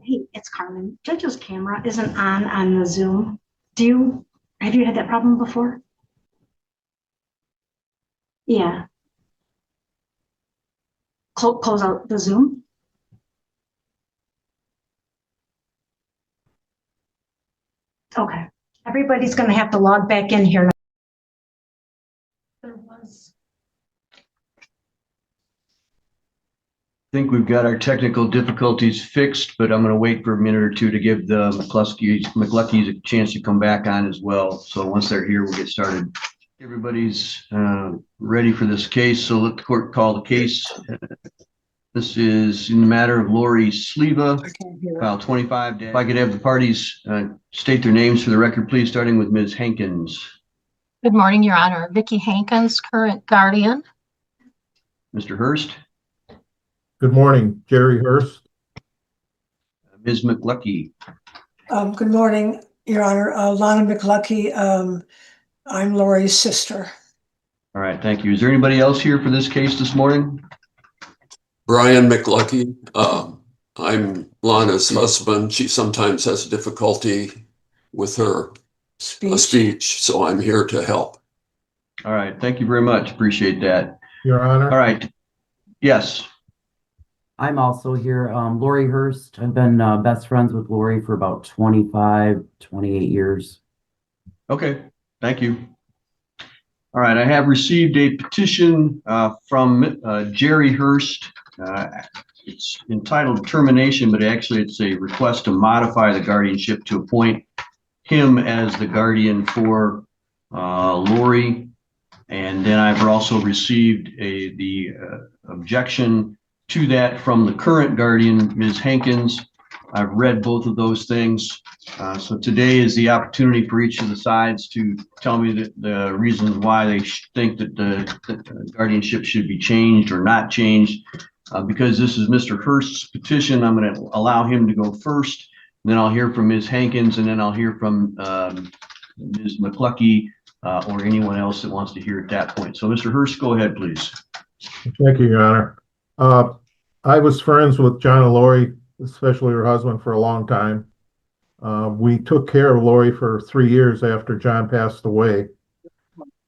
Hey, it's Carmen. Judge's camera isn't on the Zoom. Have you had that problem before? Yeah. Close out the Zoom. Okay. Everybody's going to have to log back in here. There was. I think we've got our technical difficulties fixed, but I'm going to wait for a minute or two to give the McLuckies a chance to come back on as well. So once they're here, we'll get started. Everybody's ready for this case, so let the court call the case. This is in the matter of Lori Sleva, file 25. If I could have the parties state their names for the record, please, starting with Ms. Hankins. Good morning, Your Honor. Vicki Hankins, current guardian. Mr. Hurst. Good morning, Jerry Hurst. Ms. McLucky. Good morning, Your Honor. Lana McLucky. I'm Lori's sister. All right, thank you. Is there anybody else here for this case this morning? Brian McLucky. I'm Lana's husband. She sometimes has difficulty with her speech, so I'm here to help. All right, thank you very much. Appreciate that. Your Honor. All right. Yes. I'm also here. Lori Hurst. I've been best friends with Lori for about 25, 28 years. Okay, thank you. All right, I have received a petition from Jerry Hurst. It's entitled termination, but actually it's a request to modify the guardianship to appoint him as the guardian for Lori. And then I've also received the objection to that from the current guardian, Ms. Hankins. I've read both of those things. So today is the opportunity for each of the sides to tell me the reasons why they think that the guardianship should be changed or not changed. Because this is Mr. Hurst's petition, I'm going to allow him to go first. Then I'll hear from Ms. Hankins, and then I'll hear from Ms. McLucky or anyone else that wants to hear at that point. So Mr. Hurst, go ahead, please. Thank you, Your Honor. I was friends with John and Lori, especially her husband, for a long time. We took care of Lori for 3 years after John passed away.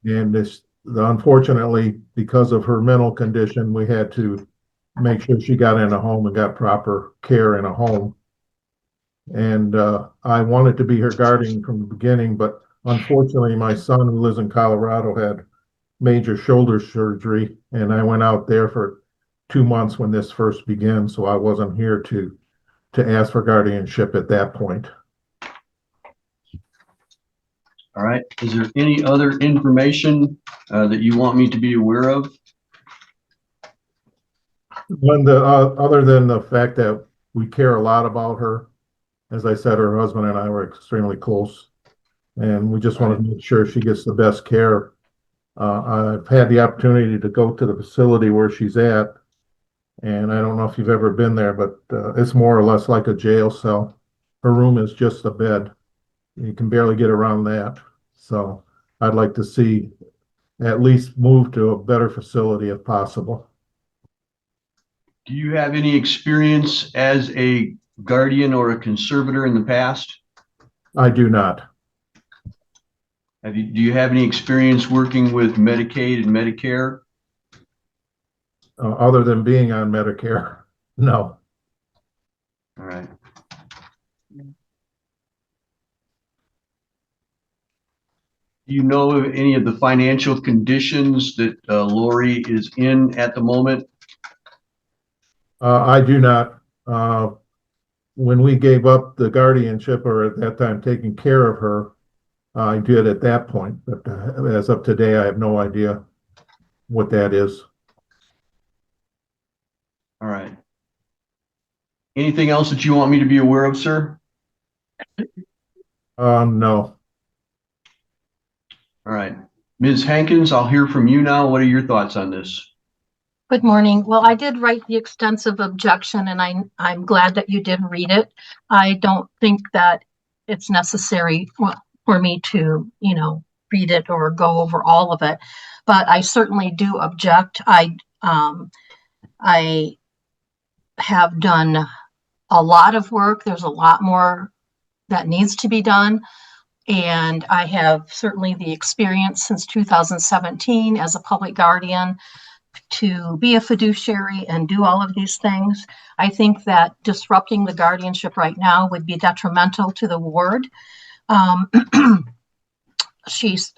And unfortunately, because of her mental condition, we had to make sure she got in a home and got proper care in a home. And I wanted to be her guardian from the beginning, but unfortunately, my son, who lives in Colorado, had major shoulder surgery, and I went out there for 2 months when this first began, so I wasn't here to ask for guardianship at that point. All right. Is there any other information that you want me to be aware of? Other than the fact that we care a lot about her. As I said, her husband and I were extremely close, and we just want to make sure she gets the best care. I've had the opportunity to go to the facility where she's at, and I don't know if you've ever been there, but it's more or less like a jail cell. Her room is just a bed. You can barely get around that. So I'd like to see at least move to a better facility if possible. Do you have any experience as a guardian or a conservator in the past? I do not. Do you have any experience working with Medicaid and Medicare? Other than being on Medicare, no. All right. Do you know of any of the financial conditions that Lori is in at the moment? I do not. When we gave up the guardianship, or at that time taking care of her, I did at that point. But as of today, I have no idea what that is. All right. Anything else that you want me to be aware of, sir? No. All right. Ms. Hankins, I'll hear from you now. What are your thoughts on this? Good morning. Well, I did write the extensive objection, and I'm glad that you did read it. I don't think that it's necessary for me to, read it or go over all of it. but I certainly do object. I have done a lot of work. There's a lot more that needs to be done. And I have certainly the experience since 2017 as a public guardian to be a fiduciary and do all of these things. I think that disrupting the guardianship right now would be detrimental to the ward.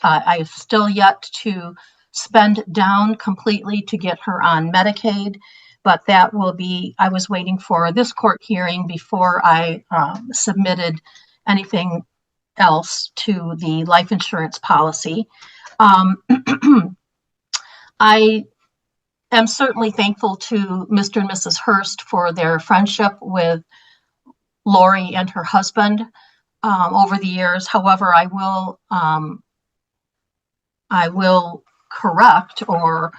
I've still yet to spend down completely to get her on Medicaid, but that will be, I was waiting for this court hearing before I submitted anything else to the life insurance policy. I am certainly thankful to Mr. and Mrs. Hurst for their friendship with Lori and her husband over the years. However, I will correct or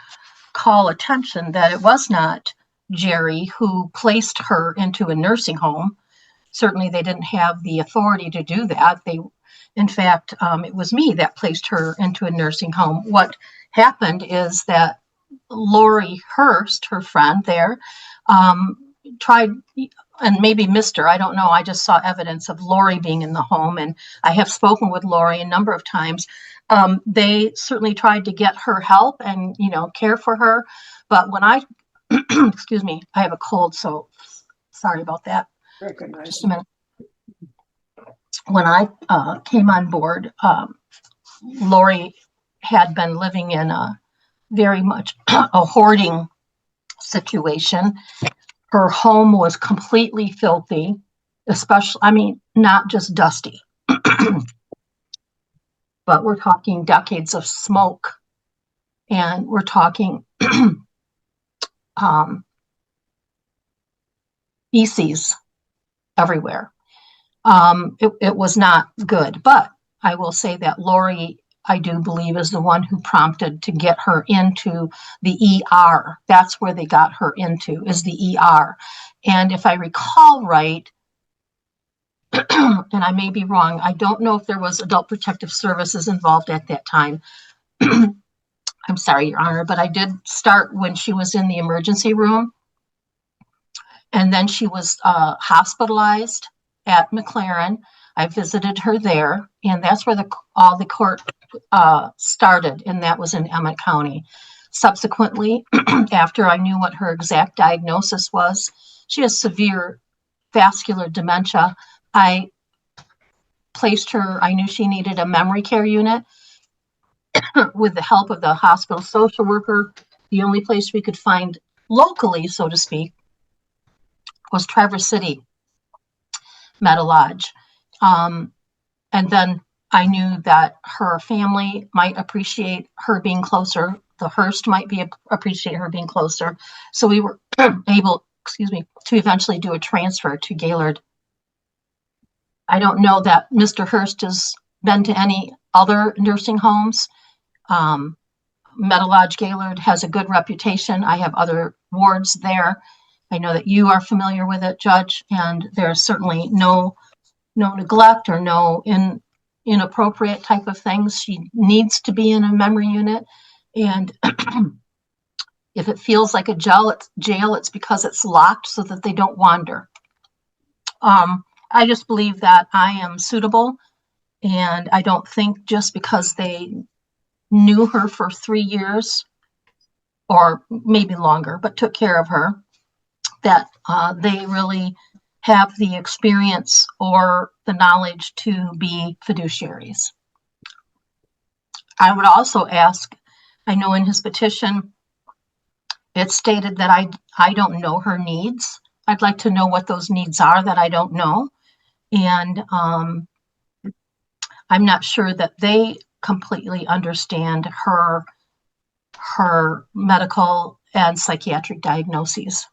call attention that it was not Jerry who placed her into a nursing home. Certainly they didn't have the authority to do that. In fact, it was me that placed her into a nursing home. What happened is that Lori Hurst, her friend there, tried, and maybe Mr., I don't know, I just saw evidence of Lori being in the home, and I have spoken with Lori a number of times. They certainly tried to get her help and, care for her. But when I, excuse me, I have a cold, so sorry about that. Just a minute. When I came on board, Lori had been living in a very much a hoarding situation. Her home was completely filthy, especially, not just dusty, but we're talking decades of smoke, and we're talking feces everywhere. It was not good, but I will say that Lori, I do believe, is the one who prompted to get her into the ER. That's where they got her into, is the ER. And if I recall right, and I may be wrong, I don't know if there was Adult Protective Services involved at that time. I'm sorry, Your Honor, but I did start when she was in the emergency room. And then she was hospitalized at McLaren. I visited her there, and that's where all the court started, and that was in Emmett County. Subsequently, after I knew what her exact diagnosis was, she has severe vascular dementia. I placed her, I knew she needed a memory care unit with the help of the hospital social worker. The only place we could find locally, so to speak, was Traverse City Meta Lodge. And then I knew that her family might appreciate her being closer. The Hearst might appreciate her being closer. So we were able, to eventually do a transfer to Gaylord. I don't know that Mr. Hearst has been to any other nursing homes. Meta Lodge Gaylord has a good reputation. I have other wards there. I know that you are familiar with it, Judge, and there's certainly no neglect or no inappropriate type of things. She needs to be in a memory unit, and if it feels like a jail, it's because it's locked so that they don't wander. I just believe that I am suitable, and I don't think just because they knew her for 3 years or maybe longer, but took care of her, that they really have the experience or the knowledge to be fiduciaries. I would also ask, I know in his petition, it stated that I don't know her needs. I'd like to know what those needs are that I don't know. And I'm not sure that they completely understand her medical and psychiatric diagnoses.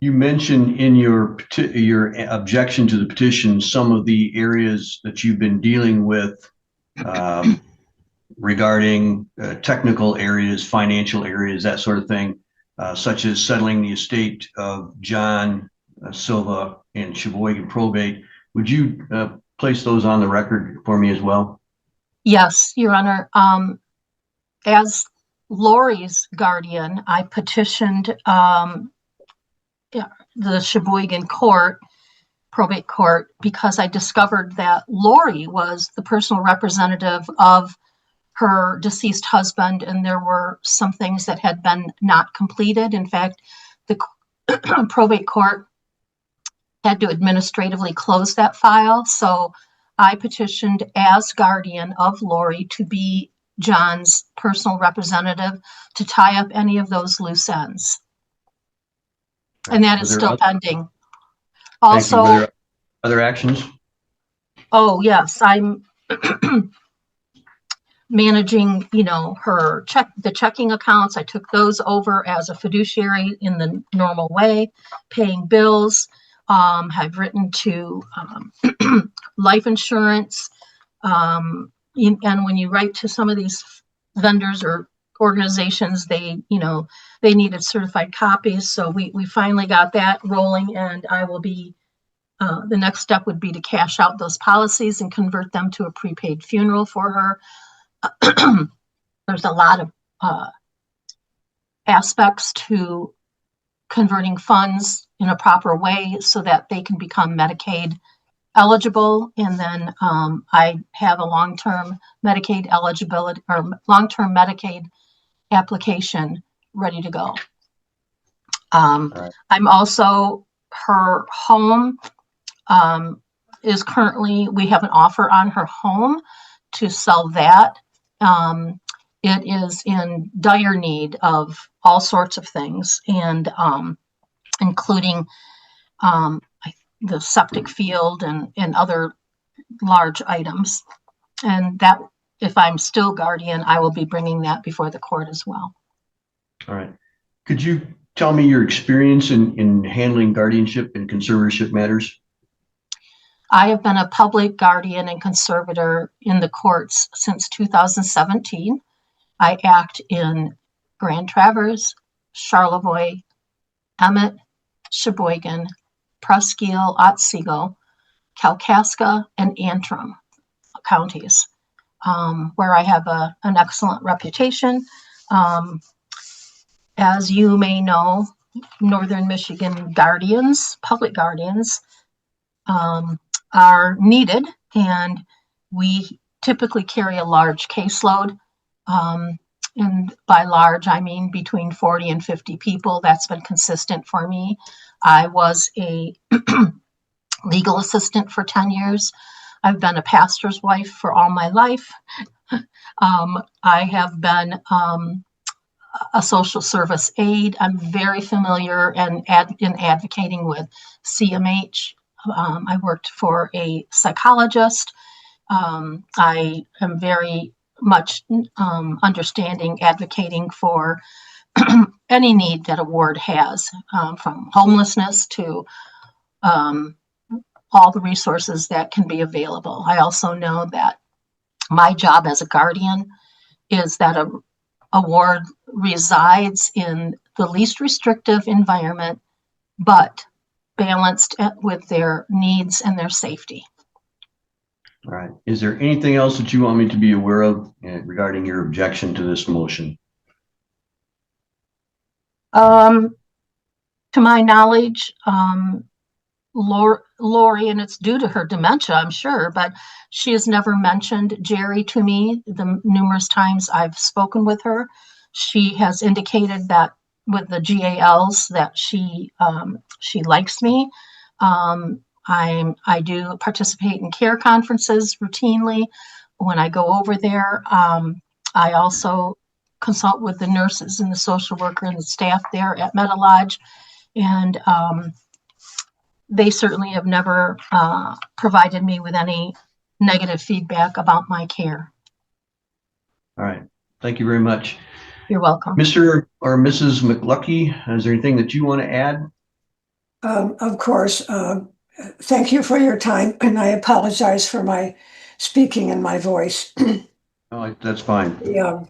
You mentioned in your objection to the petition some of the areas that you've been dealing with regarding technical areas, financial areas, that sort of thing, such as settling the estate of John Silva and Sheboygan probate. Would you place those on the record for me as well? Yes, Your Honor. As Lori's guardian, I petitioned the Sheboygan court, probate court, because I discovered that Lori was the personal representative of her deceased husband, and there were some things that had been not completed. In fact, the probate court had to administratively close that file. So I petitioned as guardian of Lori to be John's personal representative to tie up any of those loose ends. And that is still pending. Thank you. Were Also, there other actions? oh yes, I'm managing, the checking accounts. I took those over as a fiduciary in the normal way, paying bills. Have written to life insurance. And when you write to some of these vendors or organizations, they needed certified copies. So we finally got that rolling, and I will be, the next step would be to cash out those policies and convert them to a prepaid funeral for her. There's a lot of aspects to converting funds in a proper way so that they can become Medicaid eligible. And then I have a long-term Medicaid eligibility or long-term Medicaid application ready to go. Right. I'm also, her home is currently, we have an offer on her home to sell that. It is in dire need of all sorts of things, and including the septic field and other large items. And that, if I'm still guardian, I will be bringing that before the court as well. All right. Could you tell me your experience in handling guardianship and conservatorship matters? I have been a public guardian and conservator in the courts since 2017. I act in Grand Traverse, Charlevoix, Emmett, Sheboygan, Presqu'île, Otsego, Kalkaska, and Antrim counties, where I have an excellent reputation. As you may know, Northern Michigan guardians, public guardians, are needed, and we typically carry a large caseload. And by large, I mean between 40 and 50 people. That's been consistent for me. I was a legal assistant for 10 years. I've been a pastor's wife for all my life. I have been a social service aide. I'm very familiar in advocating with CMH. I worked for a psychologist. I am very much understanding, advocating for any need that a ward has, from homelessness to all the resources that can be available. I also know that my job as a guardian is that a ward resides in the least restrictive environment, but balanced with their needs and their safety. All right. Is there anything else that you want me to be aware of regarding your objection to this motion? To my knowledge, Lori, and it's due to her dementia, I'm sure, but she has never mentioned Jerry to me the numerous times I've spoken with her. She has indicated that with the GALs that she likes me. I do participate in care conferences routinely when I go over there. I also consult with the nurses and the social worker and the staff there at Meadow Lodge, and they certainly have never provided me with any negative feedback about my care. All right. Thank you very much. You're welcome. Mr. or Mrs. McLucky, is there anything that you want to add? Of course. Thank you for your time, and I apologize for my speaking and my voice. Oh, that's fine. The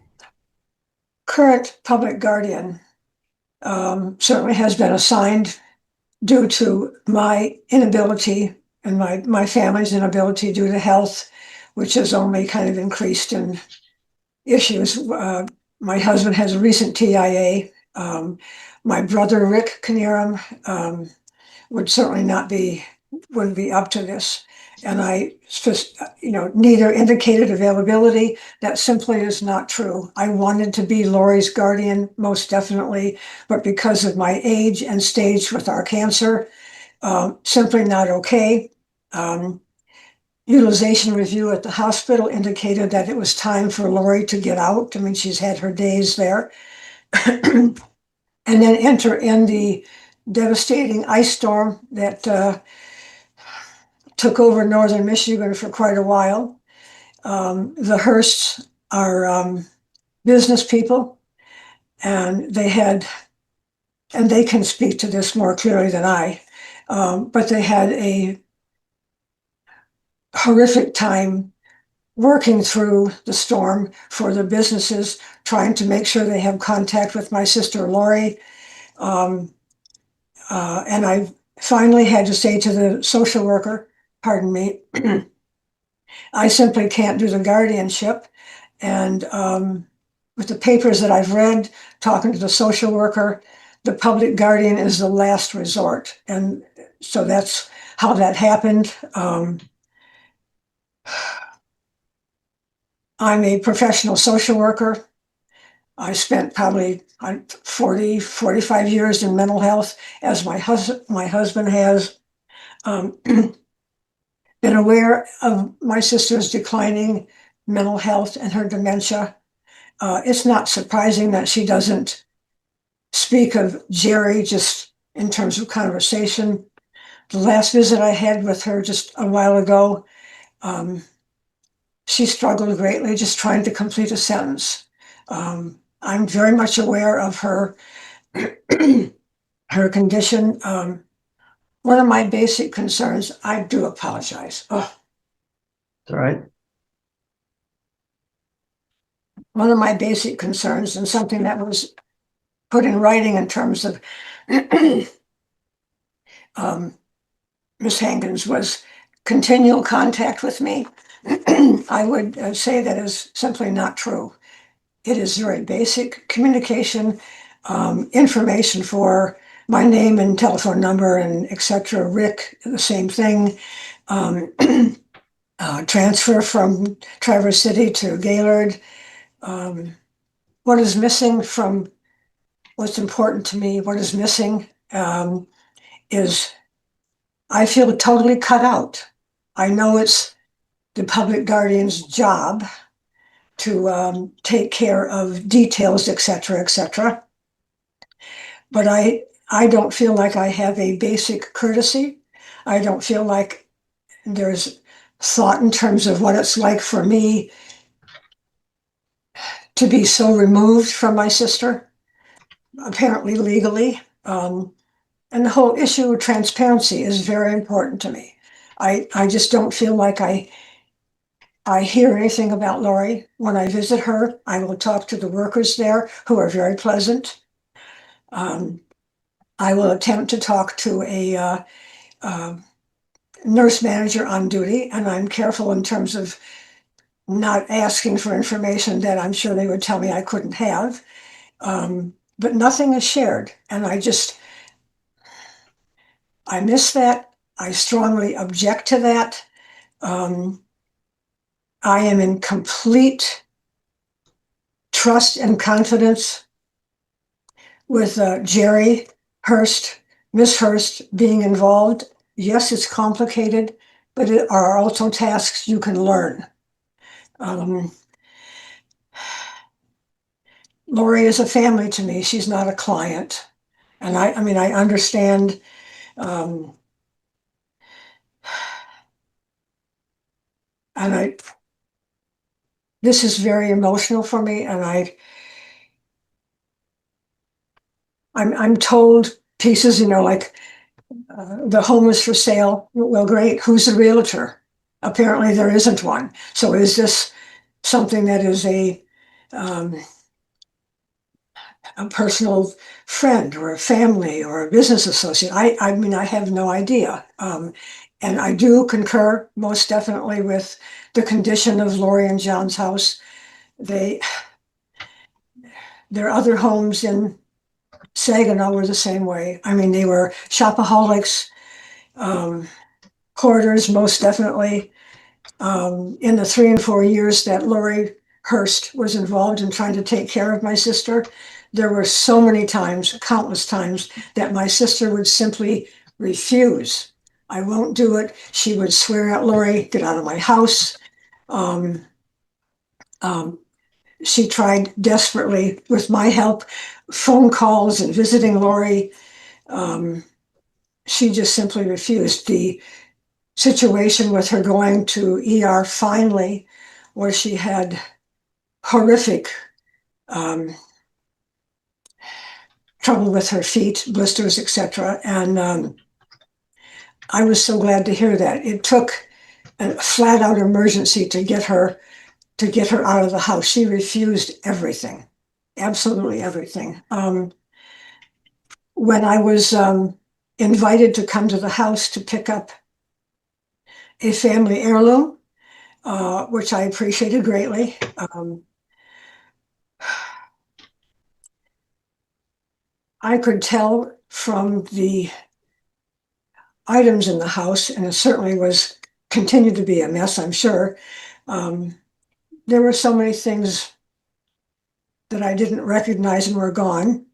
current public guardian certainly has been assigned due to my inability and my family's inability due to health. which has only kind of increased in issues. My husband has a recent TIA. My brother, Rick Knierim, would certainly wouldn't be up to this. And neither indicated availability. That simply is not true. I wanted to be Lori's guardian, most definitely, but because of my age and stage with our cancer, simply not okay. Utilization review at the hospital indicated that it was time for Lori to get out. I mean, she's had her days there. And then enter in the devastating ice storm that took over northern Michigan for quite a while. The Hearsts are business people, and they can speak to this more clearly than I, but they had a horrific time working through the storm for the businesses, trying to make sure they have contact with my sister Lori. And I finally had to say to the social worker, pardon me, I simply can't do the guardianship. And with the papers that I've read, talking to the social worker, the public guardian is the last resort. And so that's how that happened. I'm a professional social worker. I spent probably 45 years in mental health, as my husband has. Been aware of my sister's declining mental health and her dementia. It's not surprising that she doesn't speak of Jerry just in terms of conversation. The last visit I had with her just a while ago, she struggled greatly just trying to complete a sentence. I'm very much aware of her her condition. One of my basic concerns, I do apologize. Oh, All right. one of my basic concerns, and something that was put in writing in terms of Ms. Hankins, was continual contact with me. I would say that is simply not true. It is very basic communication, information for my name and telephone number and etc. Rick, the same thing. Transfer from Traverse City to Gaylord. What is missing from what's important to me, what is missing is I feel totally cut out. I know it's the public guardian's job to take care of details, etc. But I don't feel like I have a basic courtesy. I don't feel like there's thought in terms of what it's like for me to be so removed from my sister, apparently legally. And the whole issue of transparency is very important to me. I just don't feel like I hear anything about Lori. When I visit her, I will talk to the workers there, who are very pleasant. I will attempt to talk to a nurse manager on duty, and I'm careful in terms of not asking for information that I'm sure they would tell me I couldn't have. But nothing is shared, and I miss that. I strongly object to that. I am in complete trust and confidence with Jerry Hurst, Miss Hurst being involved. Yes, it's complicated, but it are also tasks you can learn. Lori is a family to me. She's not a client. And I mean, I understand this is very emotional for me, and I'm told pieces, like the home is for sale. Well, great. Who's the realtor? Apparently there isn't one. So is this something that is a personal friend or a family or a business associate? I mean, I have no idea. And I do concur most definitely with the condition of Lori and John's house. Their other homes in Saginaw were the same way. I mean, they were shopaholics, hoarders, most definitely. In the 3 and 4 years that Lori Hurst was involved in trying to take care of my sister, there were so many times, countless times, that my sister would simply refuse. I won't do it. She would swear at Lori, get out of my house. She tried desperately, with my help, phone calls and visiting Lori. She just simply refused. The situation with her going to ER finally, where she had horrific trouble with her feet, blisters, etc. And I was so glad to hear that. It took a flat out emergency to get her out of the house. She refused everything, absolutely everything. When I was invited to come to the house to pick up a family heirloom, which I appreciated greatly. I could tell from the items in the house, and it certainly was continued to be a mess, I'm sure. There were so many things that I didn't recognize and were gone.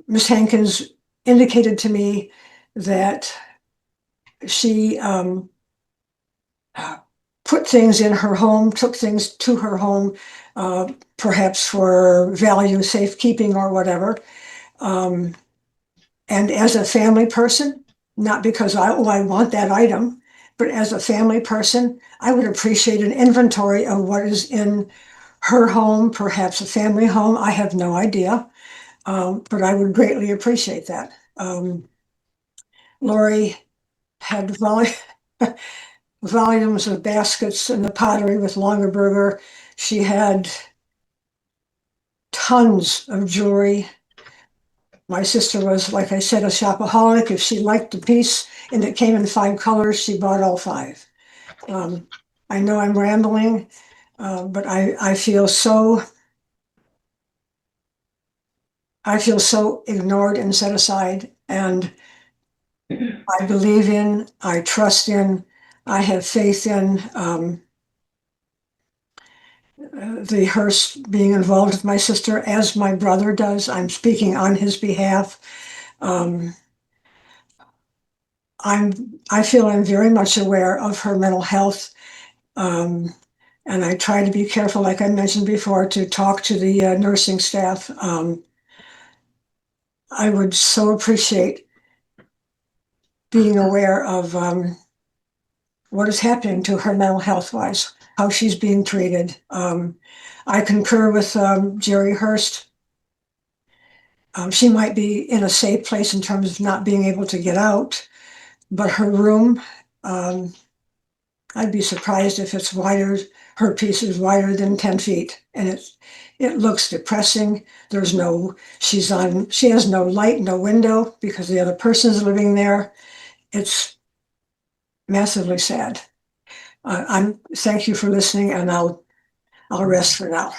Miss Hankins indicated to me that she put things in her home, took things to her home, perhaps for value safekeeping or whatever. And as a family person, not because I want that item, but as a family person, I would appreciate an inventory of what is in her home, perhaps a family home. I have no idea, but I would greatly appreciate that. Lori had volumes of baskets in the pottery with Longaberger. She had tons of jewelry. My sister was, like I said, a shopaholic. If she liked a piece and it came in 5 colors, she bought all 5. I know I'm rambling, but I feel so ignored and set aside. And I believe in, I trust in, I have faith in the Hearst being involved with my sister, as my brother does. I'm speaking on his behalf. I feel I'm very much aware of her mental health, and I try to be careful, like I mentioned before, to talk to the nursing staff. I would so appreciate being aware of what is happening to her mental health wise, how she's being treated. I concur with Jerry Hurst. She might be in a safe place in terms of not being able to get out, but her room, I'd be surprised if it's wider, her piece is wider than 10 feet. And it looks depressing. She has no light, no window because the other person is living there. It's massively sad. Thank you for listening, and I'll rest for now.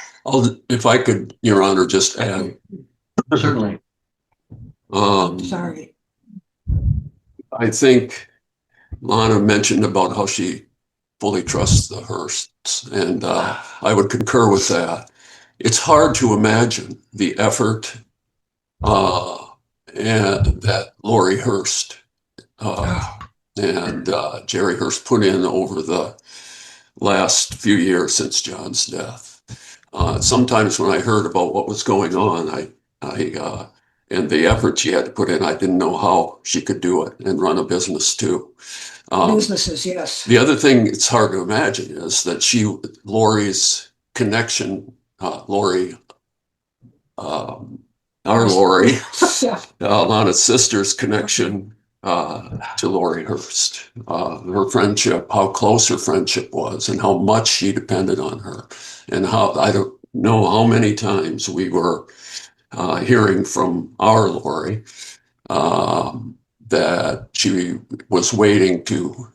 If I could, Your Honor, just add. Certainly. Sorry. I think Lana mentioned about how she fully trusts the Hearsts, and I would concur with that. It's hard to imagine the effort and that Lori Hurst and Jerry Hurst put in over the last few years since John's death. Sometimes when I heard about what was going on, and the effort she had to put in, I didn't know how she could do it and run a business too. Businesses, yes. The other thing it's hard to imagine is that Lori's connection, Lori, Lana's sister's connection to Lori Hurst, her friendship, how close her friendship was, and how much she depended on her, and how I don't know how many times we were hearing from our Lori that she was waiting to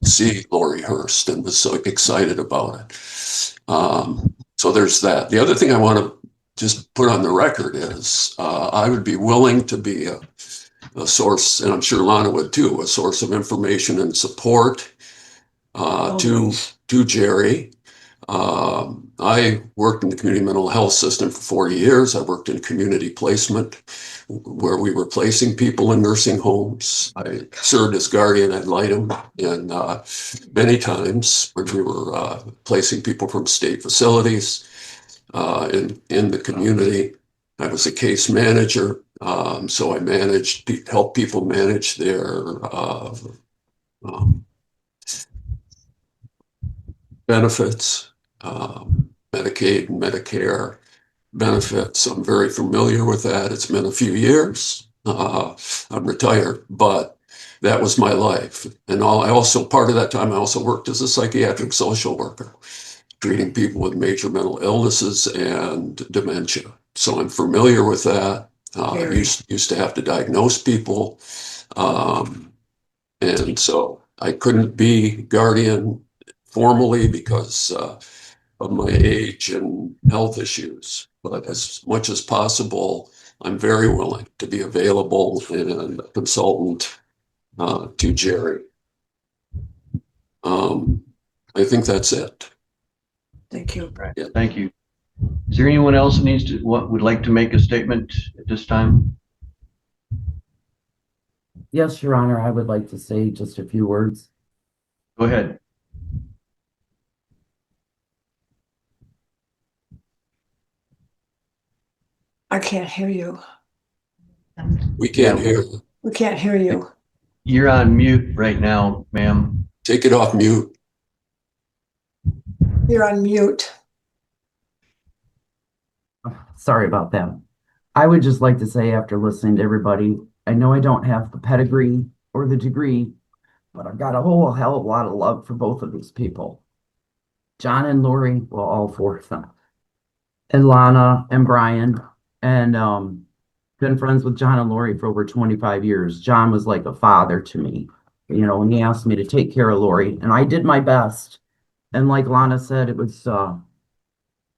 see Lori Hurst and was so excited about it. So there's that. The other thing I want to just put on the record is I would be willing to be a source, and I'm sure Lana would too, a source of information and support to Jerry. I worked in the community mental health system for 40 years. I worked in community placement where we were placing people in nursing homes. I served as guardian ad litem and many times when we were placing people from state facilities in the community. I was a case manager, so I managed to help people manage their benefits, Medicaid and Medicare benefits. I'm very familiar with that. It's been a few years. I'm retired, but that was my life. And I also, part of that time, I also worked as a psychiatric social worker, treating people with major mental illnesses and dementia. So I'm familiar with that. I used to have to diagnose people. And so I couldn't be guardian formally because of my age and health issues. But as much as possible, I'm very willing to be available and a consultant to Jerry. I think that's it. Thank you. Right. Yeah, thank you. Is there anyone else who would like to make a statement at this time? Yes, Your Honor, I would like to say just a few words. Go ahead. I can't hear you. We can't hear you. We can't hear you. You're on mute right now, ma'am. Take it off mute. You're on mute. Sorry about that. I would just like to say, after listening to everybody, I know I don't have the pedigree or the degree, but I've got a whole hell of a lot of love for both of these people. John and Lori, well, all four of them. And Lana and Brian. And been friends with John and Lori for over 25 years. John was like a father to me, you know, and he asked me to take care of Lori, and I did my best. And like Lana said, it was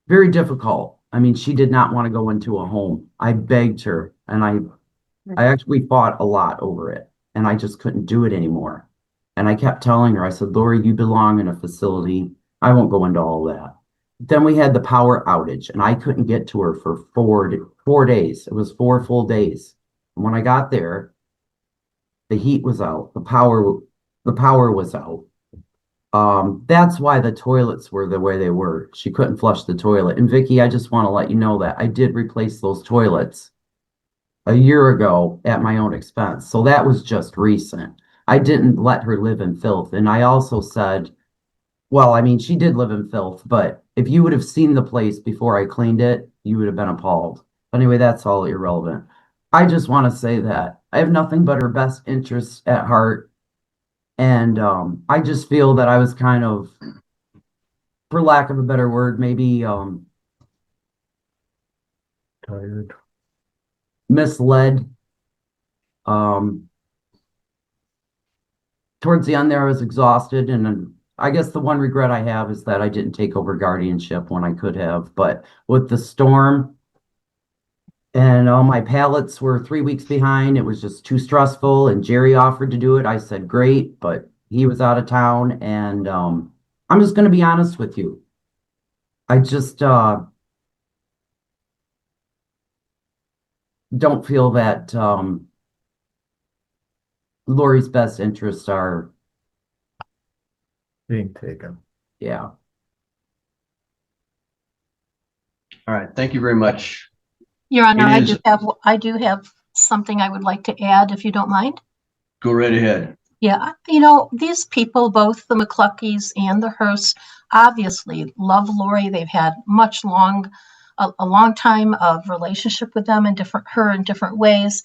very difficult. I mean, she did not want to go into a home. I begged her, and I actually fought a lot over it, and I just couldn't do it anymore. And I kept telling her, I said, Lori, you belong in a facility. I won't go into all that. Then we had the power outage, and I couldn't get to her for 4 days. It was 4 full days. And when I got there, the heat was out. The power was out. That's why the toilets were the way they were. She couldn't flush the toilet. And Vicky, I just want to let you know that I did replace those toilets a year ago at my own expense. So that was just recent. I didn't let her live in filth. And I also said, well, I mean, she did live in filth, but if you would have seen the place before I cleaned it, you would have been appalled. Anyway, that's all irrelevant. I just want to say that I have nothing but her best interests at heart. And I just feel that I was kind of, for lack of a better word, maybe Tired. misled. Towards the end there, I was exhausted, and I guess the one regret I have is that I didn't take over guardianship when I could have. But with the storm and all my pallets were 3 weeks behind, it was just too stressful. And Jerry offered to do it. I said, great, but he was out of town. And I'm just going to be honest with you. I just don't feel that Lori's best interests are, Being taken. yeah. All right. Thank you very much. Your Honor, It is- I do have something I would like to add, if you don't mind. Go right ahead. Yeah, you know, these people, both the McCluckies and the Hearsts, obviously love Lori. They've had a long time of relationship with them in different ways.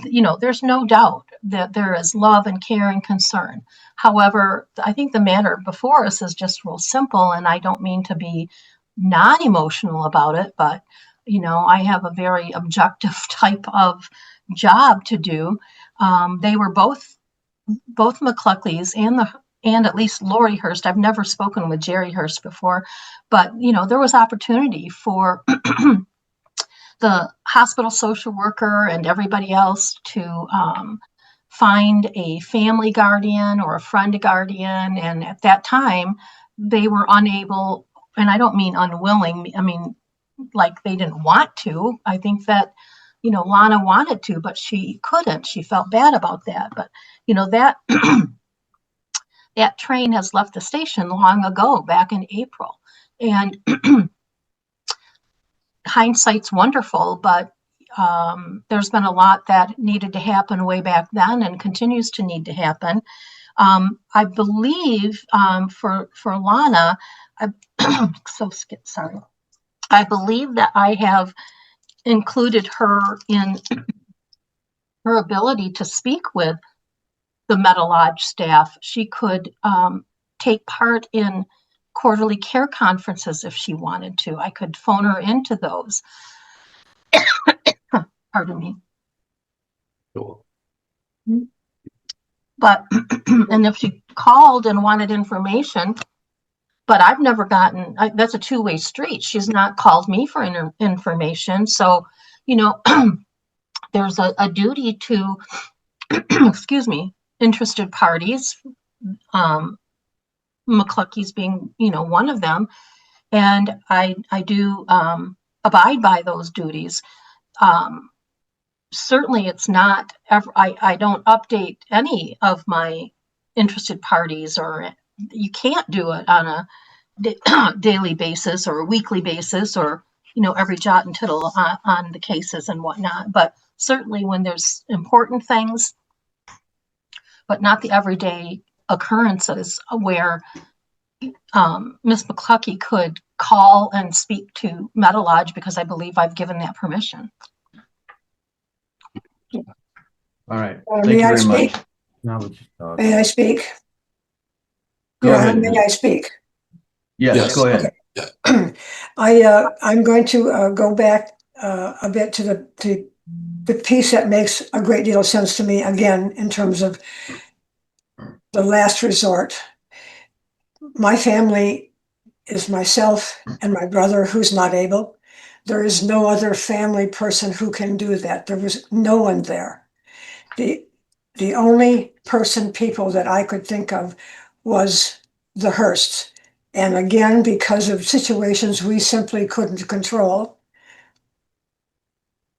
You know, there's no doubt that there is love and care and concern. However, I think the matter before us is just real simple, and I don't mean to be non-emotional about it, but, you know, I have a very objective type of job to do. They were both McCluckley's and at least Lori Hurst. I've never spoken with Jerry Hurst before, but there was opportunity for the hospital social worker and everybody else to find a family guardian or a friend guardian. And at that time, they were unable, and I don't mean unwilling, I mean, like they didn't want to. I think that, Lana wanted to, but she couldn't. She felt bad about that. But, that that train has left the station long ago, back in April. And hindsight's wonderful, but there's been a lot that needed to happen way back then and continues to need to happen. I believe for Lana, sorry. I believe that I have included her in her ability to speak with the Meadow Lodge staff. She could take part in quarterly care conferences if she wanted to. I could phone her into those. Pardon me. Cool. But, and if she called and wanted information, but I've never gotten, that's a two-way street. She's not called me for information. So, there's a duty to, excuse me, interested parties, McClucky's being, one of them. And I do abide by those duties. Certainly it's not ever, I don't update any of my interested parties, or you can't do it on a daily basis or a weekly basis, or, every jot and tittle on the cases and whatnot. But certainly when there's important things, but not the everyday occurrences where Miss McClucky could call and speak to Meadow Lodge, because I believe I've given that permission. All right. Thank May you I very much. speak? Now we just talk. May I speak? Go ahead. May I speak? Yes, go ahead. I'm going to go back a bit to the piece that makes a great deal of sense to me, again, in terms of the last resort. My family is myself and my brother, who's not able. There is no other family person who can do that. There was no one there. The only people that I could think of was the Hursts. And again, because of situations we simply couldn't control,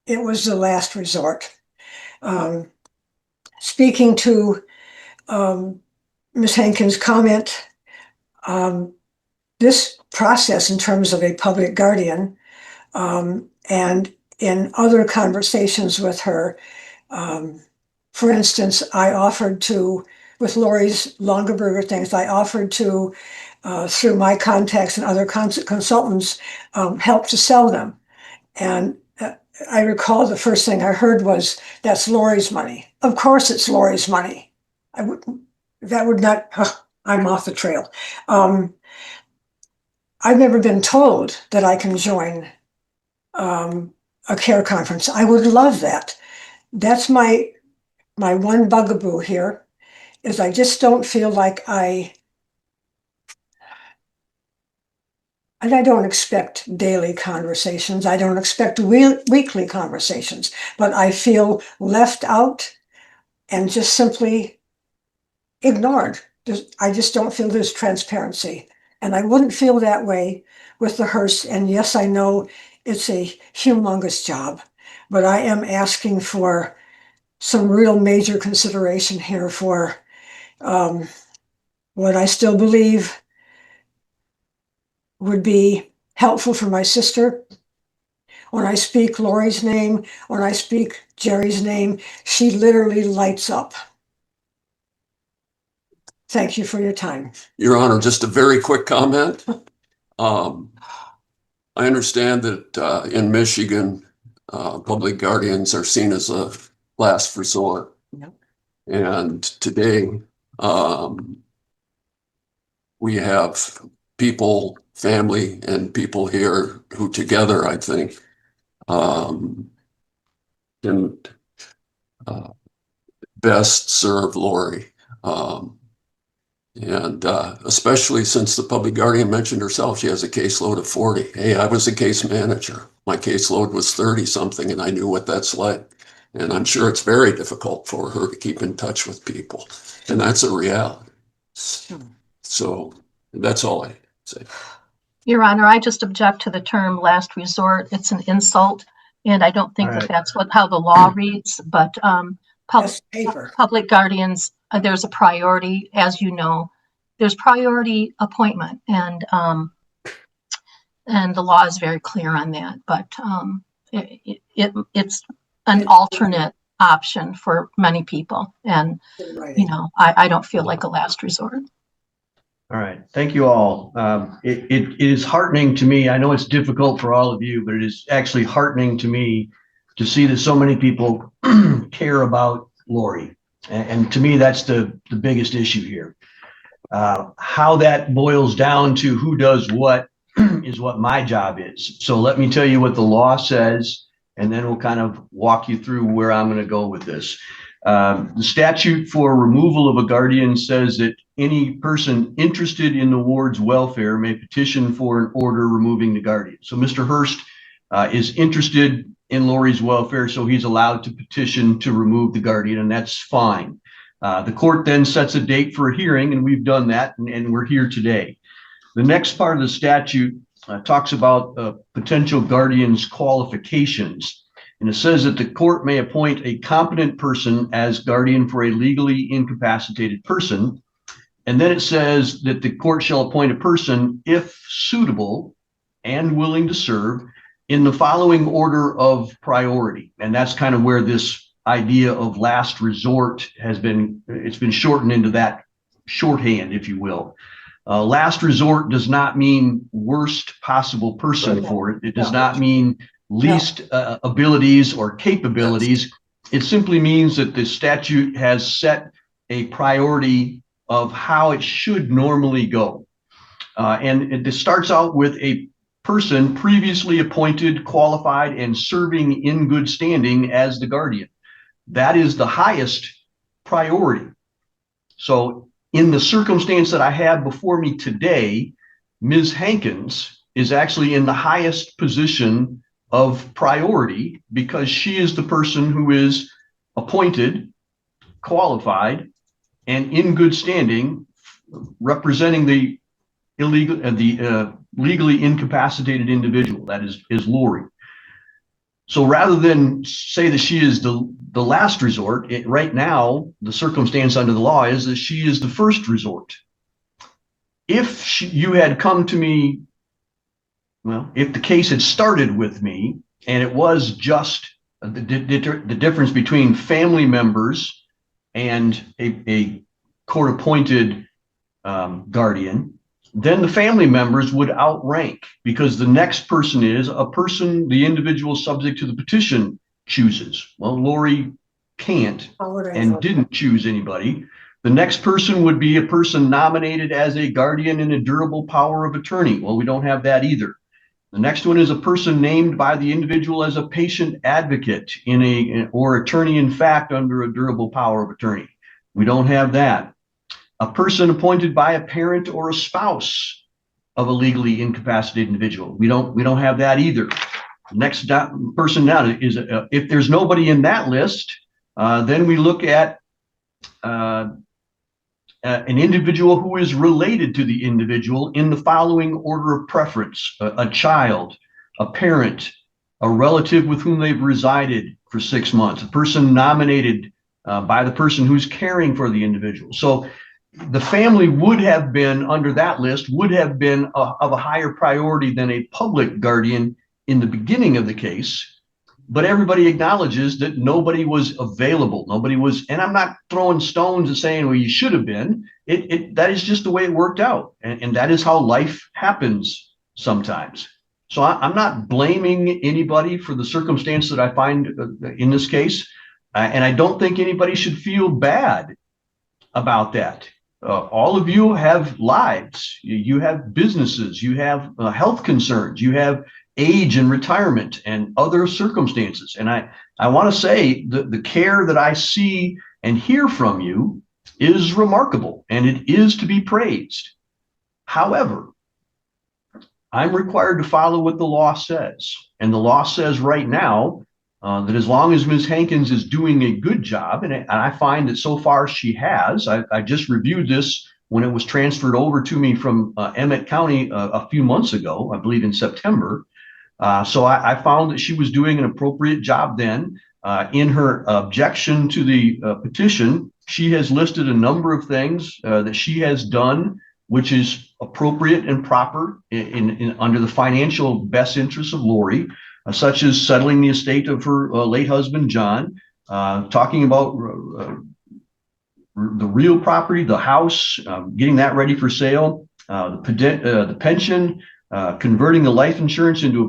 it was the last resort. Speaking to Ms. Hankins' comment, this process in terms of a public guardian, and in other conversations with her, for instance, I offered to, with Lori's Longaberger things, I offered to, through my contacts and other consultants, help to sell them. And I recall the first thing I heard was, that's Lori's money. Of course it's Lori's money. That would not, I'm off the trail. I've never been told that I can join a care conference. I would love that. That's my one bugaboo here, is I just don't feel like and I don't expect daily conversations. I don't expect weekly conversations, but I feel left out and just simply ignored. I just don't feel there's transparency. And I wouldn't feel that way with the Hearst. And yes, I know it's a humongous job, but I am asking for some real major consideration here for what I still believe would be helpful for my sister. When I speak Lori's name, when I speak Jerry's name, she literally lights up. Thank you for your time. Your Honor, just a very quick comment. I understand that in Michigan, public guardians are seen as a last resort. Yep. And today, we have people, family, and people here who together, I think, can best serve Lori. And especially since the public guardian mentioned herself, she has a caseload of 40. Hey, I was a case manager. My caseload was 30 something, and I knew what that's like. And I'm sure it's very difficult for her to keep in touch with people. And that's a reality. So that's all I say. Your Honor, I just object to the term last resort. It's an insult. And I don't think that that's how the law reads, but public guardians, there's a priority, as you know, there's priority appointment, and the law is very clear on that. But it's an alternate option for many people, and you know, I don't feel like a last resort. All right, thank you all. It is heartening to me. I know it's difficult for all of you, but it is actually heartening to me to see that so many people care about Lori. And to me, that's the biggest issue here. How that boils down to who does what is what my job is. So let me tell you what the law says, and then we'll kind of walk you through where I'm going to go with this. The statute for removal of a guardian says that any person interested in the ward's welfare may petition for an order removing the guardian. So Mr. Hurst is interested in Lori's welfare, so he's allowed to petition to remove the guardian, and that's fine. The court then sets a date for a hearing, and we've done that, and we're here today. The next part of the statute talks about potential guardian's qualifications. And it says that the court may appoint a competent person as guardian for a legally incapacitated person. And then it says that the court shall appoint a person, if suitable and willing to serve, in the following order of priority. And that's kind of where this idea of last resort has been, it's been shortened into that shorthand, if you will. Last resort does not mean worst possible person for it. It does not mean least abilities or capabilities. It simply means that the statute has set a priority of how it should normally go. And it starts out with a person previously appointed, qualified, and serving in good standing as the guardian. That is the highest priority. So in the circumstance that I have before me today, Ms. Hankins is actually in the highest position of priority because she is the person who is appointed, qualified, and in good standing, representing the legally incapacitated individual. That is Lori. So rather than say that she is the last resort, right now, the circumstance under the law is that she is the first resort. If you had come to me, well, if the case had started with me and it was just the difference between family members and a court-appointed guardian, then the family members would outrank, because the next person is a person the individual subject to the petition chooses. Well, Lori can't and didn't choose anybody. The next person would be a person nominated as a guardian in a durable power of attorney. Well, we don't have that either. The next one is a person named by the individual as a patient advocate or attorney in fact under a durable power of attorney. We don't have that. A person appointed by a parent or a spouse of a legally incapacitated individual. We don't have that either. Next person down is if there's nobody in that list, then we look at an individual who is related to the individual in the following order of preference: a child, a parent, a relative with whom they've resided for 6 months, a person nominated by the person who's caring for the individual. So the family would have been under that list, would have been of a higher priority than a public guardian in the beginning of the case. But everybody acknowledges that nobody was available. Nobody was, and I'm not throwing stones and saying, well, you should have been. That is just the way it worked out. And that is how life happens sometimes. So I'm not blaming anybody for the circumstance that I find in this case. And I don't think anybody should feel bad about that. All of you have lives, you have businesses, you have health concerns, you have age and retirement and other circumstances. And I want to say the care that I see and hear from you is remarkable, and it is to be praised. However, I'm required to follow what the law says. And the law says right now that as long as Ms. Hankins is doing a good job, and I find that so far she has, I just reviewed this when it was transferred over to me from Emmett County a few months ago, I believe in September. So I found that she was doing an appropriate job then. In her objection to the petition, she has listed a number of things that she has done, which is appropriate and proper under the financial best interests of Lori, such as settling the estate of her late husband, John, talking about the real property, the house, getting that ready for sale, the pension, converting the life insurance into a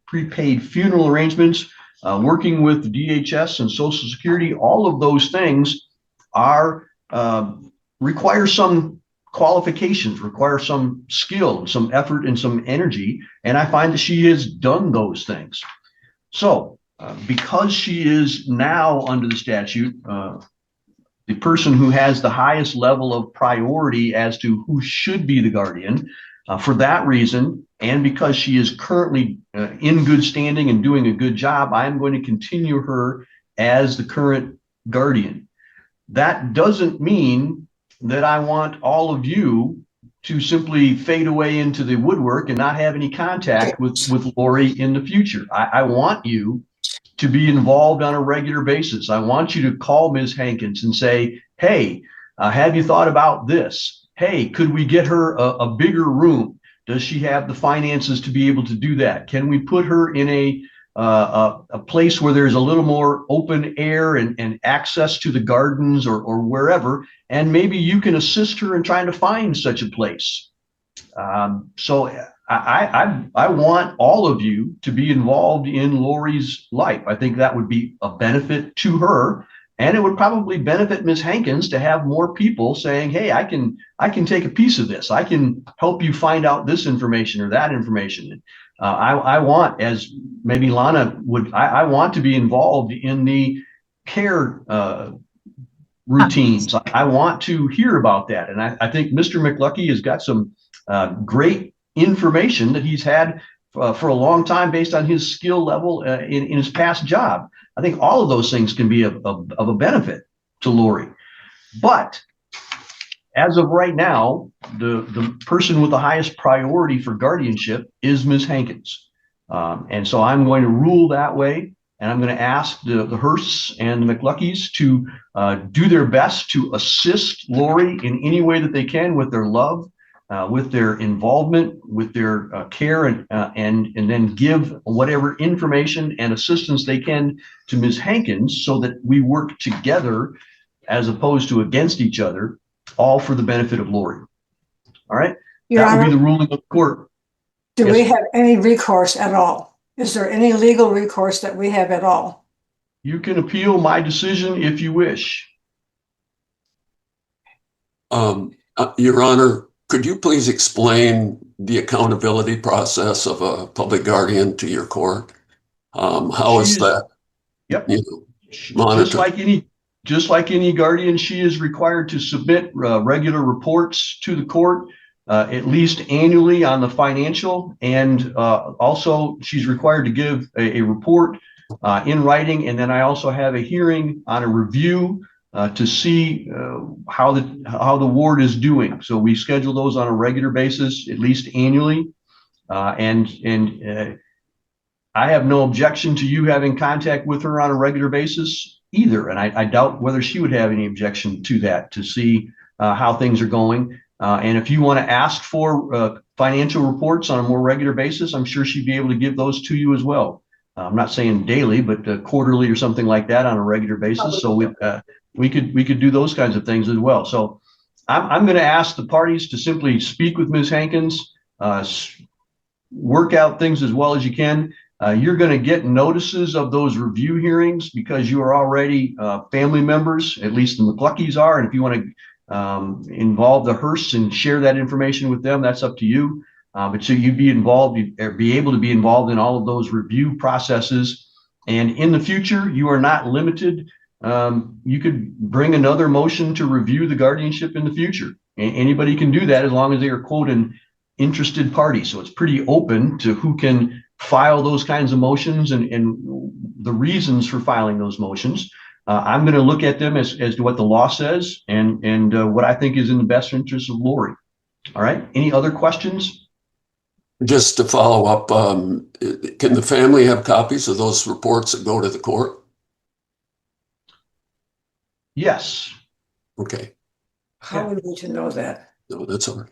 prepaid funeral arrangements, working with DHS and Social Security. All of those things require some qualifications, require some skill, some effort, and some energy. And I find that she has done those things. So because she is now under the statute, the person who has the highest level of priority as to who should be the guardian, for that reason, and because she is currently in good standing and doing a good job, I am going to continue her as the current guardian. That doesn't mean that I want all of you to simply fade away into the woodwork and not have any contact with Lori in the future. I want you to be involved on a regular basis. I want you to call Ms. Hankins and say, hey, have you thought about this? Hey, could we get her a bigger room? Does she have the finances to be able to do that? Can we put her in a place where there's a little more open air and access to the gardens or wherever? And maybe you can assist her in trying to find such a place. So I want all of you to be involved in Lori's life. I think that would be a benefit to her, and it would probably benefit Ms. Hankins to have more people saying, hey, I can take a piece of this. I can help you find out this information or that information. I want, as maybe Lana would, I want to be involved in the care routines. I want to hear about that. And I think Mr. McLucky has got some great information that he's had for a long time based on his skill level in his past job. I think all of those things can be of a benefit to Lori. But as of right now, the person with the highest priority for guardianship is Ms. Hankins. And so I'm going to rule that way. And I'm going to ask the Hursts and the McLuckies to do their best to assist Lori in any way that they can with their love, with their involvement, with their care, and then give whatever information and assistance they can to Ms. Hankins so that we work together as opposed to against each other, all for the benefit of Lori. All right? That would be the ruling of the court. Do we have any recourse at all? Is there any legal recourse that we have at all? You can appeal my decision if you wish. Your Honor, could you please explain the accountability process of a public guardian to your court? How is that? Yep. Monitored? Just like any guardian, she is required to submit regular reports to the court, at least annually on the financial, and also she's required to give a report in writing. And then I also have a hearing on a review to see how the ward is doing. So we schedule those on a regular basis, at least annually. And I have no objection to you having contact with her on a regular basis either. And I doubt whether she would have any objection to that, to see how things are going. And if you want to ask for financial reports on a more regular basis, I'm sure she'd be able to give those to you as well. I'm not saying daily, but quarterly or something like that on a regular basis. So we could do those kinds of things as well. So I'm going to ask the parties to simply speak with Ms. Hankins, work out things as well as you can. You're going to get notices of those review hearings because you are already family members, at least the McLuckies are. And if you want to involve the Hursts and share that information with them, that's up to you. But so you'd be involved, be able to be involved in all of those review processes. And in the future, you are not limited you could bring another motion to review the guardianship in the future. Anybody can do that as long as they are, quote, an interested party. So it's pretty open to who can file those kinds of motions and the reasons for filing those motions. I'm going to look at them as to what the law says and what I think is in the best interest of Lori. All right. Any other questions? Just to follow up, can the family have copies of those reports that go to the court? Yes. Okay. How would we to know that? No, that's all right.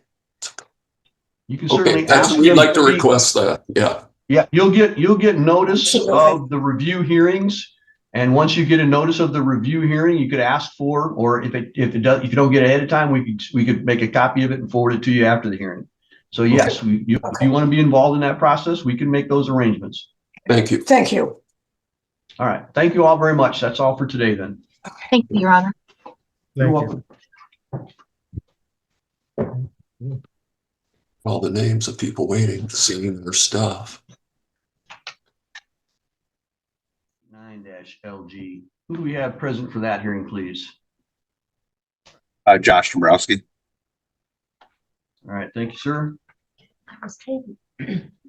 You can Okay, certainly that's ask we'd them. like to request that. Yeah. Yeah, you'll get notice Absolutely. of the review hearings. And once you get a notice of the review hearing, you could ask for, or if you don't get ahead of time, we could make a copy of it and forward it to you after the hearing. So yes, if you want to be involved in that process, we can make those arrangements. Thank you. Thank you. All right. Thank you all very much. That's all for today then. Thank you, Your Honor. You're Thank you. welcome. All the names of people waiting to see their stuff. 9-LG. Who do we have present for that hearing, please? Josh Dombrowski. All right. Thank you, sir. I was told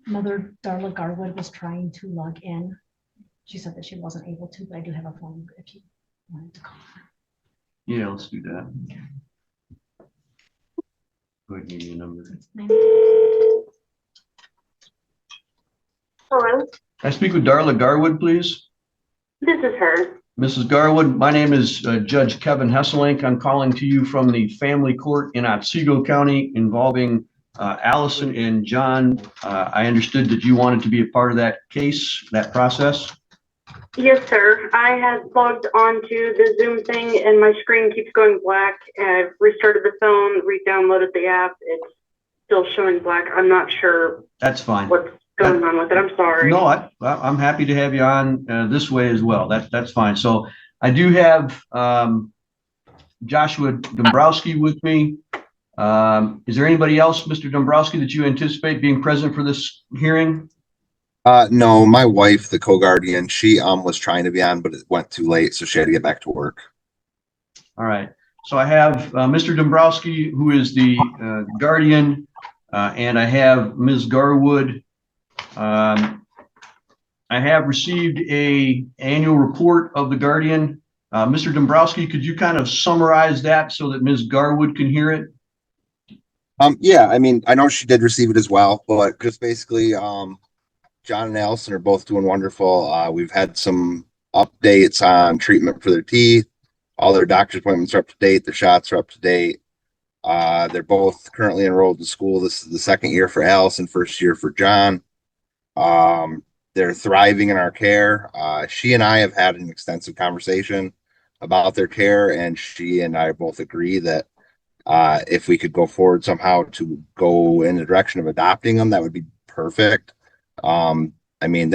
Mother Darla Garwood was trying to log in. She said that she wasn't able to, but I do have a phone if you wanted to call her. Yeah, let's do that. Go ahead and give me a number. Hello, Can I speak with Darla Garwood, please? this is her. Mrs. Garwood, my name is Judge Kevin Hesselink. I'm calling to you from the family court in Otsego County involving Allison and John. I understood that you wanted to be a part of that case, that process. Yes, sir. I had logged onto the Zoom thing and my screen keeps going black. I've restarted the phone, re-downloaded the app. It's still showing black. I'm not sure That's fine. what's going on with it. I'm sorry. No, I'm happy to have you on this way as well. That's fine. So I do have Joshua Dombrowski with me. Is there anybody else, Mr. Dombrowski, that you anticipate being present for this hearing? No, my wife, the co-guardian, she was trying to be on, but it went too late, so she had to get back to work. All right. So I have Mr. Dombrowski, who is the guardian, and I have Ms. Garwood. I have received an annual report of the guardian. Mr. Dombrowski, could you kind of summarize that so that Ms. Garwood can hear it? Yeah, I mean, I know she did receive it as well, but just basically, John and Allison are both doing wonderful. We've had some updates on treatment for their teeth. All their doctor's appointments are up to date. Their shots are up to date. They're both currently enrolled in school. This is the second year for Allison, first year for John. They're thriving in our care. She and I have had an extensive conversation about their care, and she and I both agree that if we could go forward somehow to go in the direction of adopting them, that would be perfect. I mean,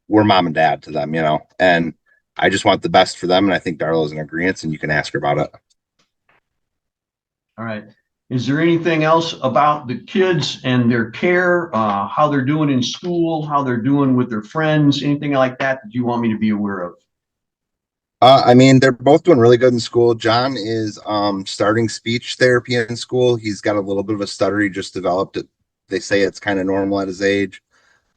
we're mom and dad to them, you know, and I just want the best for them. And I think Darla's in agreement, and you can ask her about it. All right. Is there anything else about the kids and their care, how they're doing in school, how they're doing with their friends, anything like that that you want me to be aware of? I mean, they're both doing really good in school. John is starting speech therapy in school. He's got a little bit of a stutter. He just developed it. They say it's kind of normal at his age.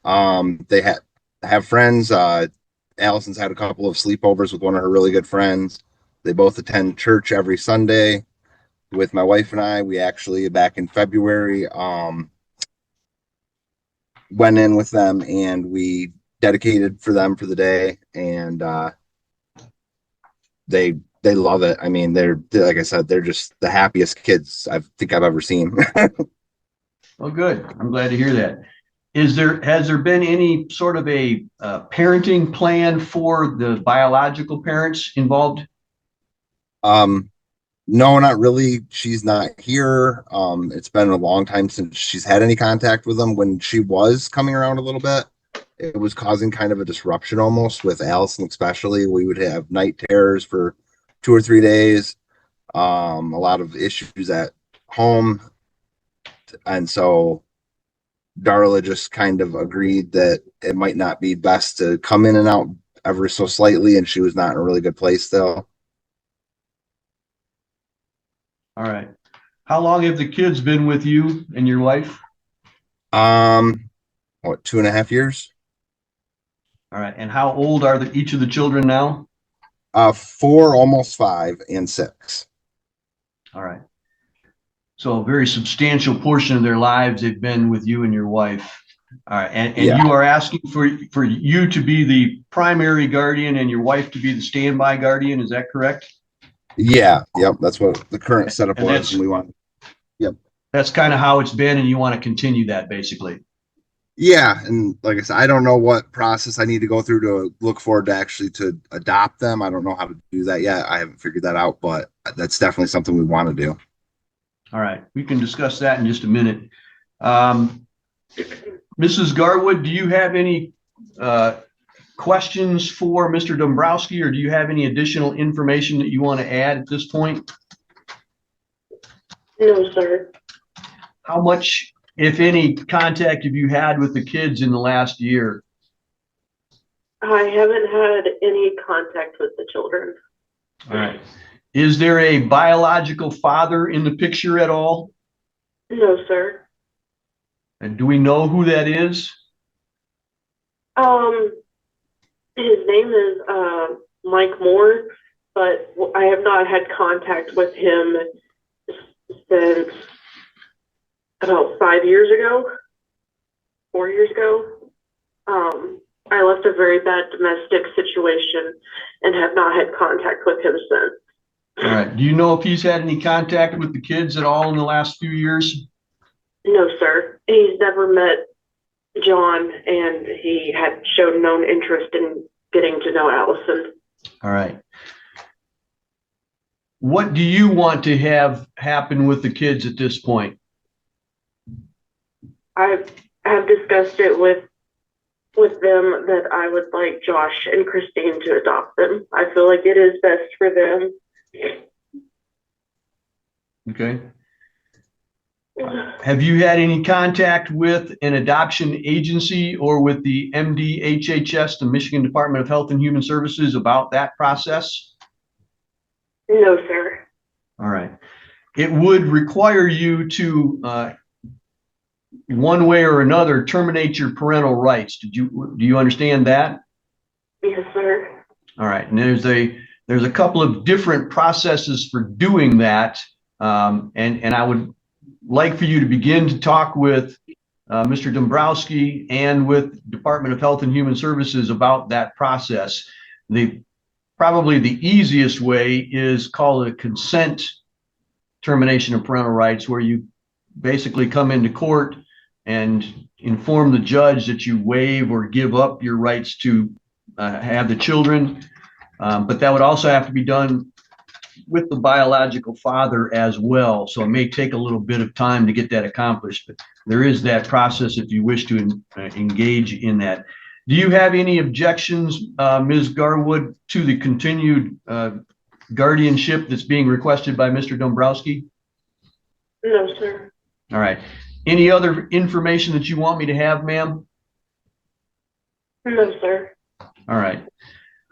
They have friends. Allison's had a couple of sleepovers with one of her really good friends. They both attend church every Sunday with my wife and I. We actually, back in February, went in with them and we dedicated for them for the day, and they love it. I mean, they're like I said, they're just the happiest kids I think I've ever seen. Well, good. I'm glad to hear that. Has there been any sort of a parenting plan for the biological parents involved? No, not really. She's not here. It's been a long time since she's had any contact with them. When she was coming around a little bit, it was causing kind of a disruption almost with Allison, especially. We would have night terrors for 2 or 3 days. A lot of issues at home. And so Darla just kind of agreed that it might not be best to come in and out ever so slightly, and she was not in a really good place still. All right. How long have the kids been with you and your wife? What, 2.5 years? All right. And how old are each of the children now? 4, almost 5, and 6. All right. So a very substantial portion of their lives they've been with you and your wife. All right. And Yeah. you are asking for you to be the primary guardian and your wife to be the standby guardian. Is that correct? Yeah. Yep. That's what the current setup And was, and we want. Yep. That's kind of how it's been, and you want to continue that basically. Yeah, and like I said, I don't know what process I need to go through to look forward to actually to adopt them. I don't know how to do that yet. I haven't figured that out, but that's definitely something we want to do. All right. We can discuss that in just a minute. Mrs. Garwood, do you have any questions for Mr. Dombrowski, or do you have any additional information that you want to add at this point? No, sir. How much, if any, contact have you had with the kids in the last year? I haven't had any contact with the children. All right. Is there a biological father in the picture at all? No, sir. And do we know who that is? His name is Mike Moore, but I have not had contact with him since about 5 years ago, 4 years ago. I left a very bad domestic situation and have not had contact with him since. All right. Do you know if he's had any contact with the kids at all in the last few years? No, sir. He's never met John, and he had shown no interest in getting to know Allison. All right. What do you want to have happen with the kids at this point? I have discussed it with them that I would like Josh and Christine to adopt them. I feel like it is best for them. Okay. Have you had any contact with an adoption agency or with the MDHHS, the Michigan Department of Health and Human Services, about that process? No, sir. All right. It would require you to, one way or another, terminate your parental rights. Do you understand that? Yes, sir. All right. And there's a couple of different processes for doing that. And I would like for you to begin to talk with Mr. Dombrowski and with Department of Health and Human Services about that process. Probably the easiest way is called a consent termination of parental rights, where you basically come into court and inform the judge that you waive or give up your rights to have the children. But that would also have to be done with the biological father as well. So it may take a little bit of time to get that accomplished, but there is that process if you wish to engage in that. Do you have any objections, Ms. Garwood, to the continued guardianship that's being requested by Mr. Dombrowski? No, sir. All right. Any other information that you want me to have, ma'am? No, sir. All right.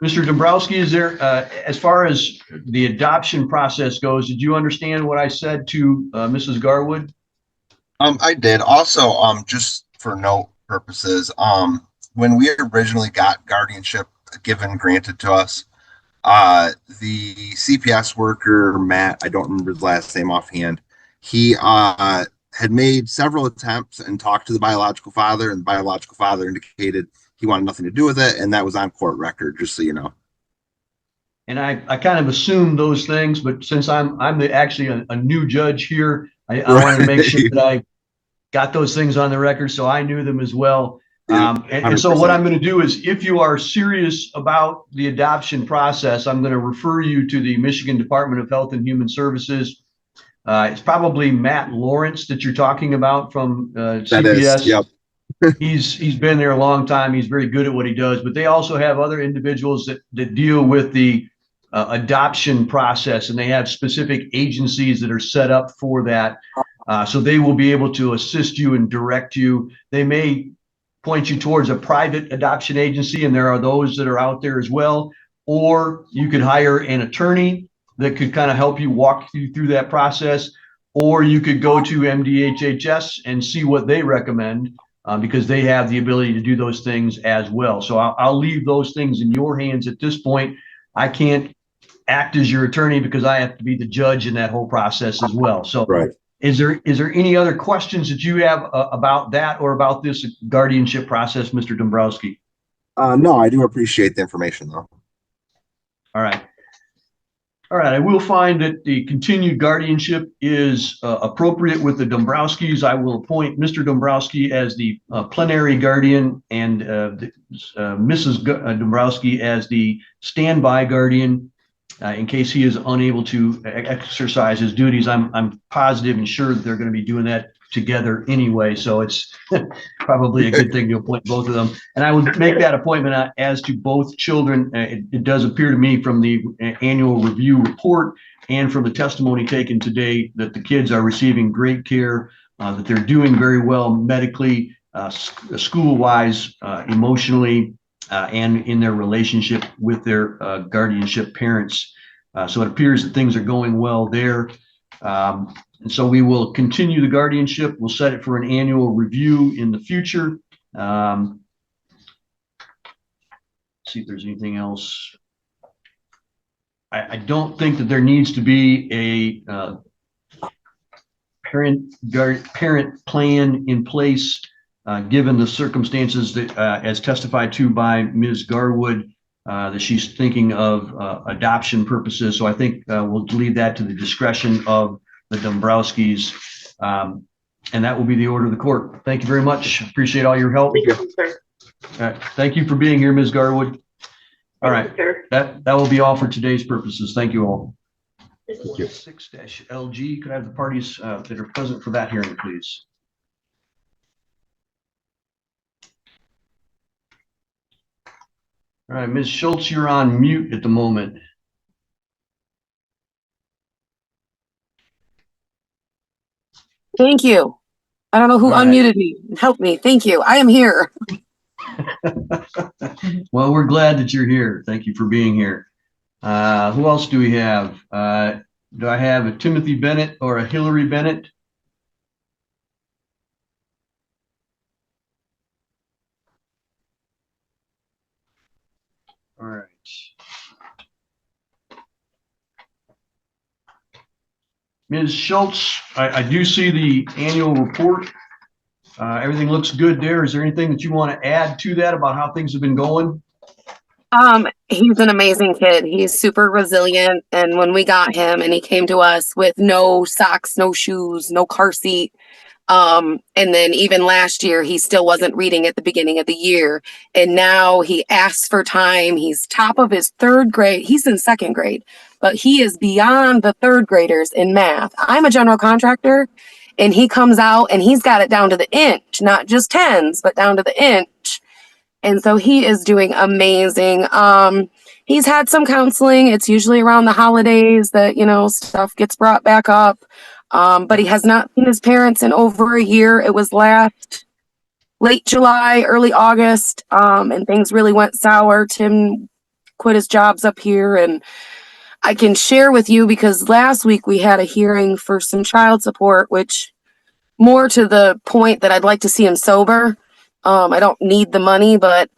Mr. Dombrowski, is there, as far as the adoption process goes, did you understand what I said to Mrs. Garwood? I did. Also, just for note purposes, when we originally got guardianship granted to us, the CPS worker, Matt, I don't remember his last name offhand, he had made several attempts and talked to the biological father, and the biological father indicated he wanted nothing to do with it, and that was on court record, just so you know. And I kind of assumed those things, but since I'm actually a new judge here, I wanted to make sure that I got those things on the record, so I knew them as well. And so what I'm going to do is, if you are serious about the adoption process, I'm going to refer you to the Michigan Department of Health and Human Services. It's probably Matt Lawrence that you're talking about from CPS. That is, yep. He's been there a long time. He's very good at what he does, but they also have other individuals that deal with the adoption process, and they have specific agencies that are set up for that. So they will be able to assist you and direct you. They may point you towards a private adoption agency, and there are those that are out there as well. Or you could hire an attorney that could kind of help you walk you through that process. Or you could go to MDHHS and see what they recommend, because they have the ability to do those things as well. So I'll leave those things in your hands at this point. I can't act as your attorney because I have to be the judge in that whole process as well. So Right. Is there any other questions that you have about that or about this guardianship process, Mr. Dombrowski? No, I do appreciate the information though. All right. All right. I will find that the continued guardianship is appropriate with the Dombrowskis. I will appoint Mr. Dombrowski as the plenary guardian and Mrs. Dombrowski as the standby guardian. In case he is unable to exercise his duties. I'm positive and sure that they're going to be doing that together anyway. So it's probably a good thing to appoint both of them. And I would make that appointment as to both children. It does appear to me from the annual review report and from the testimony taken today that the kids are receiving great care, that they're doing very well medically, school-wise, emotionally, and in their relationship with their guardianship parents. So it appears that things are going well there. And so we will continue the guardianship. We'll set it for an annual review in the future. See if there's anything else. I don't think that there needs to be a parent plan in place, given the circumstances that, as testified to by Ms. Garwood, that she's thinking of adoption purposes. So I think we'll leave that to the discretion of the Dombrowskis, and that will be the order of the court. Thank you very much. Appreciate all your help. Thank you, sir. All right. Thank you for being here, Ms. Garwood. All right. Thank you, sir. That will be all for today's purposes. Thank you all. Thank you. 6-LG, could I have the parties that are present for that hearing, please? All right, Ms. Schultz, you're on mute at the moment. Thank you. I don't know who All right. unmuted me. Help me. Thank you. I am here. Well, we're glad that you're here. Thank you for being here. Who else do we have? Do I have a Timothy Bennett or a Hillary Bennett? All right. Ms. Schultz, I do see the annual report. Everything looks good there. Is there anything that you want to add to that about how things have been going? He's an amazing kid. He's super resilient. And when we got him and he came to us with no socks, no shoes, no car seat. And then even last year, he still wasn't reading at the beginning of the year. And now he asks for time. He's top of his third grade. He's in second grade, but he is beyond the third graders in math. I'm a general contractor and he comes out and he's got it down to the inch, not just tens, but down to the inch. And so he is doing amazing. He's had some counseling. It's usually around the holidays that, stuff gets brought back up. But he has not seen his parents in over a year. It was late July, early August, and things really went sour. Tim quit his jobs up here, and I can share with you because last week we had a hearing for some child support, which more to the point that I'd like to see him sober. I don't need the money, but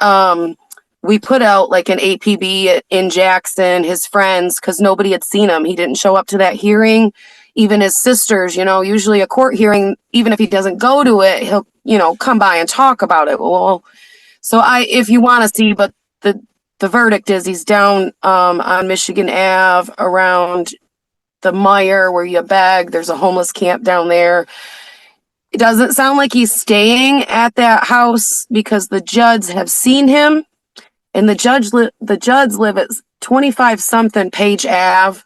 we put out like an APB in Jackson, his friends, because nobody had seen him. He didn't show up to that hearing. Even his sisters, usually a court hearing, even if he doesn't go to it, he'll, come by and talk about it. Well, so if you want to see, but the verdict is he's down on Michigan Ave around the Meyer where you beg. There's a homeless camp down there. It doesn't sound like he's staying at that house because the Judds have seen him, and the Judds live at 25 something Page Ave,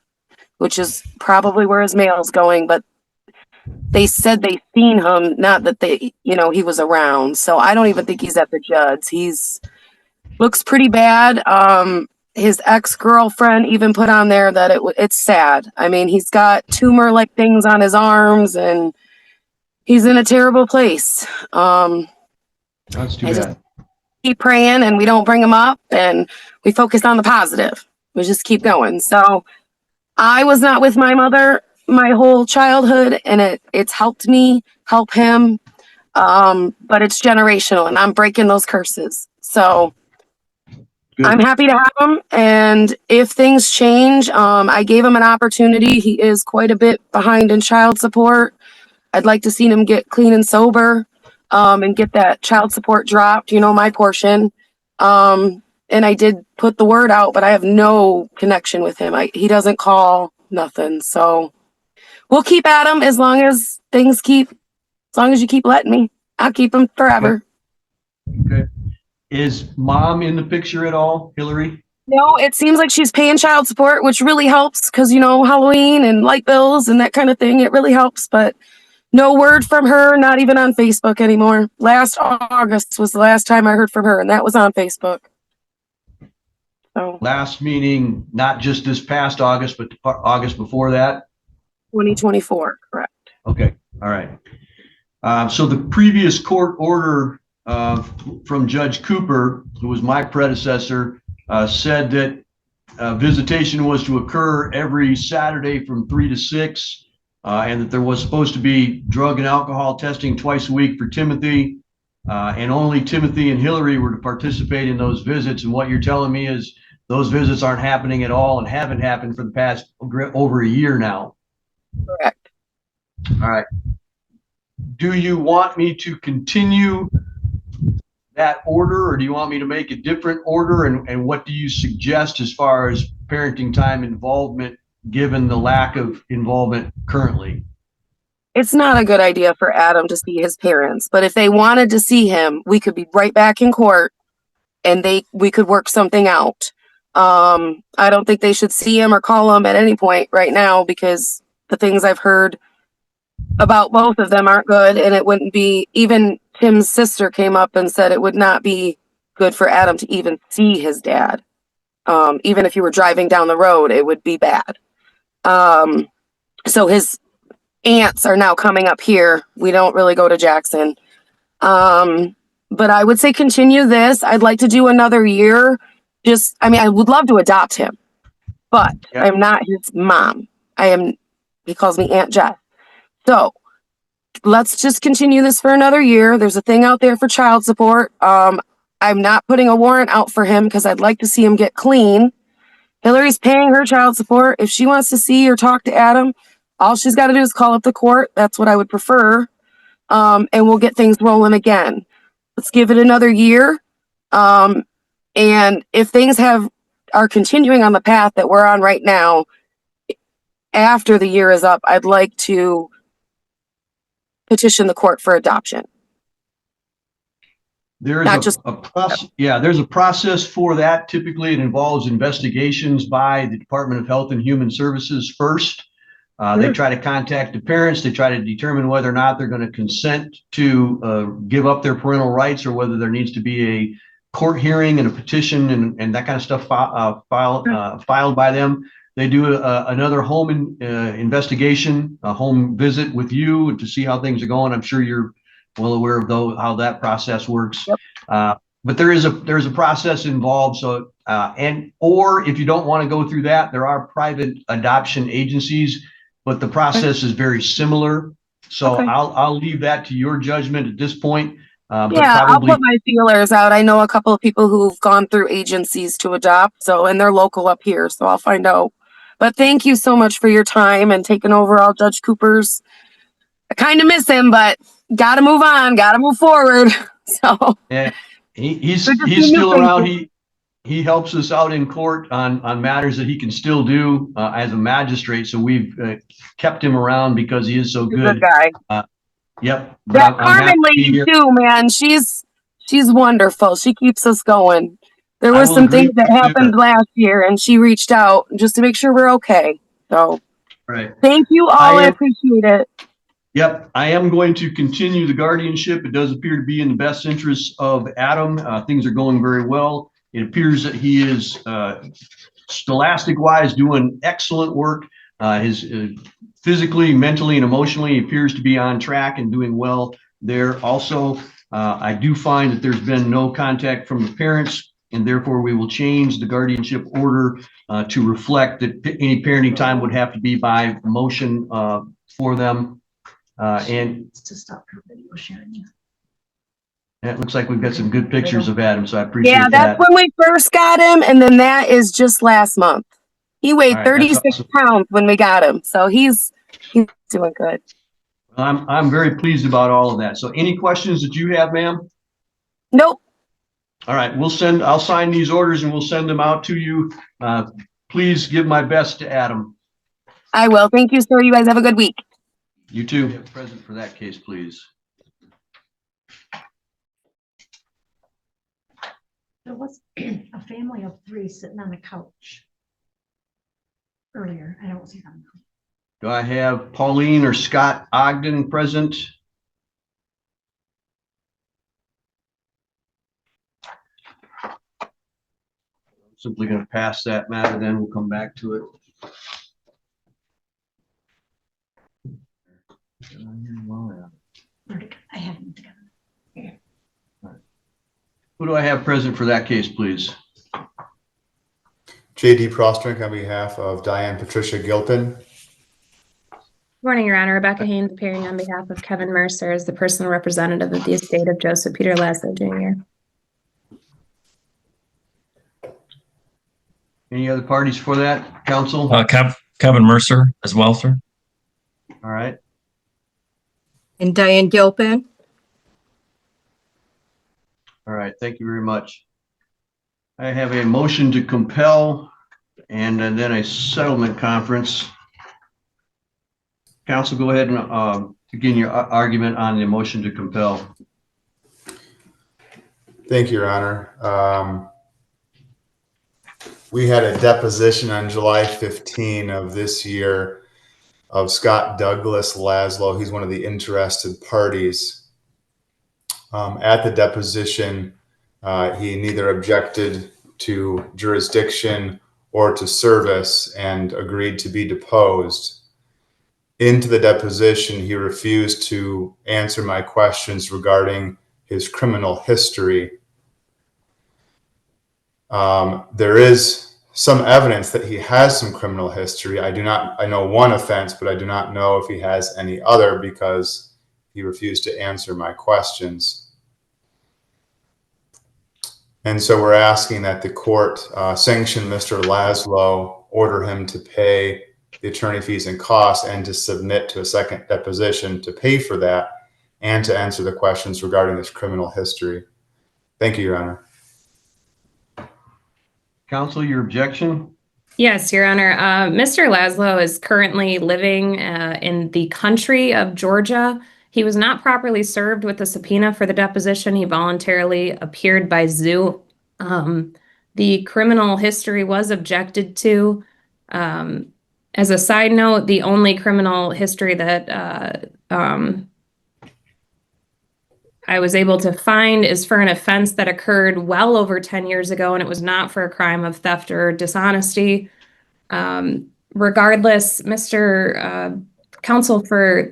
which is probably where his mail's going, but they said they seen him, not that he was around. So I don't even think he's at the Judds. He's looks pretty bad. His ex-girlfriend even put on there that it's sad. I mean, he's got tumor-like things on his arms and he's in a terrible place. That's too I just bad. keep praying and we don't bring them up and we focus on the positive. We just keep going. So I was not with my mother my whole childhood, and it's helped me help him. But it's generational and I'm breaking those curses. So Good. I'm happy to have him. And if things change, I gave him an opportunity. He is quite a bit behind in child support. I'd like to see him get clean and sober, and get that child support dropped, my portion. And I did put the word out, but I have no connection with him. He doesn't call, nothing. So we'll keep at him as long as you keep letting me. I'll keep him forever. Okay. Is mom in the picture at all, Hillary? No, it seems like she's paying child support, which really helps because, Halloween and light bills and that kind of thing. It really helps, but no word from her, not even on Facebook anymore. Last August was the last time I heard from her, and that was on Facebook. So Last meeting, not just this past August, but August before that? 2024, correct. Okay, all right. So the previous court order from Judge Cooper, who was my predecessor, said that visitation was to occur every Saturday from 3 to 6, and that there was supposed to be drug and alcohol testing twice a week for Timothy, and only Timothy and Hillary were to participate in those visits. And what you're telling me is those visits aren't happening at all and haven't happened for the past over a year now. Correct. All right. Do you want me to continue that order, or do you want me to make a different order? And what do you suggest as far as parenting time involvement, given the lack of involvement currently? It's not a good idea for Adam to see his parents, but if they wanted to see him, we could be right back in court and we could work something out. I don't think they should see him or call him at any point right now because the things I've heard about both of them aren't good, and it wouldn't be, even Tim's sister came up and said it would not be good for Adam to even see his dad. Even if you were driving down the road, it would be bad. So his aunts are now coming up here. We don't really go to Jackson. But I would say continue this. I'd like to do another year. I would love to adopt him, but Yeah. I'm not his mom. He calls me Aunt Jess. So let's just continue this for another year. There's a thing out there for child support. I'm not putting a warrant out for him because I'd like to see him get clean. Hillary's paying her child support. If she wants to see or talk to Adam, all she's got to do is call up the court. That's what I would prefer. And we'll get things rolling again. Let's give it another year. And if things are continuing on the path that we're on right now, after the year is up, I'd like to petition the court for adoption. There's there's a process for that. Typically, it involves investigations by the Department of Health and Human Services first. They try to contact the parents. They try to determine whether or not they're going to consent to give up their parental rights, or whether there needs to be a court hearing and a petition and that kind of stuff filed by them. They do another home investigation, a home visit with you to see how things are going. I'm sure you're well aware of how that process works. Yep. But there's a process involved. So or if you don't want to go through that, there are private adoption agencies, but the process is very similar. So I'll leave that to your judgment at this point. I'll put my feelers out. I know a couple of people who've gone through agencies to adopt, and they're local up here, so I'll find out. But thank you so much for your time and taking over all Judge Cooper's. I kind of miss him, but got to move on, got to move forward. So yeah, he's still around. He helps us out in court on matters that he can still do as a magistrate. So we've kept him around because he is so good. Good guy. Yep. That Carmen lady too, man. She's wonderful. She keeps us going. There were some things that happened last year, and she reached out just to make sure we're okay. So, thank you all. I appreciate it. Yep, I am going to continue the guardianship. It does appear to be in the best interest of Adam. Things are going very well. It appears that he is scholastic-wise doing excellent work. His physically, mentally, and emotionally, he appears to be on track and doing well there. Also, I do find that there's been no contact from the parents, and therefore we will change the guardianship order to reflect that any parenting time would have to be by motion for them. And to stop her video sharing. it looks like we've got some good pictures of Adam, so I appreciate Yeah, that. that's when we first got him, and then that is just last month. He weighed All right, that's 36 awesome. pounds when we got him, so he's doing good. I'm very pleased about all of that. So any questions that you have, ma'am? Nope. All right, I'll sign these orders and we'll send them out to you. Please give my best to Adam. I will. Thank you, sir. You guys have a good week. You too. Present for that case, please. There was a family of 3 sitting on a couch earlier. I don't see them now. Do I have Pauline or Scott Ogden present? I'm simply going to pass that matter, then we'll come back to it. I have them together. Who do I have present for that case, please? J.D. Prostrink on behalf of Diane Patricia Gilpin. Good morning, Your Honor. Rebecca Haynes appearing on behalf of Kevin Mercer as the personal representative of the estate of Joseph Peter Laszlo Jr. Any other parties for that, counsel? Kevin Mercer as well, sir. All right. And Diane Gilpin. All right, thank you very much. I have a motion to compel and then a settlement conference. Counsel, go ahead and begin your argument on the motion to compel. Thank you, Your Honor. We had a deposition on July 15 of this year of Scott Douglas Laszlo. He's one of the interested parties. At the deposition, he neither objected to jurisdiction or to service and agreed to be deposed. Into the deposition, he refused to answer my questions regarding his criminal history. There is some evidence that he has some criminal history. I know one offense, but I do not know if he has any other because he refused to answer my questions. And so we're asking that the court sanction Mr. Laszlo, order him to pay the attorney fees and costs and to submit to a second deposition to pay for that and to answer the questions regarding his criminal history. Thank you, Your Honor. Counsel, your objection? Yes, Your Honor. Mr. Laszlo is currently living in the country of Georgia. He was not properly served with a subpoena for the deposition. He voluntarily appeared by Zoom. The criminal history was objected to. As a side note, the only criminal history that I was able to find is for an offense that occurred well over 10 years ago, and it was not for a crime of theft or dishonesty. Regardless, Mr. Counsel for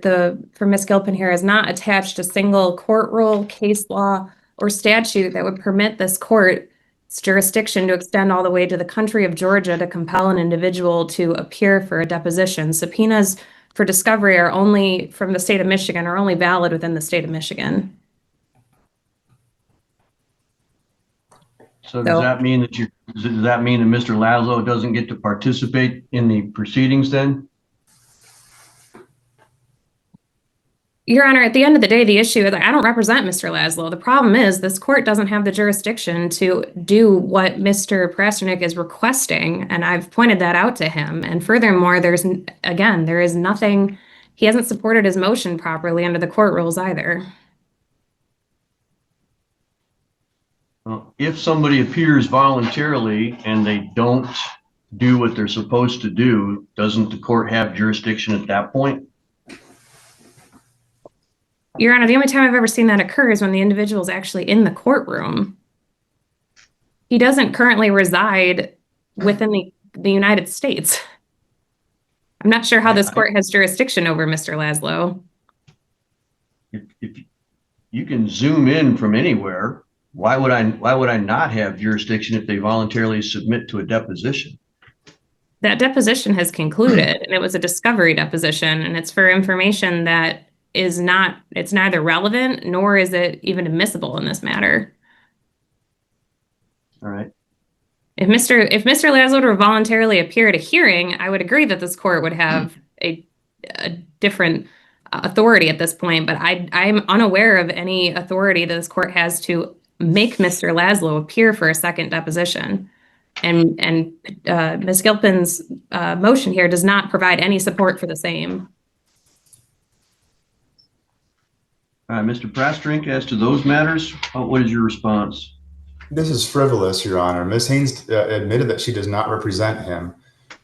Ms. Gilpin here has not attached a single court rule, case law, or statute that would permit this court's jurisdiction to extend all the way to the country of Georgia to compel an individual to appear for a deposition. Subpoenas for discovery are only from the state of Michigan, are only valid within the state of Michigan. So does that mean that Mr. Laszlo doesn't get to participate in the proceedings then? Your Honor, at the end of the day, the issue is I don't represent Mr. Laszlo. The problem is this court doesn't have the jurisdiction to do what Mr. Pasternak is requesting, and I've pointed that out to him. And furthermore, there is nothing, he hasn't supported his motion properly under the court rules either. Well, if somebody appears voluntarily and they don't do what they're supposed to do, doesn't the court have jurisdiction at that point? Your Honor, the only time I've ever seen that occur is when the individual is actually in the courtroom. He doesn't currently reside within the United States. I'm not sure how this court has jurisdiction over Mr. Laszlo. you can zoom in from anywhere. Why would I not have jurisdiction if they voluntarily submit to a deposition? That deposition has concluded, and it was a discovery deposition, and it's for information that is not, it's neither relevant nor is it even admissible in this matter. All right. If Mr. Laszlo were to voluntarily appear at a hearing, I would agree that this court would have a different authority at this point, but I'm unaware of any authority that this court has to make Mr. Laszlo appear for a second deposition. And Ms. Gilpin's motion here does not provide any support for the same. All right, Mr. Prastrink, as to those matters, what is your response? This is frivolous, Your Honor. Ms. Haynes admitted that she does not represent him.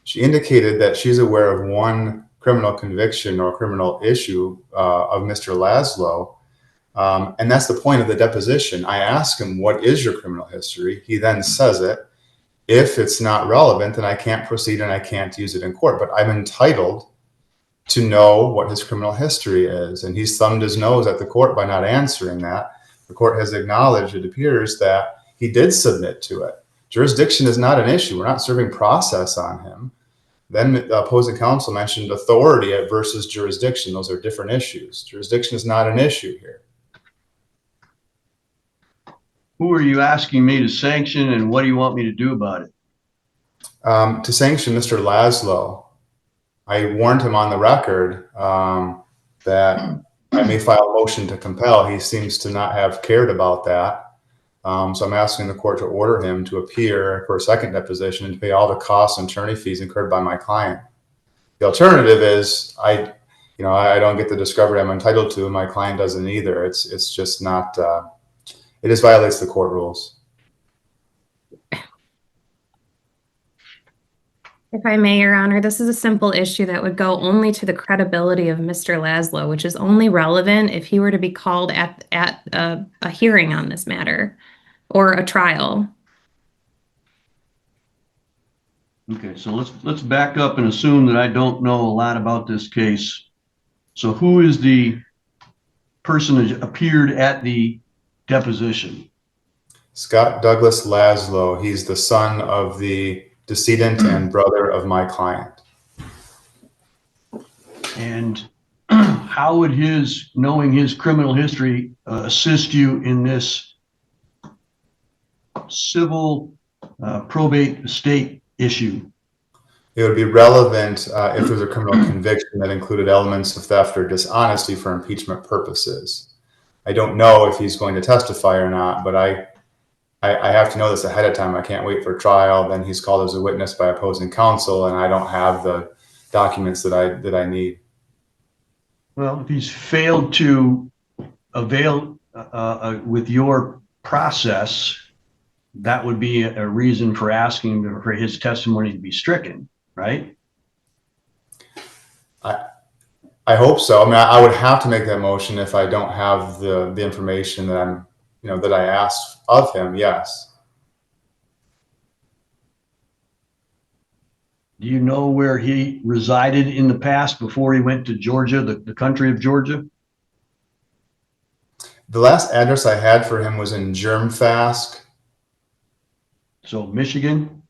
She indicated that she's aware of one criminal conviction or criminal issue of Mr. Laszlo. And that's the point of the deposition. I ask him, what is your criminal history? He then says it. If it's not relevant, then I can't proceed and I can't use it in court. But I'm entitled to know what his criminal history is. And he's thumbed his nose at the court by not answering that. The court has acknowledged, it appears, that he did submit to it. Jurisdiction is not an issue. We're not serving process on him. Then the opposing counsel mentioned authority versus jurisdiction. Those are different issues. Jurisdiction is not an issue here. Who are you asking me to sanction, and what do you want me to do about it? To sanction Mr. Laszlo, I warned him on the record that I may file a motion to compel. He seems to not have cared about that. So I'm asking the court to order him to appear for a second deposition and to pay all the costs and attorney fees incurred by my client. The alternative is I don't get the discovery I'm entitled to, and my client doesn't either. It's just not. It just violates the court rules. If I may, Your Honor, this is a simple issue that would go only to the credibility of Mr. Laszlo, which is only relevant if he were to be called at a hearing on this matter or a trial. Okay, so let's back up and assume that I don't know a lot about this case. So who is the person that appeared at the deposition? Scott Douglas Laszlo. He's the son of the decedent and brother of my client. And how would knowing his criminal history assist you in this civil probate estate issue? It would be relevant if there's a criminal conviction that included elements of theft or dishonesty for impeachment purposes. I don't know if he's going to testify or not, but I have to know this ahead of time. I can't wait for trial. Then he's called as a witness by opposing counsel, and I don't have the documents that I need. Well, if he's failed to avail with your process, that would be a reason for asking for his testimony to be stricken, right? I hope so. I mean, I would have to make that motion if I don't have the information that that I asked of him. Yes. Do you know where he resided in the past before he went to Georgia, the country of Georgia? The last address I had for him was in Germfask. So Michigan?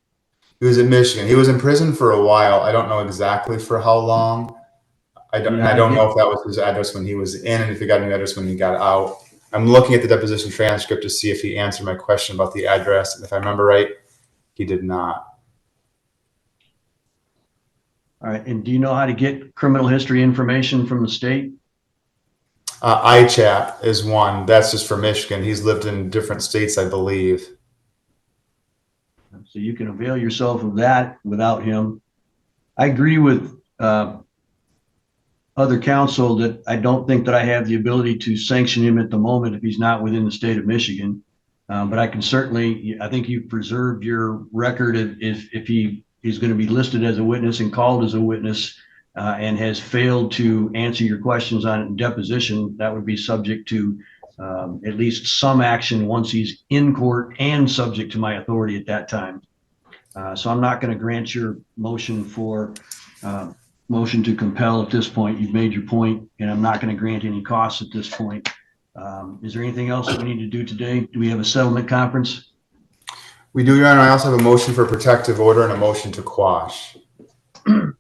He was in Michigan. He was in prison for a while. I don't know exactly for how long. I don't know if that was his address when he was in and if he got a new address when he got out. I'm looking at the deposition transcript to see if he answered my question about the address. And if I remember right, he did not. All right. And do you know how to get criminal history information from the state? ICHAP is one. That's just for Michigan. He's lived in different states, I believe. So you can avail yourself of that without him. I agree with other counsel that I don't think that I have the ability to sanction him at the moment if he's not within the state of Michigan. But I can certainly, I think you've preserved your record if he's going to be listed as a witness and called as a witness and has failed to answer your questions on deposition, that would be subject to at least some action once he's in court and subject to my authority at that time. So I'm not going to grant your motion for motion to compel at this point. You've made your point, and I'm not going to grant any costs at this point. Is there anything else that we need to do today? Do we have a settlement conference? We do, Your Honor. I also have a motion for protective order and a motion to quash. Why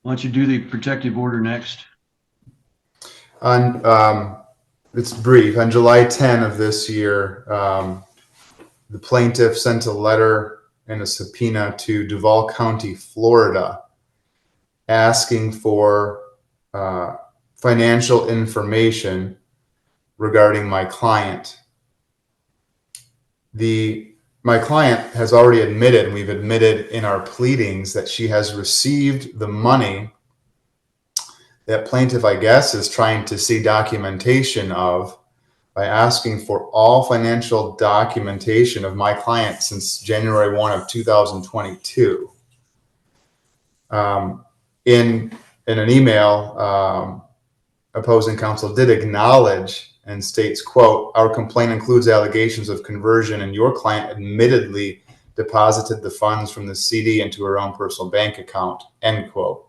don't you do the protective order next? It's brief. On July 10 of this year, the plaintiff sent a letter and a subpoena to Duval County, Florida, asking for financial information regarding my client. My client has already admitted, and we've admitted in our pleadings, that she has received the money that plaintiff, I guess, is trying to see documentation of by asking for all financial documentation of my client since January 1 of 2022. In an email, opposing counsel did acknowledge and states, quote, "Our complaint includes allegations of conversion and your client admittedly deposited the funds from the CD into her own personal bank account," end quote.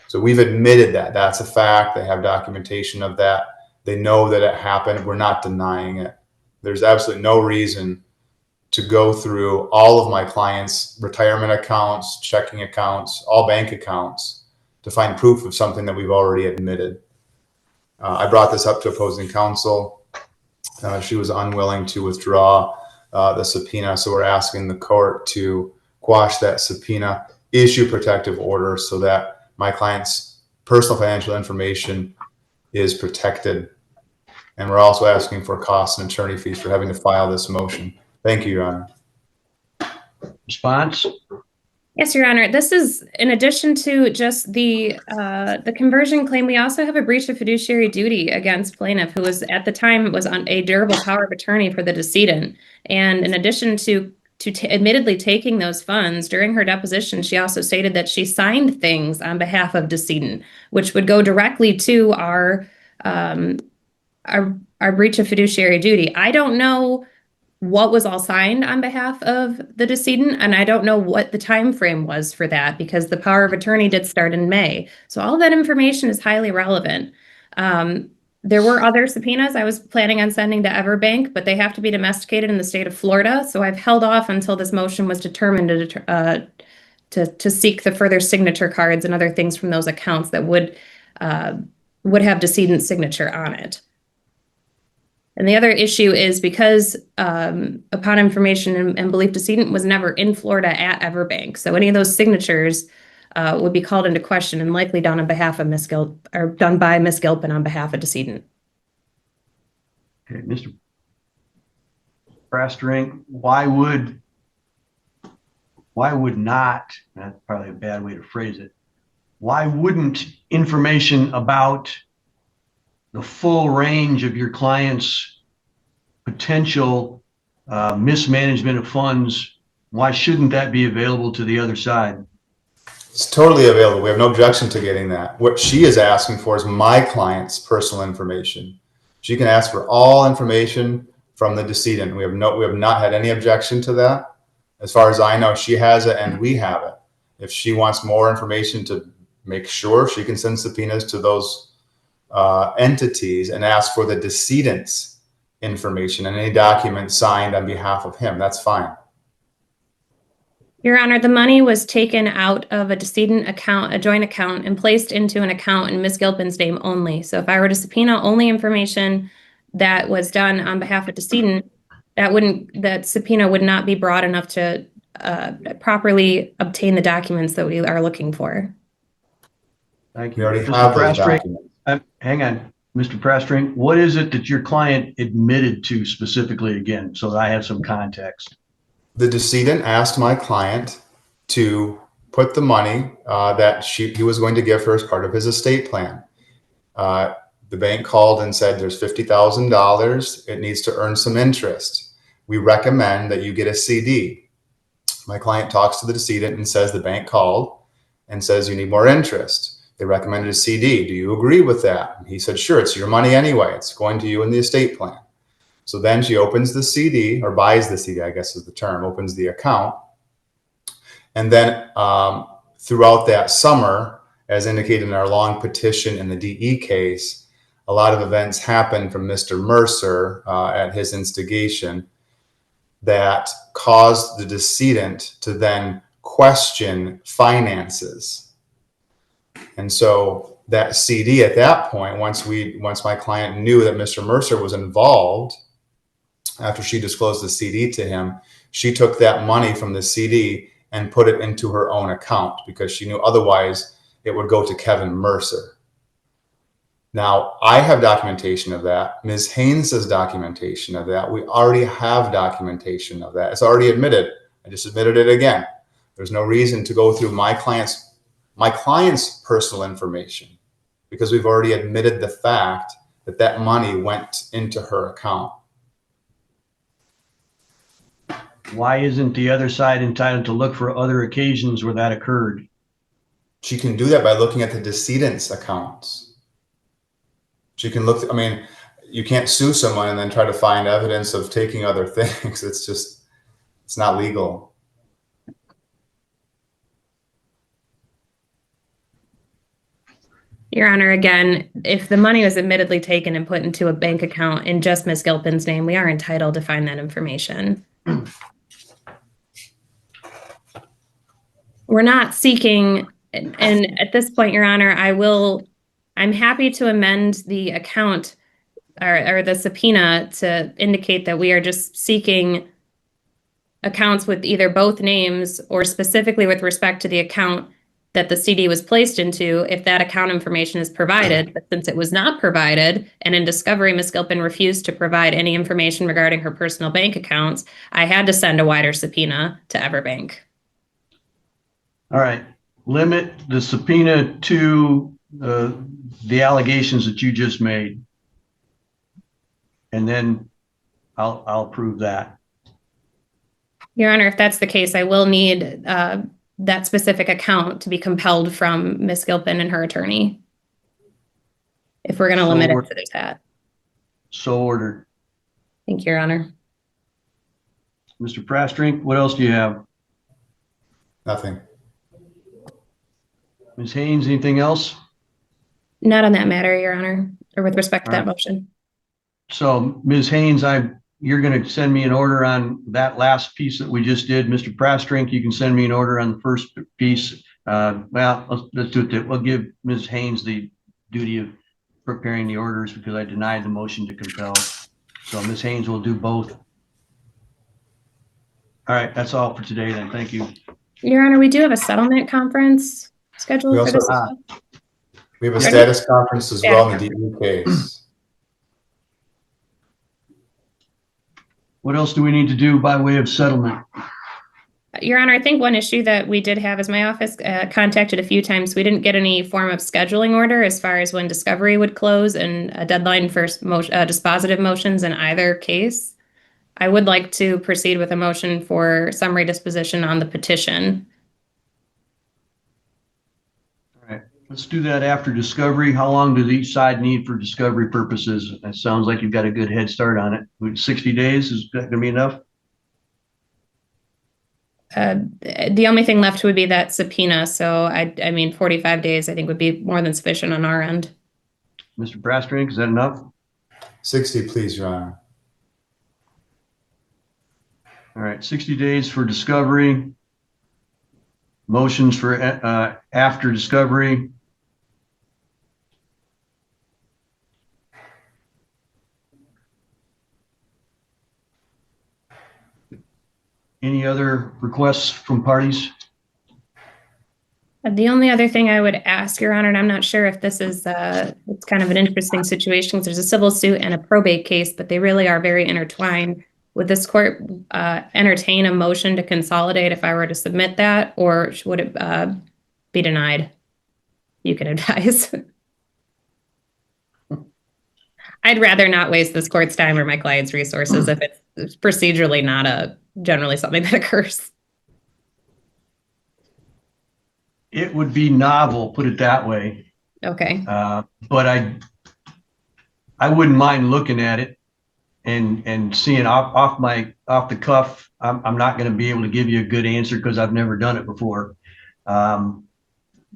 So we've admitted that. That's a fact. They have documentation of that. They know that it happened. We're not denying it. There's absolutely no reason to go through all of my clients' retirement accounts, checking accounts, all bank accounts to find proof of something that we've already admitted. I brought this up to opposing counsel. She was unwilling to withdraw the subpoena. So we're asking the court to quash that subpoena, issue protective order so that my client's personal financial information is protected. And we're also asking for costs and attorney fees for having to file this motion. Thank you, Your Honor. Response? Yes, Your Honor. This is in addition to just the conversion claim. We also have a breach of fiduciary duty against plaintiff, who was at the time was on a durable power of attorney for the decedent. And in addition to admittedly taking those funds during her deposition, she also stated that she signed things on behalf of decedent, which would go directly to our breach of fiduciary duty. I don't know what was all signed on behalf of the decedent, and I don't know what the time frame was for that, because the power of attorney did start in May. So all of that information is highly relevant. There were other subpoenas I was planning on sending to Everbank, but they have to be domesticated in the state of Florida. So I've held off until this motion was determined to seek the further signature cards and other things from those accounts that would have decedent's signature on it. And the other issue is because upon information and belief, decedent was never in Florida at Everbank. So any of those signatures would be called into question and likely done on behalf of Ms. Gilpin, or done by Ms. Gilpin on behalf of decedent. Okay, Mr. Prastrink, why would not, that's probably a bad way to phrase it, why wouldn't information about the full range of your client's potential mismanagement of funds, why shouldn't that be available to the other side? It's totally available. We have no objection to getting that. What she is asking for is my client's personal information. She can ask for all information from the decedent. We have not had any objection to that. As far as I know, she has it and we have it. If she wants more information to make sure, she can send subpoenas to those entities and ask for the decedent's information and any documents signed on behalf of him. That's fine. Your Honor, the money was taken out of a decedent account, a joint account, and placed into an account in Ms. Gilpin's name only. So if I were to subpoena only information that was done on behalf of decedent, that subpoena would not be broad enough to properly obtain the documents that we are looking for. Thank you. We already have those documents. Hang on, Mr. Prastrink, what is it that your client admitted to specifically again, so that I have some context? The decedent asked my client to put the money that he was going to give her as part of his estate plan. The bank called and said, there's $50,000. It needs to earn some interest. We recommend that you get a CD. My client talks to the decedent and says the bank called and says you need more interest. They recommended a CD. Do you agree with that? And he said, sure, it's your money anyway. It's going to you in the estate plan. So then she opens the CD, or buys the CD, I guess is the term, opens the account. And then throughout that summer, as indicated in our long petition in the DE case, a lot of events happened from Mr. Mercer at his instigation that caused the decedent to then question finances. And so that CD at that point, once my client knew that Mr. Mercer was involved, after she disclosed the CD to him, she took that money from the CD and put it into her own account because she knew otherwise it would go to Kevin Mercer. Now, I have documentation of that. Ms. Haynes has documentation of that. We already have documentation of that. It's already admitted. I just admitted it again. There's no reason to go through my client's personal information because we've already admitted the fact that that money went into her account. Why isn't the other side entitled to look for other occasions where that occurred? She can do that by looking at the decedent's accounts. She can look, I mean, you can't sue someone and then try to find evidence of taking other things. It's not legal. Your Honor, again, if the money was admittedly taken and put into a bank account in just Ms. Gilpin's name, we are entitled to find that information. We're not seeking, and at this point, Your Honor, I'm happy to amend the account or the subpoena to indicate that we are just seeking accounts with either both names or specifically with respect to the account that the CD was placed into, if that account information is provided. But since it was not provided, and in discovery, Ms. Gilpin refused to provide any information regarding her personal bank accounts, I had to send a wider subpoena to Everbank. All right, limit the subpoena to the allegations that you just made. And then I'll approve that. Your Honor, if that's the case, I will need that specific account to be compelled from Ms. Gilpin and her attorney, if we're going to limit it to that. So ordered. Thank you, Your Honor. Mr. Prastrink, what else do you have? Nothing. Ms. Haynes, anything else? Not on that matter, Your Honor, or with respect to that motion. So, Ms. Haynes, you're going to send me an order on that last piece that we just did. Mr. Prastrink, you can send me an order on the first piece. Well, let's do it. We'll give Ms. Haynes the duty of preparing the orders because I denied the motion to compel. So Ms. Haynes will do both. All right, that's all for today then. Thank you. Your Honor, we do have a settlement conference scheduled for this. We have a status conference as well in the DE case. What else do we need to do by way of settlement? Your Honor, I think one issue that we did have is my office contacted a few times. We didn't get any form of scheduling order as far as when discovery would close and a deadline for dispositive motions in either case. I would like to proceed with a motion for summary disposition on the petition. All right, let's do that after discovery. How long does each side need for discovery purposes? It sounds like you've got a good head start on it. 60 days, is that going to be enough? The only thing left would be that subpoena. So I mean, 45 days, I think would be more than sufficient on our end. Mr. Prastrink, is that enough? 60, please, Your Honor. All right, 60 days for discovery. Motions for after discovery. Any other requests from parties? The only other thing I would ask, Your Honor, and I'm not sure if this is, it's kind of an interesting situation because there's a civil suit and a probate case, but they really are very intertwined. Would this court entertain a motion to consolidate if I were to submit that, or would it be denied? You can advise. I'd rather not waste this court's time or my client's resources if it's procedurally not generally something that occurs. It would be novel, put it that way. Okay. But I wouldn't mind looking at it and seeing off the cuff. I'm not going to be able to give you a good answer because I've never done it before.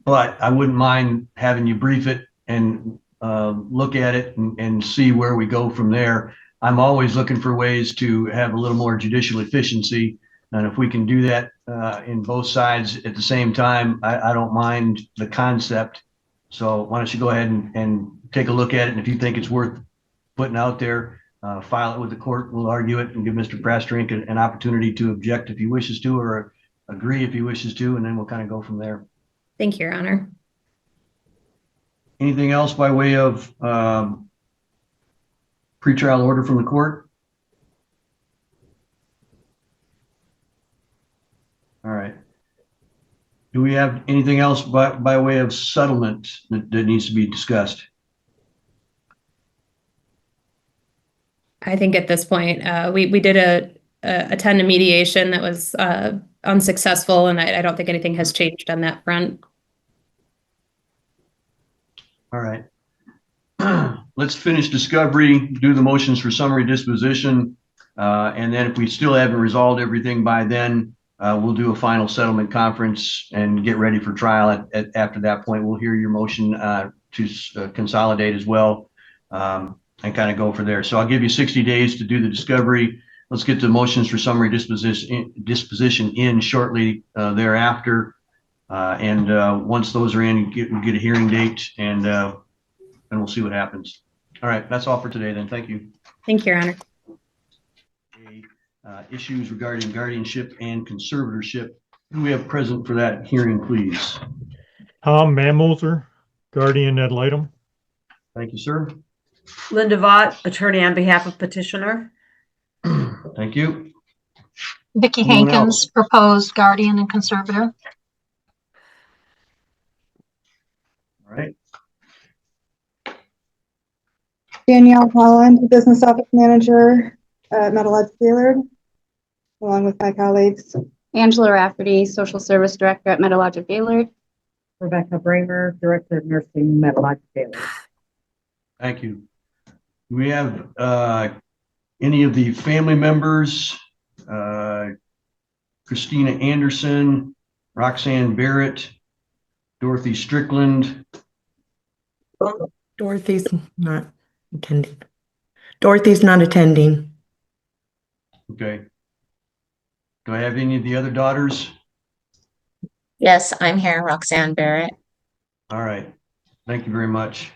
but I wouldn't mind having you brief it and look at it and see where we go from there. I'm always looking for ways to have a little more judicial efficiency. And if we can do that in both sides at the same time, I don't mind the concept. So why don't you go ahead and take a look at it. And if you think it's worth putting out there, file it with the court. We'll argue it and give Mr. Prastrink an opportunity to object if he wishes to, or agree if he wishes to, and then we'll kind of go from there. Thank you, Your Honor. Anything else by way of pretrial order from the court? All right. Do we have anything else by way of settlement that needs to be discussed? I think at this point, we did attend a mediation that was unsuccessful, and I don't think anything has changed on that front. All right. Let's finish discovery, do the motions for summary disposition, and then if we still haven't resolved everything by then, we'll do a final settlement conference and get ready for trial. After that point, we'll hear your motion to consolidate as well, and kind of go for there. So I'll give you 60 days to do the discovery. Let's get the motions for summary disposition in shortly thereafter. And once those are in, we'll get a hearing date, and we'll see what happens. All right, that's all for today then. Thank you. Thank you, Your Honor. Issues regarding guardianship and conservatorship. Who do we have present for that hearing, please? Tom Mammoser, guardian ad litem. Thank you, sir. Linda Vaught, attorney on behalf of petitioner. Thank you. Vicki Anyone Hankins, else? proposed guardian and conservator. All right. Danielle Holland, business office manager at Metalodge Gaylord, along with my colleagues. Angela Rafferty, social service director at Metalodge of Gaylord. Rebecca Bramer, director of nursing, Metalodge Gaylord. Thank you. Do we have any of the family members? Christina Anderson, Roxanne Barrett, Dorothy Strickland. Dorothy's not attending. Dorothy's not attending. Okay. Do I have any of the other daughters? Yes, I'm here, Roxanne Barrett. All right. Thank you very much.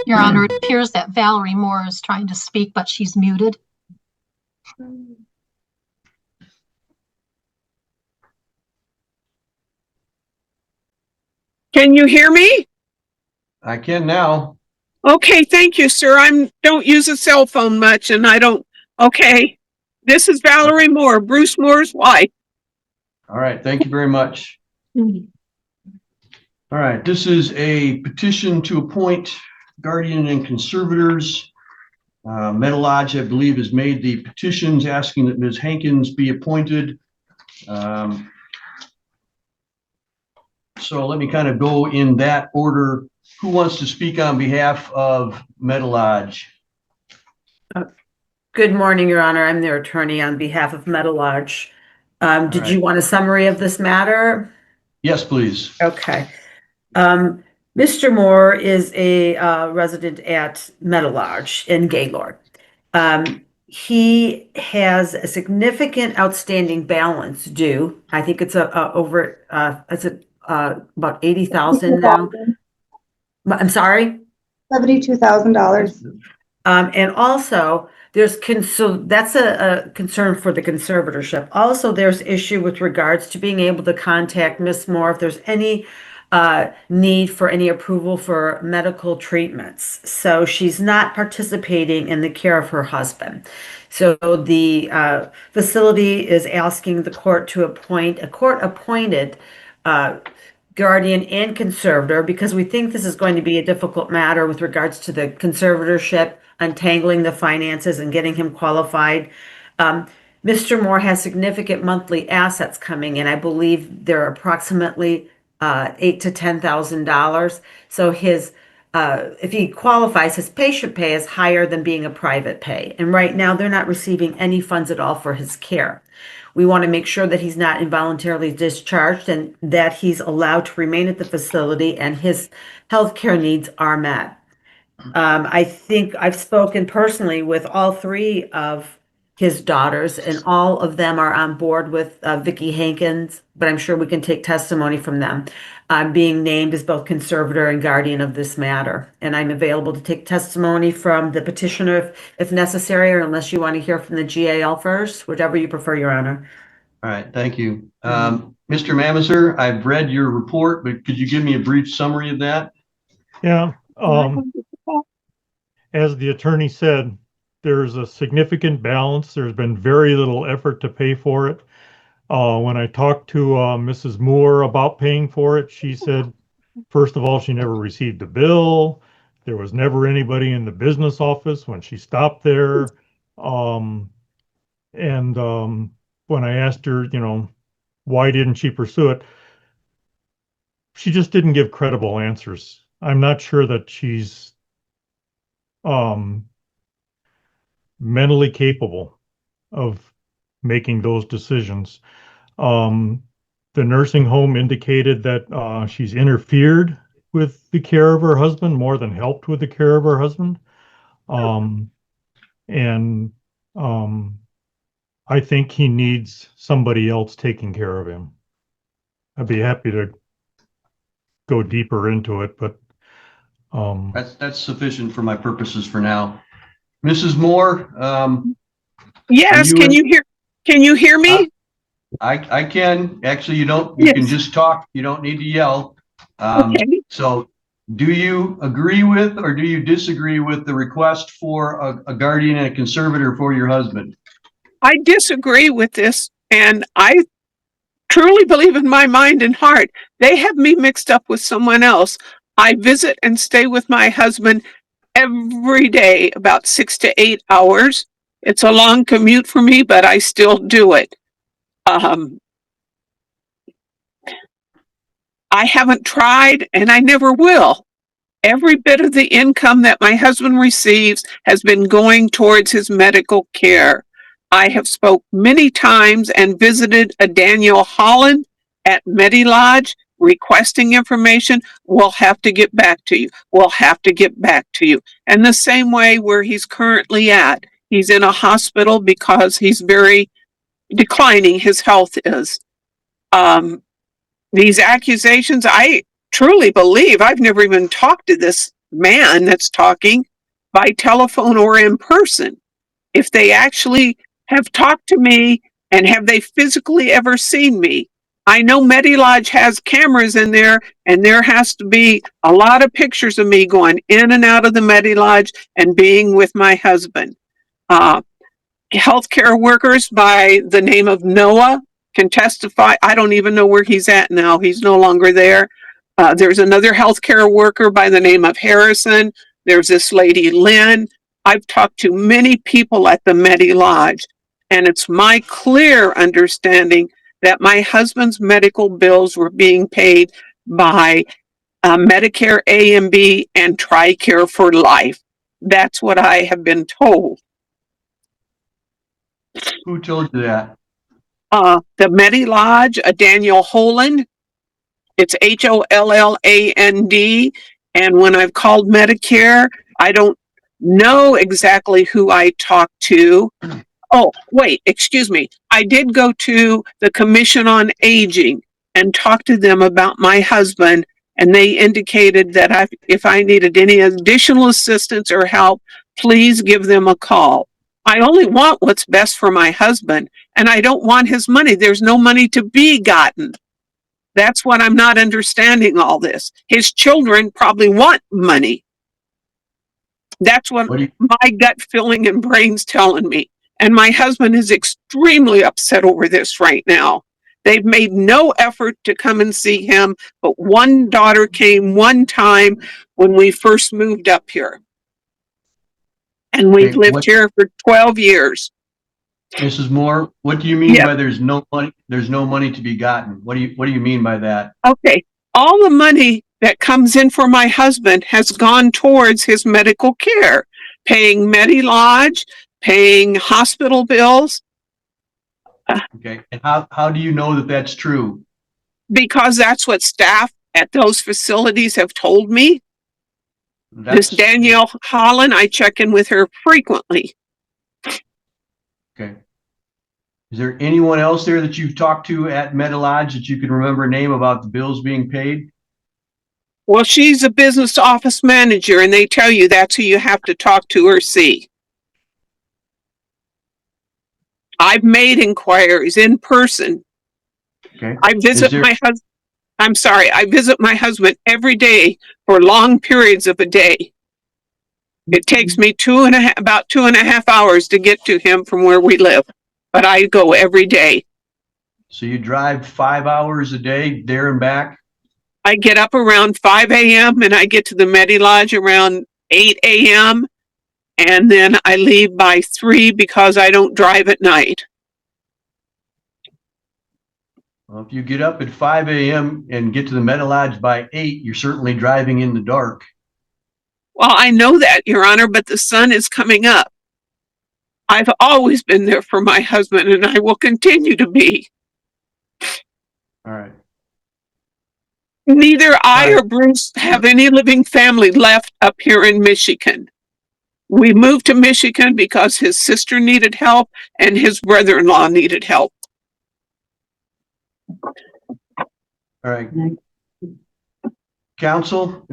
Your Honor, it appears that Valerie Moore is trying to speak, but she's muted. Can you hear me? I can now. Okay, thank you, sir. Don't use a cell phone much, and I don't. Okay, this is Valerie Moore, Bruce Moore's wife. All right, thank you very much. All right, this is a petition to appoint guardian and conservators. Metalodge, I believe, has made the petitions asking that Ms. Hankins be appointed. So let me kind of go in that order. Who wants to speak on behalf of Metalodge? Good morning, Your Honor. I'm their attorney on behalf of Metalodge. Did right. you want a summary of this matter? Yes, please. Okay. Mr. Moore is a resident at Metalodge in Gaylord. He has a significant outstanding balance due. I think it's over about $80,000 now. I'm sorry? $72,000. And also so that's a concern for the conservatorship. Also, there's issue with regards to being able to contact Miss Moore if there's any need for any approval for medical treatments. So she's not participating in the care of her husband. So the facility is asking the court to appoint a court-appointed guardian and conservator, because we think this is going to be a difficult matter with regards to the conservatorship, untangling the finances and getting him qualified. Mr. Moore has significant monthly assets coming in. I believe they're approximately $8,000 to $10,000. So his if he qualifies, his patient pay is higher than being a private pay. And right now, they're not receiving any funds at all for his care. We want to make sure that he's not involuntarily discharged and that he's allowed to remain at the facility and his healthcare needs are met. I think I've spoken personally with all three of his daughters, and all of them are on board with Vicki Hankins, but I'm sure we can take testimony from them. Being named as both conservator and guardian of this matter. And I'm available to take testimony from the petitioner if necessary, or unless you want to hear from the GAL first, whichever you prefer, Your Honor. All right, thank you. Mr. Mamazur, I've read your report, but could you give me a brief summary of that? Yeah. As the attorney said, there's a significant balance. There's been very little effort to pay for it. When I talked to Mrs. Moore about paying for it, she said, first of all, she never received a bill. There was never anybody in the business office when she stopped there. When I asked her, you know, why didn't she pursue it? She just didn't give credible answers. I'm not sure that she's mentally capable of making those decisions. The nursing home indicated that she's interfered with the care of her husband more than helped with the care of her husband. I think he needs somebody else taking care of him. I'd be happy to go deeper into it, but that's sufficient for my purposes for now. Mrs. Moore, yes, can you hear me? I can. Actually, you Yes. can just talk. You don't need to yell. Okay. So do you agree with or do you disagree with the request for a guardian and a conservator for your husband? I disagree with this, and I truly believe in my mind and heart they have me mixed up with someone else. I visit and stay with my husband every day, about 6 to 8 hours. It's a long commute for me, but I still do it. I haven't tried, and I never will. Every bit of the income that my husband receives has been going towards his medical care. I have spoke many times and visited a Daniel Holland at MediLodge requesting information. We'll have to get back to you. We'll have to get back to you. And the same way where he's currently at. He's in a hospital because he's very declining, his health is. These accusations, I truly believe I've never even talked to this man that's talking by telephone or in person. If they actually have talked to me and have they physically ever seen me, I know MediLodge has cameras in there, and there has to be a lot of pictures of me going in and out of the MediLodge and being with my husband. Healthcare workers by the name of Noah can testify. I don't even know where he's at now. He's no longer there. There's another healthcare worker by the name of Harrison. There's this lady, Lynn. I've talked to many people at the MediLodge, and it's my clear understanding that my husband's medical bills were being paid by Medicare A and B and TRICARE for life. That's what I have been told. Who told you that? The MediLodge, Daniel Holland. It's HOLLAND. And when I've called Medicare, I don't know exactly who I talked to. Oh, wait, excuse me. I did go to the Commission on Aging and talk to them about my husband, and they indicated that if I needed any additional assistance or help, please give them a call. I only want what's best for my husband, and I don't want his money. There's no money to be gotten. That's what I'm not understanding all this. His children probably want money. That's what my gut feeling and brain's telling me. And my husband is extremely upset over this right now. They've made no effort to come and see him, but one daughter came one time when we first moved up here. And we've lived here for 12 years. Mrs. Moore, what do you mean by there's no money to be gotten? What do you mean by that? Okay. All the money that comes in for my husband has gone towards his medical care, paying Medi-Lodge, paying hospital bills. Okay, and how do you know that that's true? Because that's what staff at those facilities have told me. This Danielle Holland, I check in with her frequently. Okay. Is there anyone else there that you've talked to at Medi-Lodge that you can remember a name about the bills being paid? Well, she's a business office manager, and they tell you that's who you have to talk to or see. I've made inquiries in person. Okay. I visit my husband. I'm sorry, I visit my husband every day for long periods of a day. It takes me about 2.5 hours to get to him from where we live, but I go every day. So you drive 5 hours a day there and back? I get up around 5 a.m. and I get to the Medi-Lodge around 8 a.m. and then I leave by 3 because I don't drive at night. Well, if you get up at 5 a.m. and get to the Medi-Lodge by 8, you're certainly driving in the dark. Well, I know that, Your Honor, but the sun is coming up. I've always been there for my husband, and I will continue to be. All right. Neither I or Bruce have any living family left up here in Michigan. We moved to Michigan because his sister needed help and his brother-in-law needed help. All right. Counsel,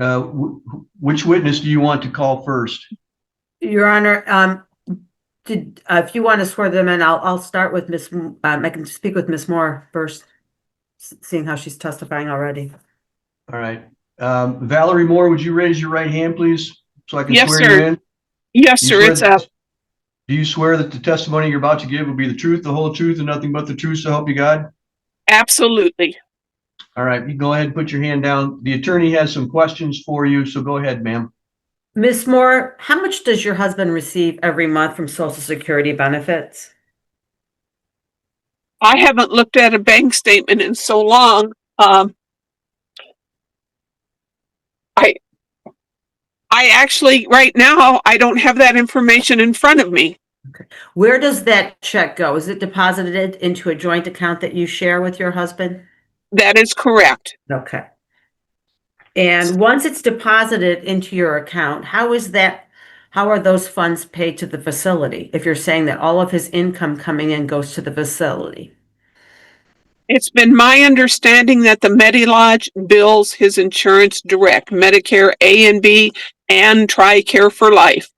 which witness do you want to call first? Your Honor, if you want to swear them in, I'll start with Miss. I can speak with Miss Moore first, seeing how she's testifying already. All right. Valerie Moore, would you raise your right hand, please, so I can Yes, swear sir. you in? Yes, sir. It's up. Do you swear that the testimony you're about to give will be the truth, the whole truth, and nothing but the truth, so help you God? Absolutely. All right. You go ahead and put your hand down. The attorney has some questions for you, so go ahead, ma'am. Miss Moore, how much does your husband receive every month from Social Security benefits? I haven't looked at a bank statement in so long. I actually, right now, I don't have that information in front of me. Okay. Where does that check go? Is it deposited into a joint account that you share with your husband? That is correct. Okay. And once it's deposited into your account, how are those funds paid to the facility? If you're saying that all of his income coming in goes to the facility. It's been my understanding that the Medi-Lodge bills his insurance direct, Medicare A and B and TRICARE for Life.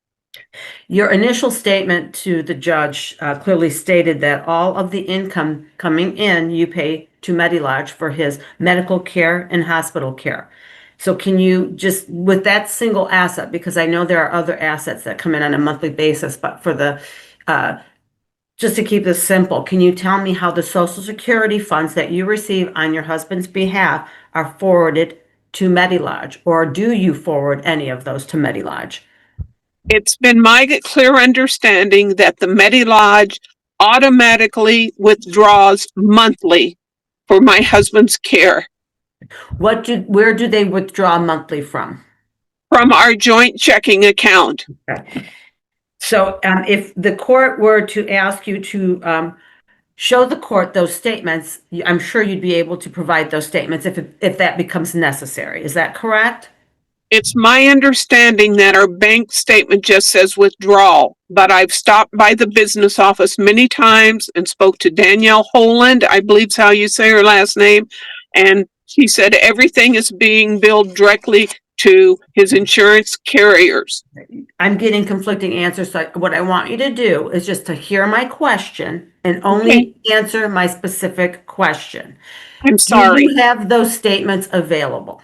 Your initial statement to the judge clearly stated that all of the income coming in you pay to Medi-Lodge for his medical care and hospital care. So can you just, with that single asset, because I know there are other assets that come in on a monthly basis, but for the, just to keep this simple, can you tell me how the Social Security funds that you receive on your husband's behalf are forwarded to Medi-Lodge, or do you forward any of those to Medi-Lodge? It's been my clear understanding that the Medi-Lodge automatically withdraws monthly for my husband's care. Where do they withdraw monthly from? From our joint checking account. Okay. So if the court were to ask you to show the court those statements, I'm sure you'd be able to provide those statements if that becomes necessary. Is that correct? It's my understanding that our bank statement just says withdrawal, but I've stopped by the business office many times and spoke to Danielle Holland, I believe is how you say her last name, and she said everything is being billed directly to his insurance carriers. I'm getting conflicting answers. So what I want you to do is just to hear my question and only answer my specific question. I'm sorry. Do you have those statements available?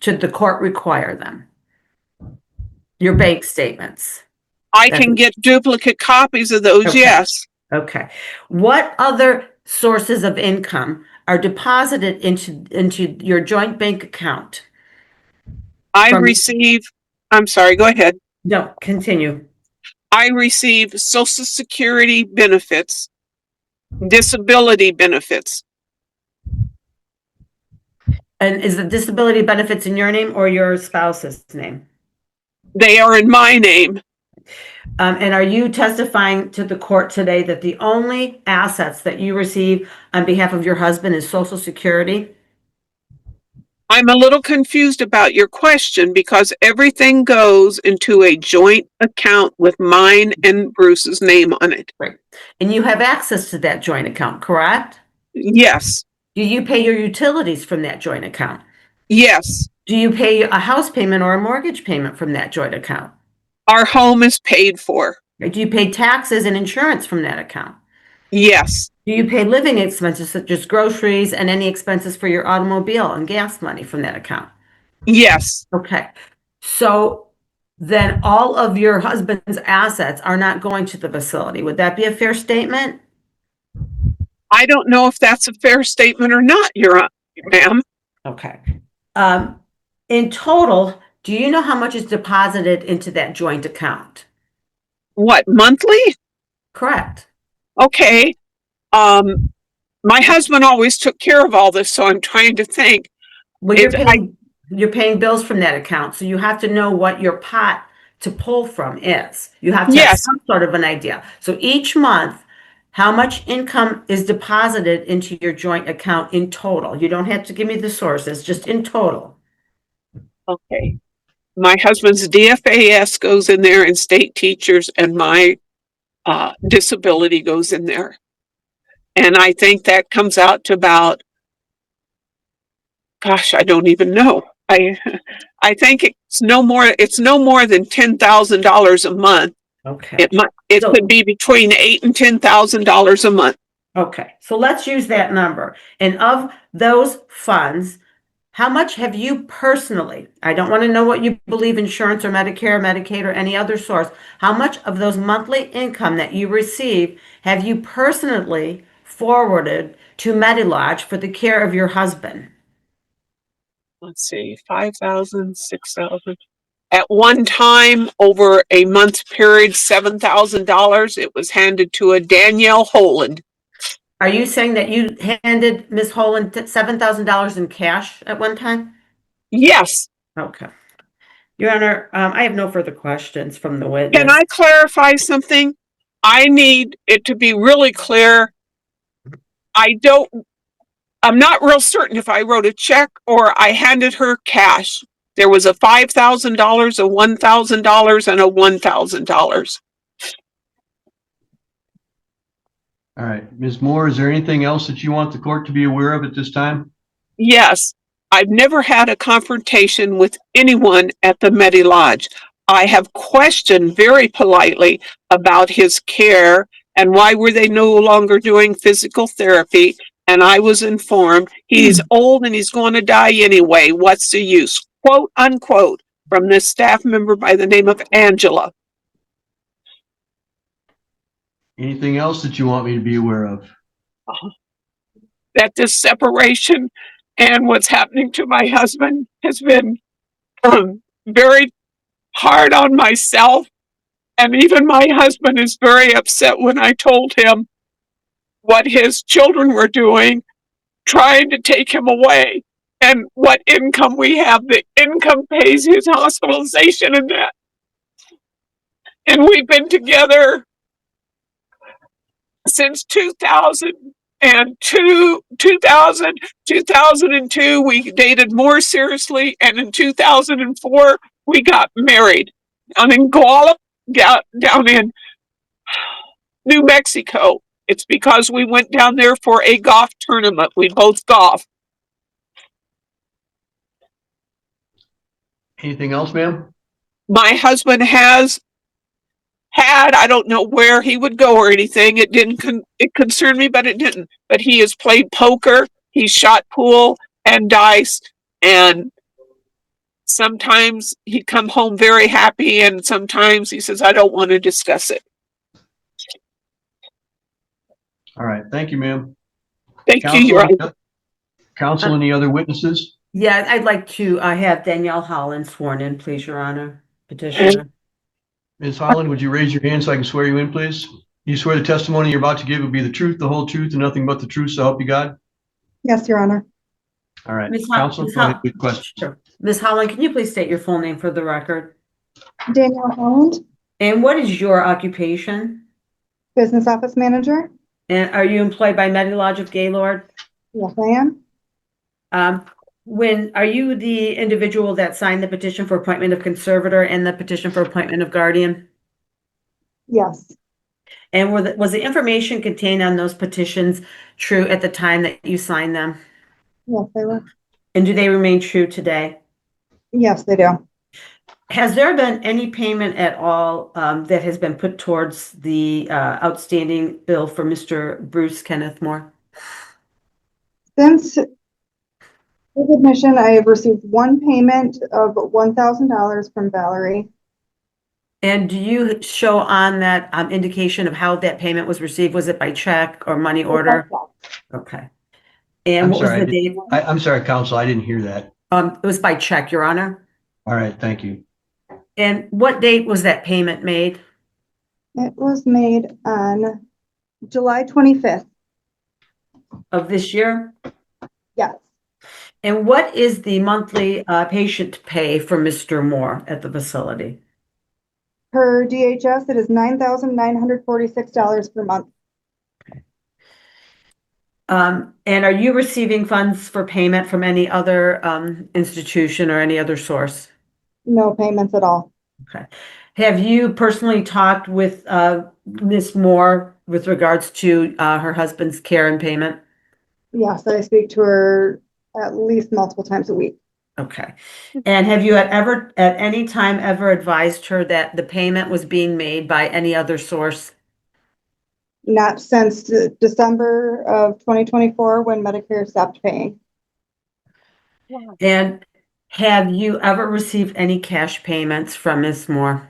Should the court require them? Your bank statements. I can get duplicate copies of those, okay. Yes. Okay. What other sources of income are deposited into your joint bank account? I'm sorry, go ahead. No, continue. I receive Social Security benefits, disability benefits. And is the disability benefits in your name or your spouse's name? They are in my name. And are you testifying to the court today that the only assets that you receive on behalf of your husband is Social Security? I'm a little confused about your question because everything goes into a joint account with mine and Bruce's name on it. Right. And you have access to that joint account, correct? Yes. Do you pay your utilities from that joint account? Yes. Do you pay a house payment or a mortgage payment from that joint account? Our home is paid for. Do you pay taxes and insurance from that account? Yes. Do you pay living expenses such as groceries and any expenses for your automobile and gas money from that account? Yes. Okay. So then all of your husband's assets are not going to the facility. Would that be a fair statement? I don't know if that's a fair statement or not, ma'am. Okay. In total, do you know how much is deposited into that joint account? What, monthly? Correct. Okay. My husband always took care of all this, so I'm trying to think. Well, you're paying bills from that account, so you have to know what your pot to pull from is. You have to have some sort of an idea. So each month, how much income is deposited into your joint account in total? You don't have to give me the sources, just in total. Okay. My husband's DFAS goes in there and state teachers, and my disability goes in there. And I think that comes out to about, gosh, I don't even know. I think it's no more than $10,000 a month. Okay. It could be between $8,000 and $10,000 a month. Okay, so let's use that number. And of those funds, how much have you personally, I don't want to know what you believe insurance or Medicare, Medicaid, or any other source, how much of those monthly income that you receive have you personally forwarded to Medilodge for the care of your husband? Let's see, 5,000, 6,000. At one time, over a month period, $7,000, it was handed to a Danielle Holland. Are you saying that you handed Ms. Holland $7,000 in cash at one time? Yes. Okay. Your Honor, I have no further questions from the witness. Can I clarify something? I need it to be really clear. I'm not real certain if I wrote a check or I handed her cash. There was a $5,000, a $1,000, and a $1,000. All right, Ms. Moore, is there anything else that you want the court to be aware of at this time? Yes, I've never had a confrontation with anyone at the Medilodge. I have questioned very politely about his care and why were they no longer doing physical therapy. And I was informed he's old and he's going to die anyway. What's the use? Quote unquote from this staff member by the name of Angela. Anything else that you want me to be aware of? That this separation and what's happening to my husband has been very hard on myself. And even my husband is very upset when I told him what his children were doing, trying to take him away, and what income we have. The income pays his hospitalization and that. And we've been together since 2002, we dated more seriously, and in 2004, we got married down in Guala, down in New Mexico. It's because we went down there for a golf tournament. We both golf. Anything else, ma'am? My husband has had, I don't know where he would go or anything. It concerned me, but it didn't. But he has played poker, he's shot pool and dice, and sometimes he come home very happy, and sometimes he says, I don't want to discuss it. All right, thank you, ma'am. Thank you, Your Honor. Counsel, any other witnesses? Yeah, I'd like to have Danielle Holland sworn in, please, Your Honor. Petitioner. Ms. Holland, would you raise your hand so I can swear you in, please? You swear the testimony you're about to give will be the truth, the whole truth, and nothing but the truth, so help you God? Yes, Your Honor. All right, Ms. counsel, go ahead with questions. Sure. Ms. Holland, can you please state your full name for the record? Danielle Holland, And what is your occupation? Business Office Manager. And are you employed by Medilodge of Gaylord? Yes, I am. Are you the individual that signed the petition for appointment of conservator and the petition for appointment of guardian? Yes. And was the information contained on those petitions true at the time that you signed them? Yes, they were. And do they remain true today? Yes, they do. Has there been any payment at all that has been put towards the outstanding bill for Mr. Bruce Kenneth Moore? Since his admission, I have received one payment of $1,000 from Valerie. And do you show on that indication of how that payment was received? Was it by check or money order? Okay. And what was the date? I'm sorry, counsel, I didn't hear that. It was by check, Your Honor. All right, thank you. And what date was that payment made? It was made on July 25th. Of this year? Yes. And what is the monthly patient pay for Mr. Moore at the facility? Per DHS, it is $9,946 per month. And are you receiving funds for payment from any other institution or any other source? No payments at all. Okay. Have you personally talked with Ms. Moore with regards to her husband's care and payment? Yes, I speak to her at least multiple times a week. Okay. And have you at any time ever advised her that the payment was being made by any other source? Not since December of 2024 when Medicare stopped paying. And have you ever received any cash payments from Ms. Moore?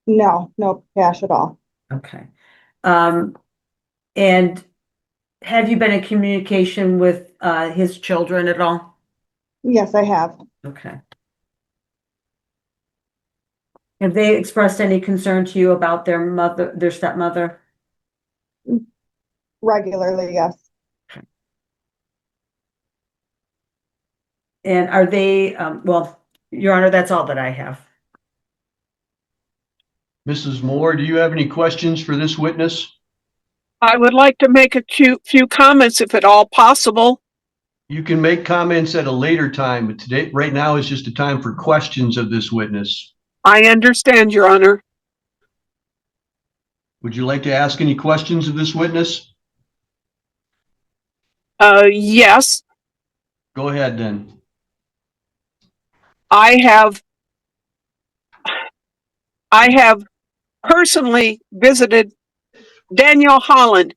No, no cash at all. Okay. And have you been in communication with his children at all? Yes, I have. Okay. Have they expressed any concern to you about their stepmother? Regularly, yes. And are they, well, Your Honor, that's all that I have. Mrs. Moore, do you have any questions for this witness? I would like to make a few comments if at all possible. You can make comments at a later time, but today, right now is just a time for questions of this witness. I understand, Your Honor. Would you like to ask any questions of this witness? Yes. Go ahead then. I have personally visited Danielle Holland.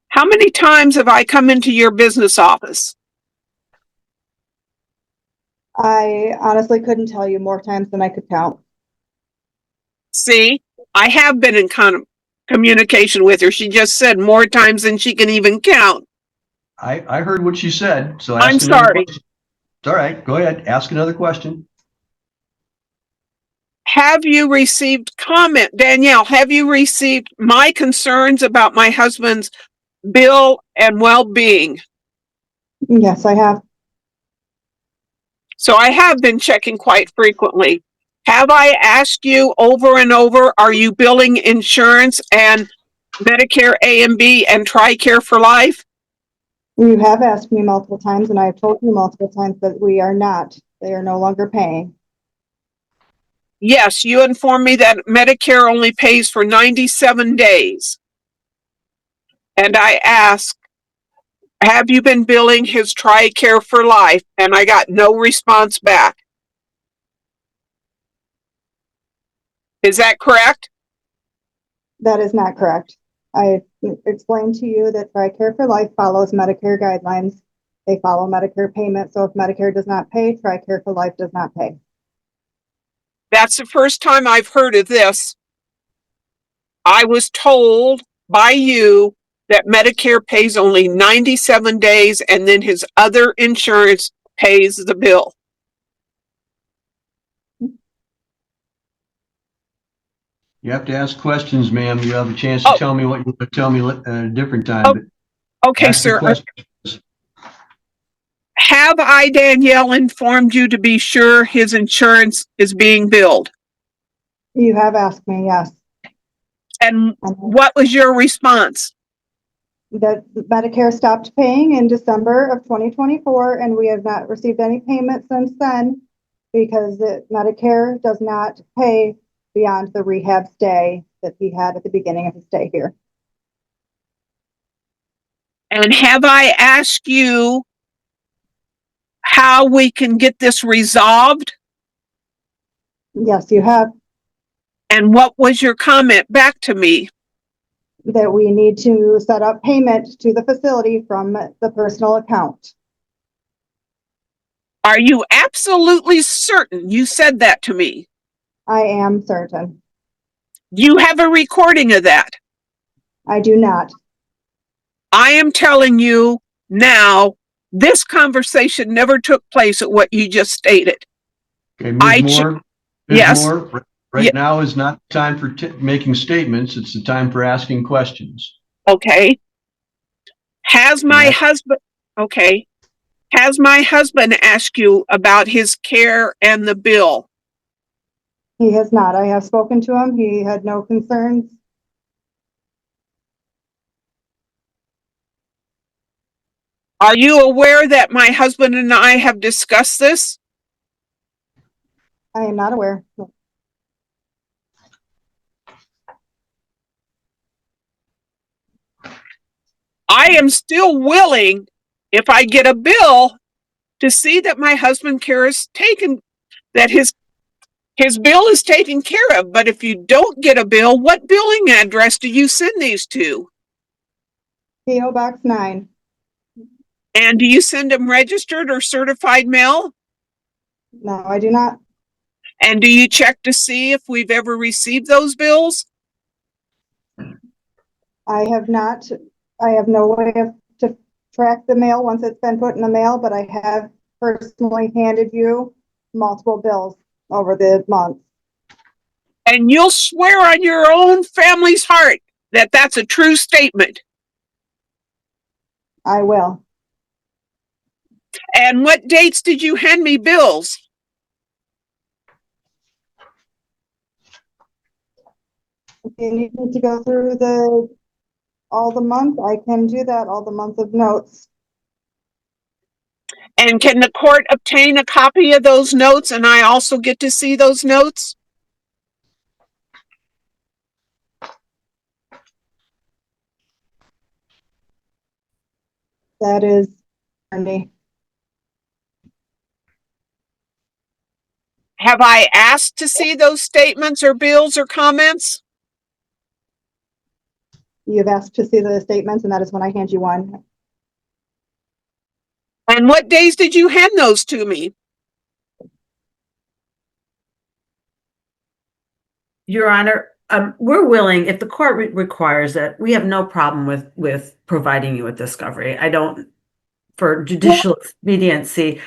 How many times have I come into your business office? I honestly couldn't tell you more times than I could count. See, I have been in communication with her. She just said more times than she can even count. I heard what she said, so I'm sorry. It's all right. Go ahead. Ask another question. Have you received Danielle, have you received my concerns about my husband's bill and well-being? Yes, I have. So I have been checking quite frequently. Have I asked you over and over, are you billing insurance and Medicare A and B and TRICARE for life? You have asked me multiple times, and I have told you multiple times that we are not. They are no longer paying. Yes, you informed me that Medicare only pays for 97 days. And I asked, have you been billing his TRICARE for life? And I got no response back. Is that correct? That is not correct. I explained to you that TRICARE for Life follows Medicare guidelines. They follow Medicare payment. So if Medicare does not pay, TRICARE for Life does not pay. That's the first time I've heard of this. I was told by you that Medicare pays only 97 days and then his other insurance pays the bill. You have to ask questions, ma'am. You have a chance to tell me what you want to tell me at a different time. Okay, sir. Have I, Danielle, informed you to be sure his insurance is being billed? You have asked me, yes. And what was your response? That Medicare stopped paying in December of 2024, and we have not received any payment since then because Medicare does not pay beyond the rehab stay that he had at the beginning of his stay here. And have I asked you how we can get this resolved? Yes, you have. And what was your comment back to me? That we need to set up payment to the facility from the personal account. Are you absolutely certain you said that to me? I am certain. You have a recording of that? I do not. I am telling you now, this conversation never took place at what you just stated. Okay, Ms. Moore. Ms. Yes. Moore, right now is not the time for making statements. It's the time for asking questions. Okay. Has my husband asked you about his care and the bill? He has not. I have spoken to him. He had no concerns. Are you aware that my husband and I have discussed this? I am not aware. I am still willing, if I get a bill, to see that my husband care is taken, that his bill is taken care of. But if you don't get a bill, what billing address do you send these to? P.O. Box 9. And do you send them registered or certified mail? No, I do not. And do you check to see if we've ever received those bills? I have not. I have no way to track the mail once it's been put in the mail, but I have personally handed you multiple bills over the months. And you'll swear on your own family's heart that that's a true statement? I will. And what dates did you hand me bills? If you need me to go through all the month, I can do that, all the month of notes. And can the court obtain a copy of those notes and I also get to see those notes? That is me. Have I asked to see those statements or bills or comments? You've asked to see the statements, and that is when I hand you one. And what days did you hand those to me? Your Honor, we're willing, if the court requires it, we have no problem with providing you with discovery. I don't, for judicial expediency,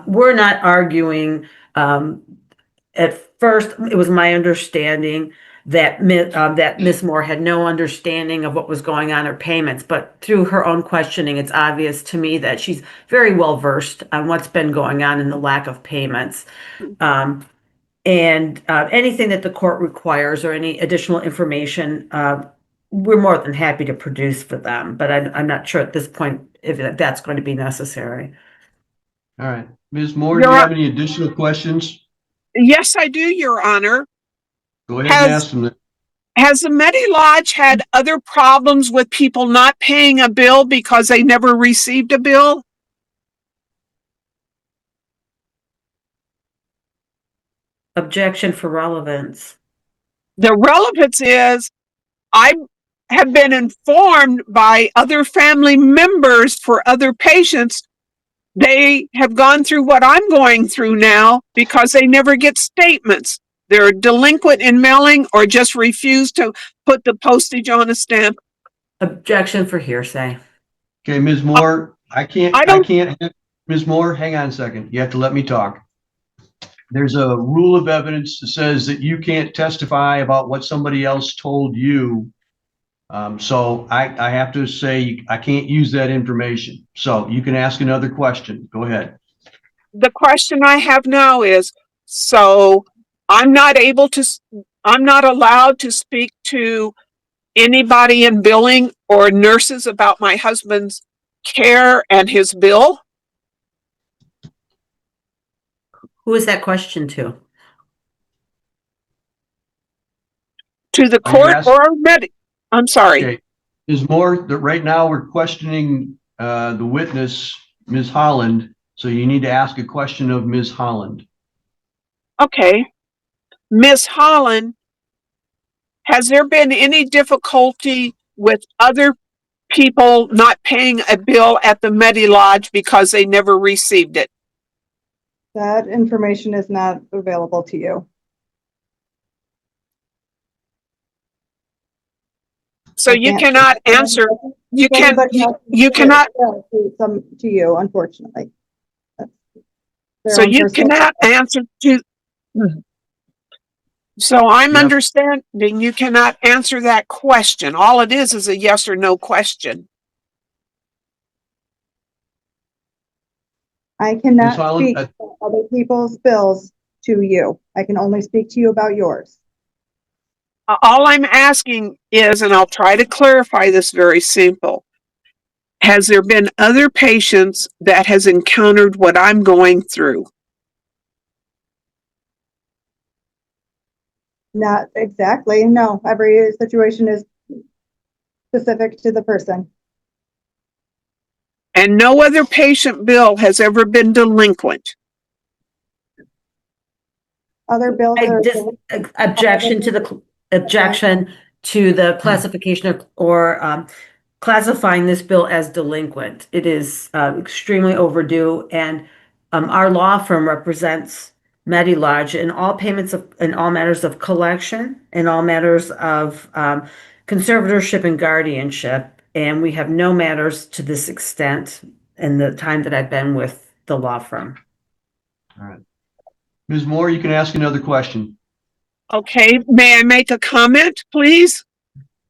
we're not arguing. At first, it was my understanding that Ms. Moore had no understanding of what was going on in her payments, but through her own questioning, it's obvious to me that she's very well versed on what's been going on in the lack of payments. And anything that the court requires or any additional information, we're more than happy to produce for them, but I'm not sure at this point if that's going to be necessary. All right. Ms. Moore, do you have any additional questions? Yes, I do, Your Honor. Go ahead and ask them. Has the Medi Lodge had other problems with people not paying a bill because they never received a bill? Objection for relevance. The relevance is I have been informed by other family members for other patients. They have gone through what I'm going through now because they never get statements. They're delinquent in mailing or just refuse to put the postage on a stamp. Objection for hearsay. Okay, Ms. Moore, I can't, Ms. Moore, hang on a second. You have to let me talk. There's a rule of evidence that says that you can't testify about what somebody else told you So I have to say, I can't use that information. So you can ask another question. Go ahead. The question I have now is, so I'm not allowed to speak to anybody in billing or nurses about my husband's care and his bill? Who is that question to? To the Are you court asking? or I'm sorry. Okay. Is more that right now we're questioning the witness, Ms. Holland. So you need to ask a question of Ms. Holland. Okay. Ms. Holland, has there been any difficulty with other people not paying a bill at the Medi Lodge because they never received it? That information is not available to you. So you cannot answer. You cannot. To you, unfortunately. So you cannot answer to. So I'm understanding you cannot answer that question. All it is a yes or no question. I cannot speak to other people's bills to you. I can only speak to you about yours. All I'm asking is, and I'll try to clarify this very simple. Has there been other patients that has encountered what I'm going through? Not exactly. No, every situation is specific to the person. And no other patient bill has ever been delinquent. Other bills Objection to the classification or classifying this bill as delinquent. It is extremely overdue, and our law firm represents Medi Lodge in all matters of collection, in all matters of conservatorship and guardianship, and we have no matters to this extent in the time that I've been with the law firm. All right. Ms. Moore, you can ask another question. Okay, may I make a comment, please?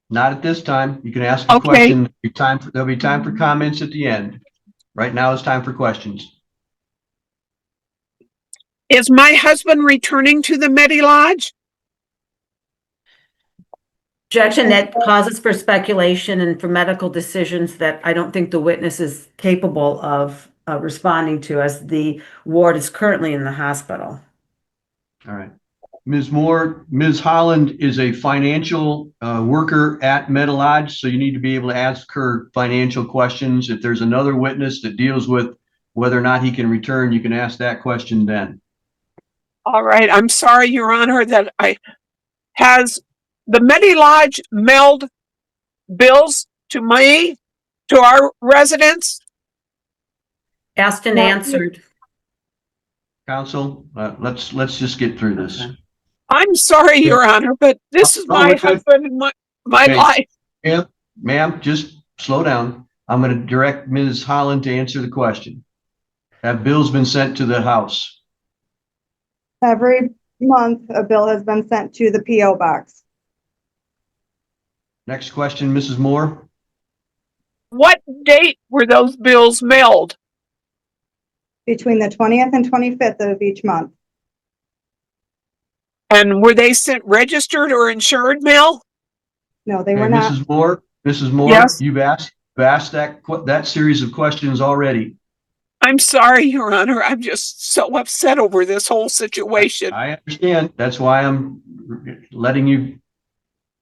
Not at this time. You can ask a question. There'll be time for comments at the end. Right now it's time for questions. Is my husband returning to the Medi Lodge? Objection, that causes for speculation and for medical decisions that I don't think the witness is capable of responding to, as the ward is currently in the hospital. All right. Ms. Moore, Ms. Holland is a financial worker at Medi Lodge, so you need to be able to ask her financial questions. If there's another witness that deals with whether or not he can return, you can ask that question then. All right, I'm sorry, Your Honor, that has the Medi Lodge mailed bills to me, to our residents? Asked and answered. Counsel, let's just get through this. Okay. I'm sorry, Your Honor, but this is my husband and my life. Ma'am, just slow down. I'm going to direct Ms. Holland to answer the question. Have bills been sent to the house? Every month, a bill has been sent to the P.O. box. Next question, Mrs. Moore. What date were those bills mailed? Between the 20th and 25th of each month. And were they sent registered or insured mail? No, they were not. Mrs. Moore, yes? You've asked that series of questions already. I'm sorry, Your Honor. I'm just so upset over this whole situation. I understand. That's why I'm letting you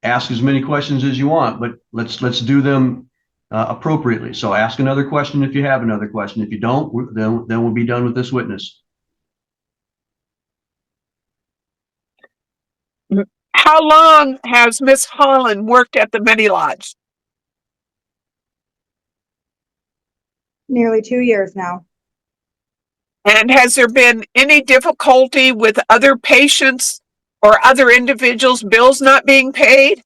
ask as many questions as you want, but let's do them appropriately. So ask another question if you have another question. If you don't, then we'll be done with this witness. How long has Miss Holland worked at the Medi Lodge? Nearly 2 years now. And has there been any difficulty with other patients or other individuals' bills not being paid?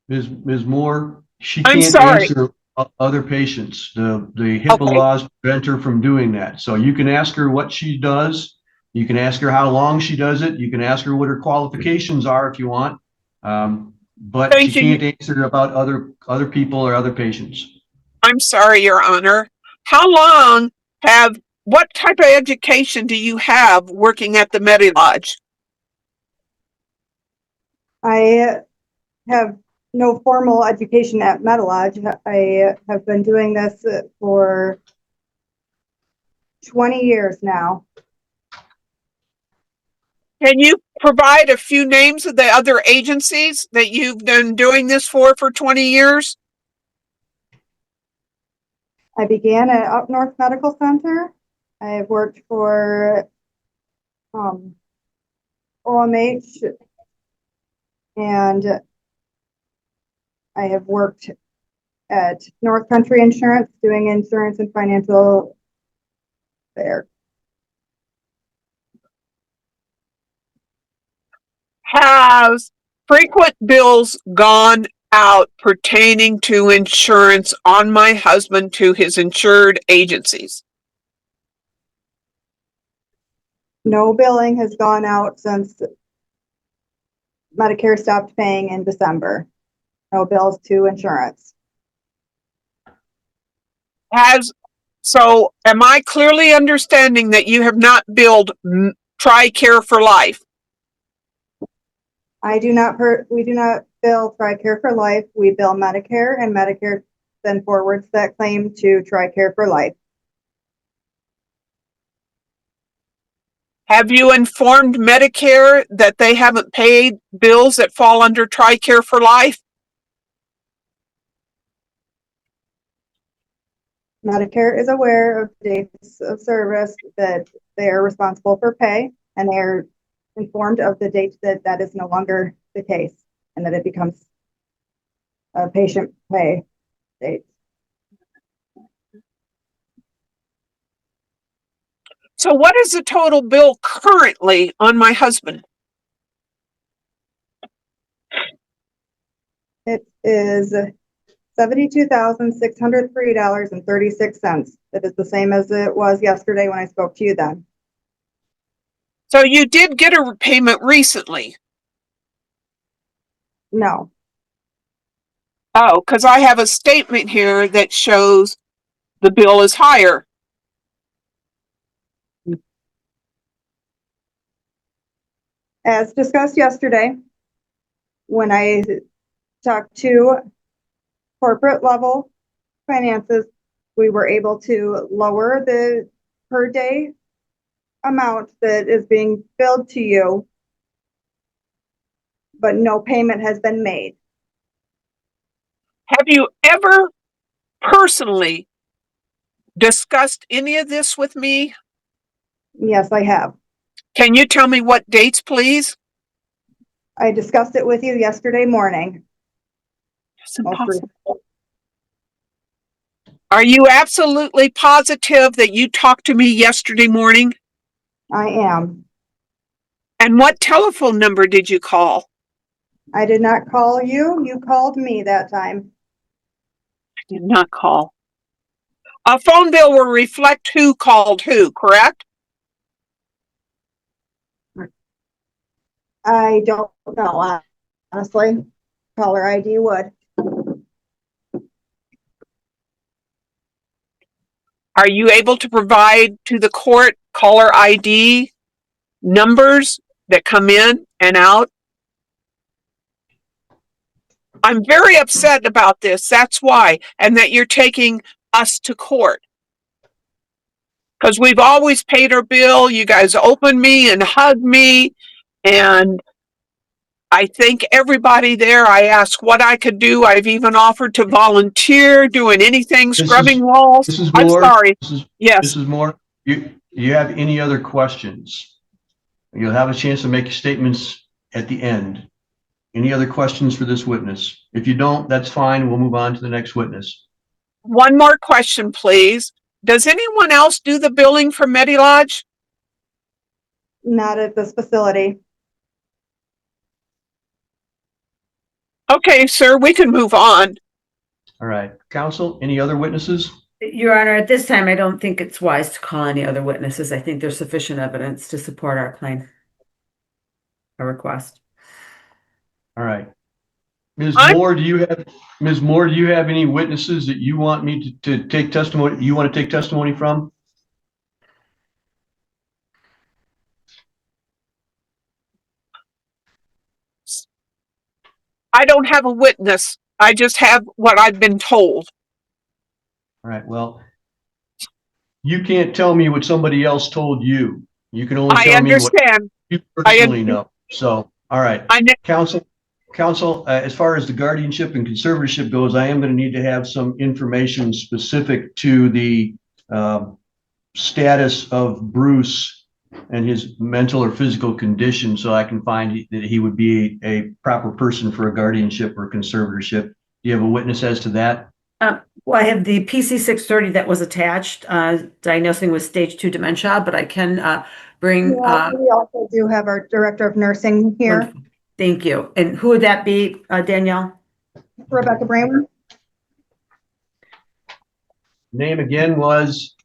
Ms. Moore, she can't answer other patients. The HIPAA laws prevent her from doing that. So you can ask her what she does. You can ask her how long she does it. You can ask her what her qualifications are if you want. but she Thank you. can't answer about other people or other patients. I'm sorry, Your Honor. What type of education do you have working at the Medi Lodge? I have no formal education at Metalodge. I have been doing this for 20 years now. Can you provide a few names of the other agencies that you've been doing this for 20 years? I began at Up North Medical Center. I've worked for OMH, and I have worked at North Country Insurance doing insurance and financial there. Has frequent bills gone out pertaining to insurance on my husband to his insured agencies? No billing has gone out since Medicare stopped paying in December. No bills to insurance. So am I clearly understanding that you have not billed TRICARE for Life? We do not bill TRICARE for Life. We bill Medicare, and Medicare then forwards that claim to TRICARE for Life. Have you informed Medicare that they haven't paid bills that fall under TRICARE for Life? Medicare is aware of dates of service that they are responsible for pay, and they are informed of the date that that is no longer the case, and that it becomes a patient pay date. So what is the total bill currently on my husband? It is $72,603.36. It is the same as it was yesterday when I spoke to you then. So you did get a payment recently? No. Oh, because I have a statement here that shows the bill is higher. As discussed yesterday, when I talked to corporate level finances, we were able to lower the per day amount that is being billed to you, but no payment has been made. Have you ever personally discussed any of this with me? Yes, I have. Can you tell me what dates, please? I discussed it with you yesterday morning. It's impossible. Are you absolutely positive that you talked to me yesterday morning? I am. And what telephone number did you call? I did not call you. You called me that time. I did not call. A phone bill will reflect who called who, correct? I don't know, honestly. Caller ID would. Are you able to provide to the court caller ID numbers that come in and out? I'm very upset about this. That's why. And that you're taking us to court. Because we've always paid our bill. You guys opened me and hugged me. And I thank everybody there. I asked what I could do. I've even offered to volunteer, doing anything, scrubbing walls. I'm sorry. Yes. Mrs. Moore, you have any other questions? You'll have a chance to make statements at the end. Any other questions for this witness? If you don't, that's fine. We'll move on to the next witness. One more question, please. Does anyone else do the billing for MediLodge? Not at this facility. Okay, sir, we can move on. All right. Counsel, any other witnesses? Your Honor, at this time, I don't think it's wise to call any other witnesses. I think there's sufficient evidence to support our claim, our request. All right. Ms. Moore, do you have any witnesses that you want me to take testimony, you want to take testimony from? I don't have a witness. I just have what I've been told. All right, well, you can't tell me what somebody else told you. You can only tell me what you personally know. So, all right, counsel, as far as the guardianship and conservatorship goes, I am going to need to have some information specific to the status of Bruce and his mental or physical condition, so I can find that he would be a proper person for a guardianship or conservatorship. Do you have a witness as to that? Well, I have the PC 630 that was attached, diagnosing with stage 2 dementia, but I can bring. We also do have our director of nursing here. Wonderful. Thank you. And who would that be, Danielle? Rebecca Bramer. Name again was?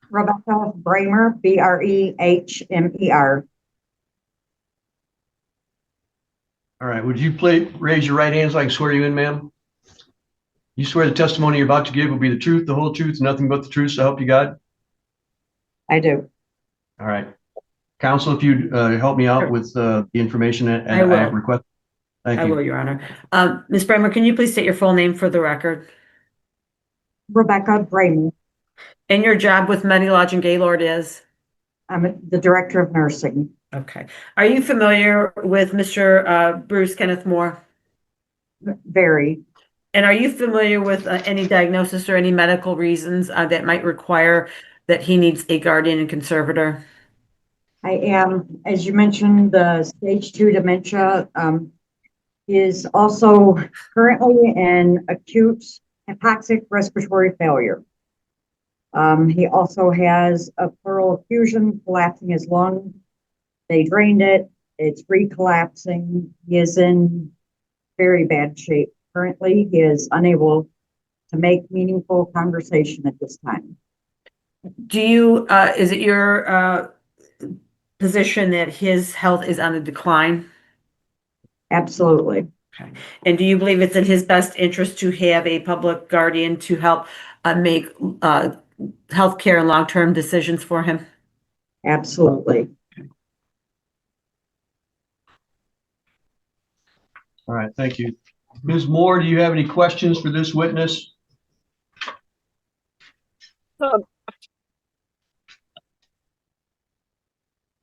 Rebecca Bramer, Brehmer. All right, would you please raise your right hand so I can swear you in, ma'am? You swear the testimony you're about to give will be the truth, the whole truth, nothing but the truth, so help you God? I do. All right. Counsel, if you'd help me out with the information that I request. Thank you. I will, Your Honor. Ms. Bramer, can you please state your full name for the record? Rebecca Bramer. And your job with Medilodge and Gaylord is? I'm the director of nursing. Okay. Are you familiar with Mr. Bruce Kenneth Moore? Very. And are you familiar with any diagnosis or any medical reasons that might require that he needs a guardian and conservator? I am, as you mentioned, the stage 2 dementia is also currently in acute hypoxic respiratory failure. He also has a pleural effusion collapsing his lung. They drained it. It's recollapsing. He is in very bad shape. Currently, he is unable to make meaningful conversation at this time. Do you, is it your position that his health is on the decline? Absolutely. Okay. And do you believe it's in his best interest to have a public guardian to help make healthcare and long-term decisions for him? Absolutely. All right, thank you. Ms. Moore, do you have any questions for this witness?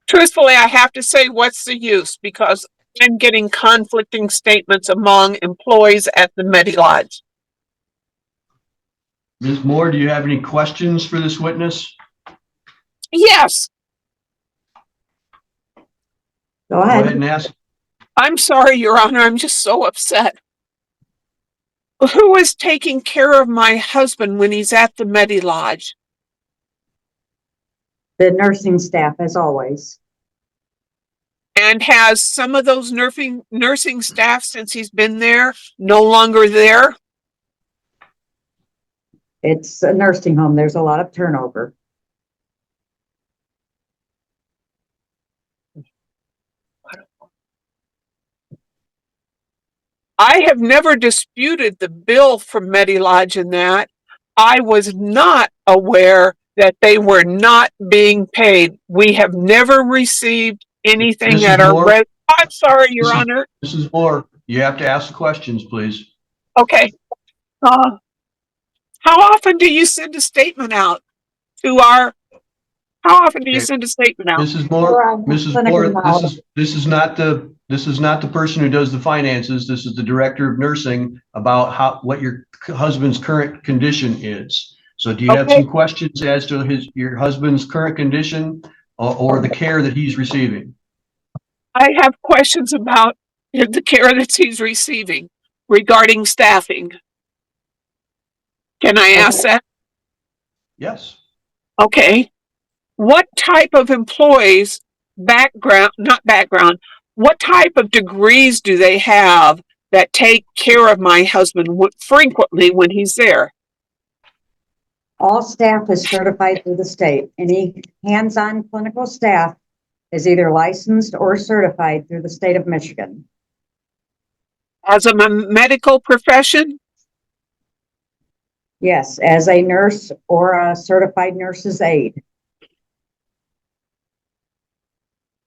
Truthfully, I have to say, what's the use? Because I'm getting conflicting statements among employees at the Medilodge. Ms. Moore, do you have any questions for this witness? Yes. Go ahead. Go ahead and ask. I'm sorry, Your Honor. I'm just so upset. Who is taking care of my husband when he's at the Medilodge? The nursing staff, as always. And has some of those nursing staff, since he's been there, no longer there? It's a nursing home. There's a lot of turnover. I have never disputed the bill from Medilodge in that. I was not aware that they were not being paid. We have never received anything at our I'm sorry, Your Honor. Mrs. Moore, you have to ask the questions, please. Okay. How often do you send a statement out to our? How often do you send a statement out? Mrs. Moore, this is not the person who does the finances. This is the director of nursing about what your husband's current condition is. So do you have some questions as to your husband's current condition or the care that he's receiving? I have questions about the care that he's receiving regarding staffing. Can I ask that? Yes. Okay. What type of employees, what type of degrees do they have that take care of my husband frequently when he's there? All staff is certified through the state. Any hands-on clinical staff is either licensed or certified through the state of Michigan. as a medical profession? Yes, as a nurse or a certified nurse's aide.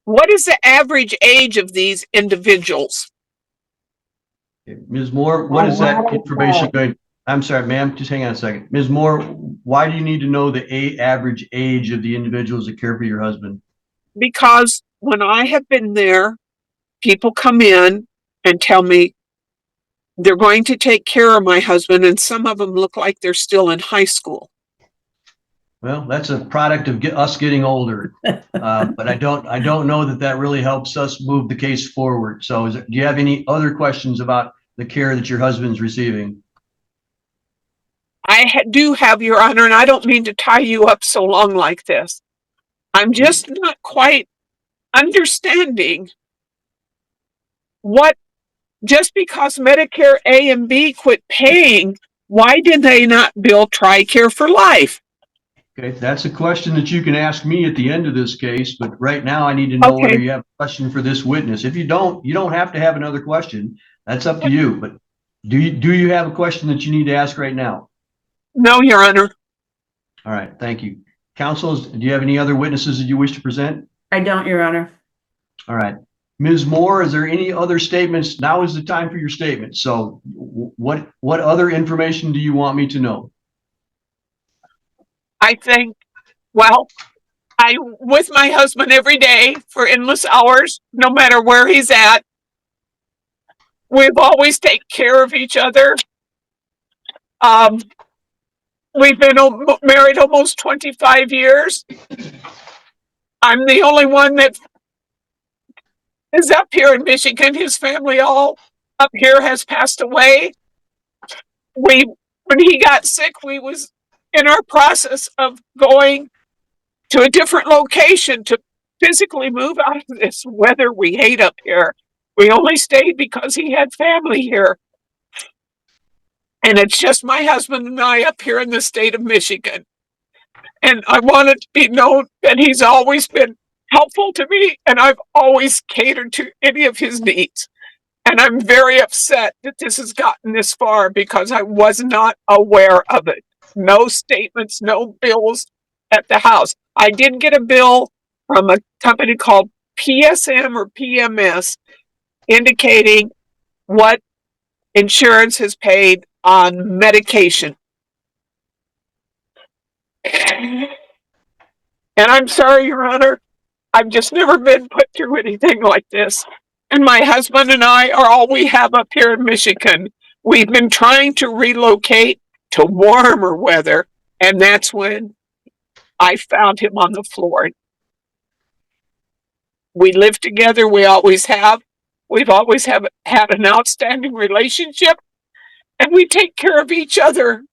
What is the average age of these individuals? Ms. Moore, what is that information going? I'm sorry, ma'am, just hang on a second. Ms. Moore, why do you need to know the average age of the individuals that care for your husband? Because when I have been there, people come in and tell me they're going to take care of my husband, and some of them look like they're still in high school. Well, that's a product of us getting older, but I don't know that really helps us move the case forward. So, do you have any other questions about the care that your husband's receiving? I do have, Your Honor, and I don't mean to tie you up so long like this. I'm just not quite understanding what, just because Medicare A and B quit paying, why did they not bill TRICARE for life? Okay, that's a question that you can ask me at the end of this case, but right now I need to know whether you have a question for this witness. If you don't have to have another question. That's up to you, but do you have a question that you need to ask right now? No, Your Honor. All right, thank you. Counsel, do you have any other witnesses that you wish to present? I don't, Your Honor. All right. Ms. Moore, is there any other statements? Now is the time for your statement. So what other information do you want me to know? I think, well, I'm with my husband every day for endless hours, no matter where he's at. We've always taken care of each other. We've been married almost 25 years. I'm the only one that is up here in Michigan. His family all up here has passed away. When he got sick, we was in our process of going to a different location to physically move out of this weather we hate up here. We only stayed because he had family here. And it's just my husband and I up here in the state of Michigan. And I want it to be known that he's always been helpful to me, and I've always catered to any of his needs. And I'm very upset that this has gotten this far because I was not aware of it. No statements, no bills at the house. I did get a bill from a company called PSM or PMS indicating what insurance has paid on medication. And I'm sorry, Your Honor, I've just never been put through anything like this. And my husband and I are all we have up here in Michigan. We've been trying to relocate to warmer weather, and that's when I found him on the floor. We live together, we always have. We've always had an outstanding relationship, and we take care of each other.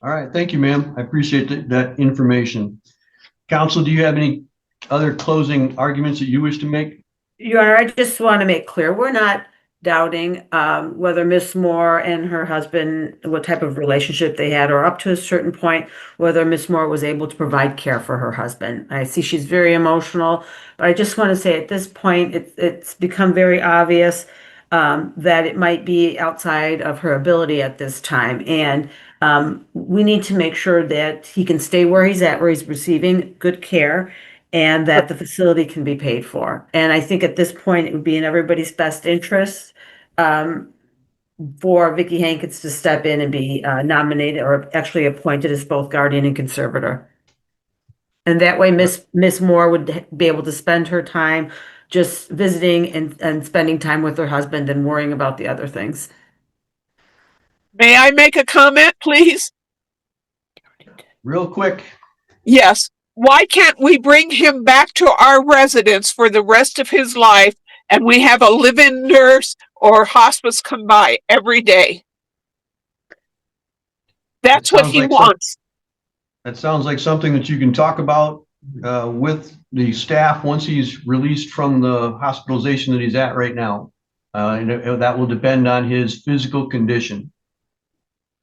All right, thank you, ma'am. I appreciate that information. Counsel, do you have any other closing arguments that you wish to make? Your Honor, I just want to make clear, we're not doubting whether Miss Moore and her husband, what type of relationship they had, or up to a certain point, whether Miss Moore was able to provide care for her husband. I see she's very emotional, but I just want to say at this point, it's become very obvious that it might be outside of her ability at this time. And we need to make sure that he can stay where he's at, where he's receiving good care, and that the facility can be paid for. And I think at this point, it would be in everybody's best interest for Vicki Hankins to step in and be nominated or actually appointed as both guardian and conservator. And that way, Miss Moore would be able to spend her time just visiting and spending time with her husband and worrying about the other things. May I make a comment, please? Real quick. Yes. Why can't we bring him back to our residence for the rest of his life, and we have a live-in nurse or hospice come by every day? That's what he wants. That sounds like something that you can talk about with the staff once he's released from the hospitalization that he's at right now. And that will depend on his physical condition.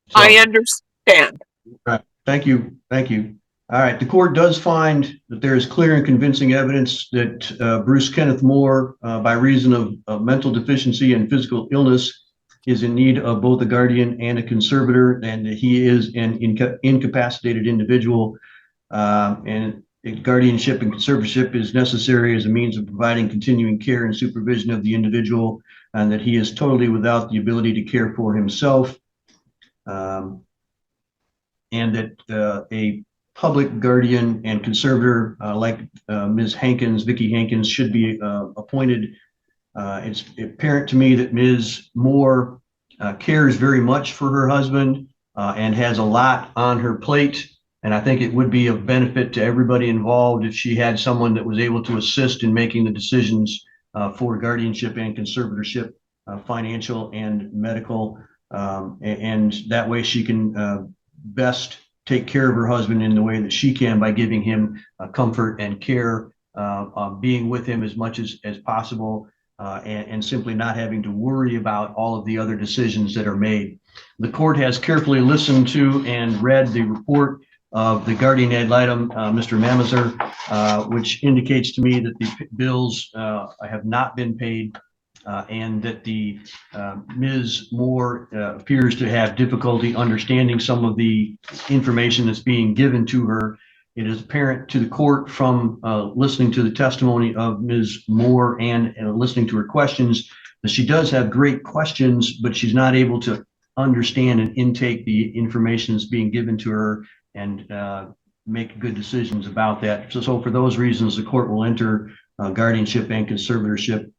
So, I understand. right. Thank you. Thank you. All right, the court does find that there is clear and convincing evidence that Bruce Kenneth Moore, by reason of mental deficiency and physical illness, is in need of both a guardian and a conservator, and that he is an incapacitated individual. And guardianship and conservatorship is necessary as a means of providing continuing care and supervision of the individual, and that he is totally without the ability to care for himself. And that a public guardian and conservator like Ms. Hankins, Vicki Hankins, should be appointed. It's apparent to me that Ms. Moore cares very much for her husband and has a lot on her plate. And I think it would be of benefit to everybody involved if she had someone that was able to assist in making the decisions for guardianship and conservatorship, financial and medical. And that way she can best take care of her husband in the way that she can by giving him comfort and care, being with him as much as possible, and simply not having to worry about all of the other decisions that are made. The court has carefully listened to and read the report of the guardian ad litem, Mr. Mamazer, which indicates to me that the bills have not been paid, and that the Ms. Moore appears to have difficulty understanding some of the information that's being given to her. It is apparent to the court from listening to the testimony of Ms. Moore and listening to her questions that she does have great questions, but she's not able to understand and intake the information that's being given to her and make good decisions about that. So for those reasons, the court will enter guardianship and conservatorship,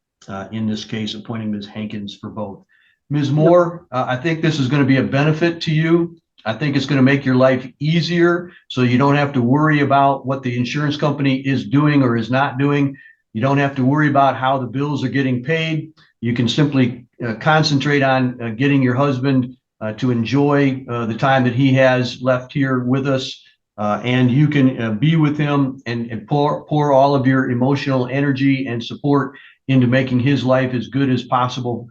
in this case, appointing Ms. Hankins for both. Ms. Moore, I think this is going to be a benefit to you. I think it's going to make your life easier, so you don't have to worry about what the insurance company is doing or is not doing. You don't have to worry about how the bills are getting paid. You can simply concentrate on getting your husband to enjoy the time that he has left here with us. And you can be with him and pour all of your emotional energy and support into making his life as good as possible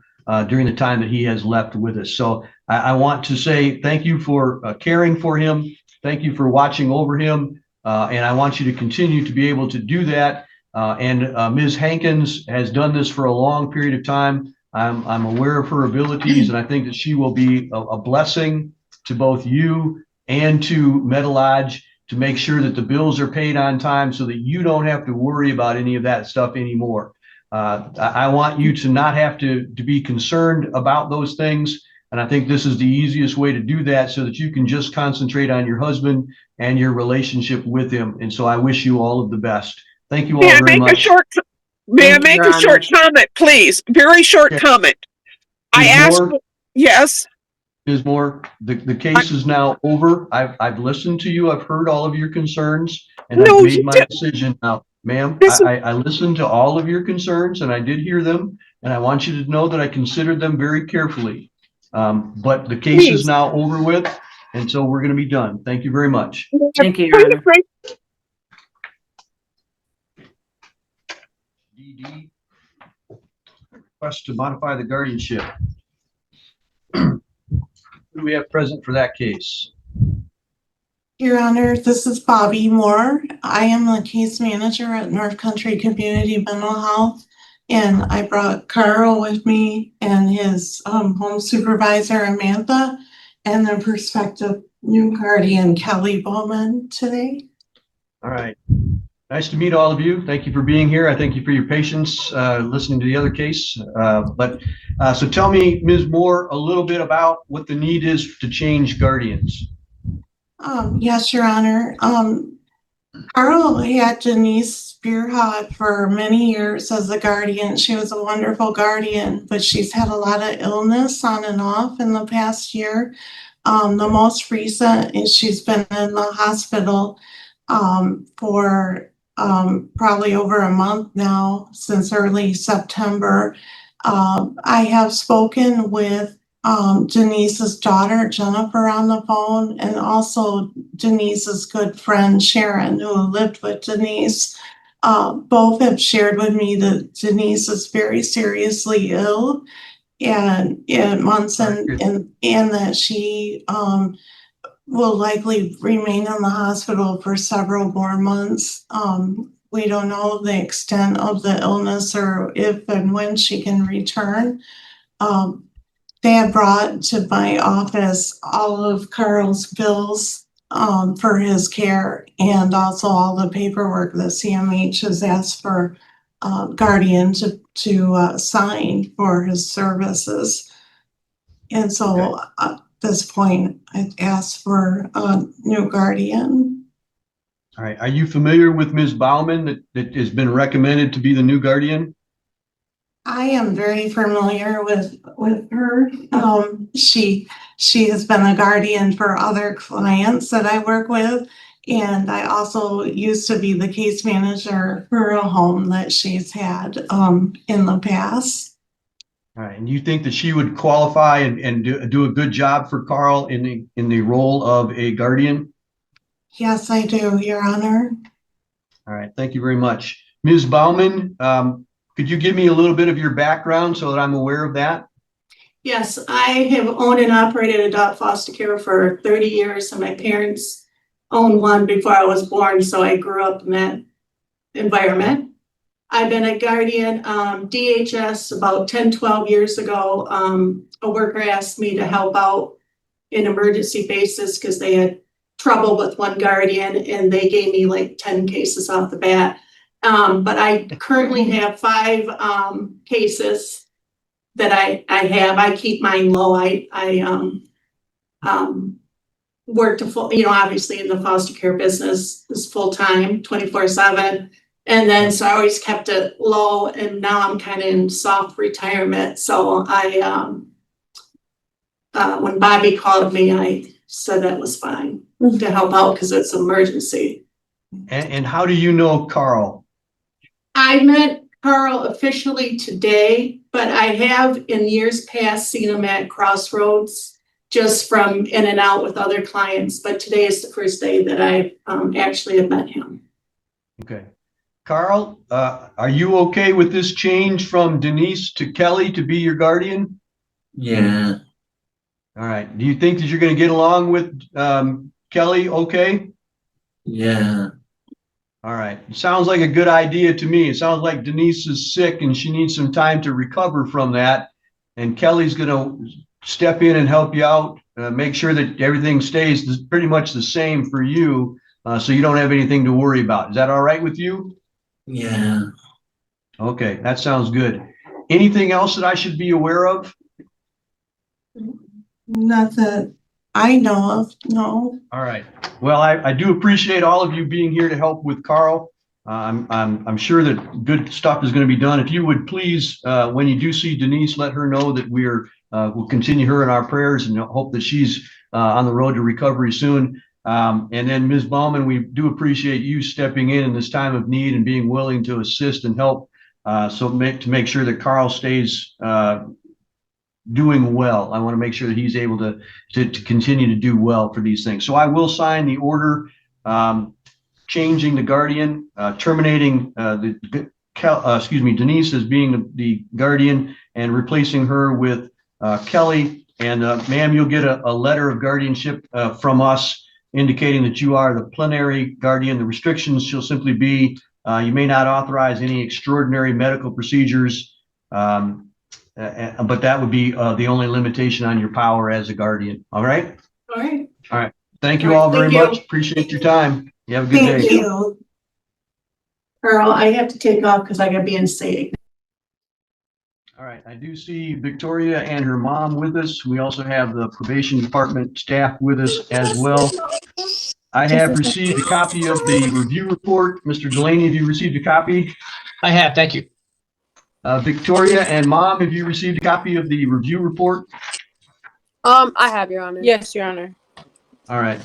during the time that he has left with us. So I want to say thank you for caring for him. Thank you for watching over him. And I want you to continue to be able to do that. And Ms. Hankins has done this for a long period of time. I'm aware of her abilities, and I think that she will be a blessing to both you and to Metalodge to make sure that the bills are paid on time so that you don't have to worry about any of that stuff anymore. I want you to not have to be concerned about those things. And I think this is the easiest way to do that so that you can just concentrate on your husband and your relationship with him. And so I wish you all of the best. Thank you all very much. May I make a short comment, please? Very short comment. I asked, yes. Ms. Moore, the case is now over. I've listened to you. I've heard all of your concerns, and I've made my decision now. Ma'am, I listened to all of your concerns, and I did hear them, and I want you to know that I considered them very carefully. But the case is now over with, and so we're going to be done. Thank you very much. Thank you, Your Honor. DD, request to modify the guardianship. Who do we have present for that case? Your Honor, this is Bobby Moore. I am the case manager at North Country Community Mental Health, and I brought Carl with me and his home supervisor, Amanda, and their prospective new guardian, Kelly Bowman, today. All right. Nice to meet all of you. Thank you for being here. I thank you for your patience listening to the other case. So tell me, Ms. Moore, a little bit about what the need is to change guardians. Yes, Your Honor. Carl had Denise Spearhot for many years as a guardian. She was a wonderful guardian, but she's had a lot of illness on and off in the past year. The most recent is she's been in the hospital for probably over a month now, since early September. I have spoken with Denise's daughter, Jennifer, on the phone, and also Denise's good friend, Sharon, who lived with Denise. Both have shared with me that Denise is very seriously ill and that she will likely remain in the hospital for several more months. We don't know the extent of the illness or if and when she can return. They have brought to my office all of Carl's bills for his care and also all the paperwork that CMH has asked for guardian to sign for his services. And so at this point, I've asked for a new guardian. All right. Are you familiar with Ms. Bauman that has been recommended to be the new guardian? I am very familiar with her. She has been a guardian for other clients that I work with. And I also used to be the case manager for a home that she's had in the past. All right. And you think that she would qualify and do a good job for Carl in the role of a guardian? Yes, I do, Your Honor. All right. Thank you very much. Ms. Bauman, could you give me a little bit of your background so that I'm aware of that? Yes, I have owned and operated adult foster care for 30 years, and my parents owned one before I was born, so I grew up in that environment. I've been a guardian, DHS about 10, 12 years ago. A worker asked me to help out in emergency basis because they had trouble with one guardian and they gave me like 10 cases off the bat. But I currently have 5 cases that I have. I keep mine low. I work to full, obviously in the foster care business is full time, 24/7. And then, so I always kept it low, and now I'm kind of in soft retirement. So when Bobby called me, I said that was fine to help out because it's an emergency. And how do you know Carl? I met Carl officially today, but I have in years past seen him at Crossroads just from in and out with other clients. But today is the first day that I actually have met him. Okay. Carl, are you okay with this change from Denise to Kelly to be your guardian? Yeah. All right. Do you think that you're going to get along with Kelly okay? Yeah. All right. It sounds like a good idea to me. It sounds like Denise is sick and she needs some time to recover from that. And Kelly's going to step in and help you out, make sure that everything stays pretty much the same for you, so you don't have anything to worry about. Is that all right with you? Yeah. Okay, that sounds good. Anything else that I should be aware of? Not that I know of, no. All right. Well, I do appreciate all of you being here to help with Carl. I'm sure that good stuff is going to be done. If you would please, when you do see Denise, let her know that we'll continue her in our prayers and hope that she's on the road to recovery soon. And then Ms. Bauman, we do appreciate you stepping in this time of need and being willing to assist and help to make sure that Carl stays doing well. I want to make sure that he's able to continue to do well for these things. So I will sign the order changing the guardian, terminating Denise as being the guardian and replacing her with Kelly. And ma'am, you'll get a letter of guardianship from us indicating that you are the plenary guardian. The restrictions shall simply be you may not authorize any extraordinary medical procedures, but that would be the only limitation on your power as a guardian. All right? All right. All right. Thank you all very much. Appreciate your time. You have a good day. Thank you. Carl, I have to take off because I got to be in state. All right. I do see Victoria and her mom with us. We also have the probation department staff with us as well. I have received a copy of the review report. Mr. Delaney, have you received a copy? I have. Thank you. Victoria and mom, have you received a copy of the review report? I have, Your Honor. Yes, Your Honor. All right.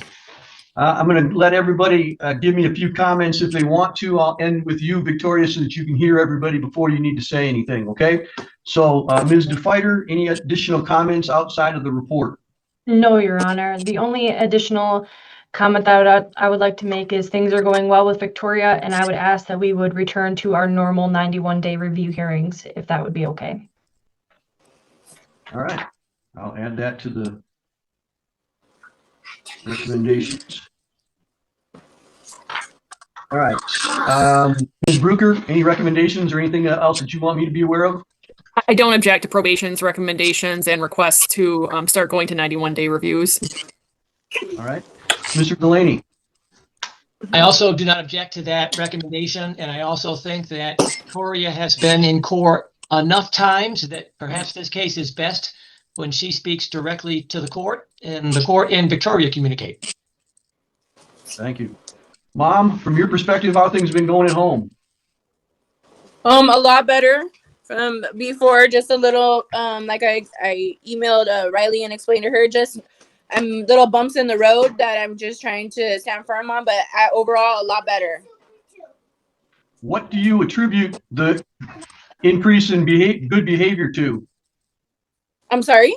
I'm going to let everybody give me a few comments if they want to. I'll end with you, Victoria, so that you can hear everybody before you need to say anything, okay? So, Ms. DeFighter, any additional comments outside of the report? No, Your Honor. The only additional comment that I would like to make is things are going well with Victoria, and I would ask that we would return to our normal 91-day review hearings, if that would be okay. All right. I'll add that to the recommendations. All right. Ms. Bruker, any recommendations or anything else that you want me to be aware of? I don't object to probation's recommendations and requests to start going to 91-day reviews. All right. Mr. Delaney. I also do not object to that recommendation, and I also think that Victoria has been in court enough times that perhaps this case is best when she speaks directly to the court, and the court and Victoria communicate. Thank you. Mom, from your perspective, how things been going at home? A lot better from before. Just a little, like I emailed Riley and explained to her just little bumps in the road that I'm just trying to stand firm on, but overall a lot better. What do you attribute the increase in good behavior to? I'm sorry?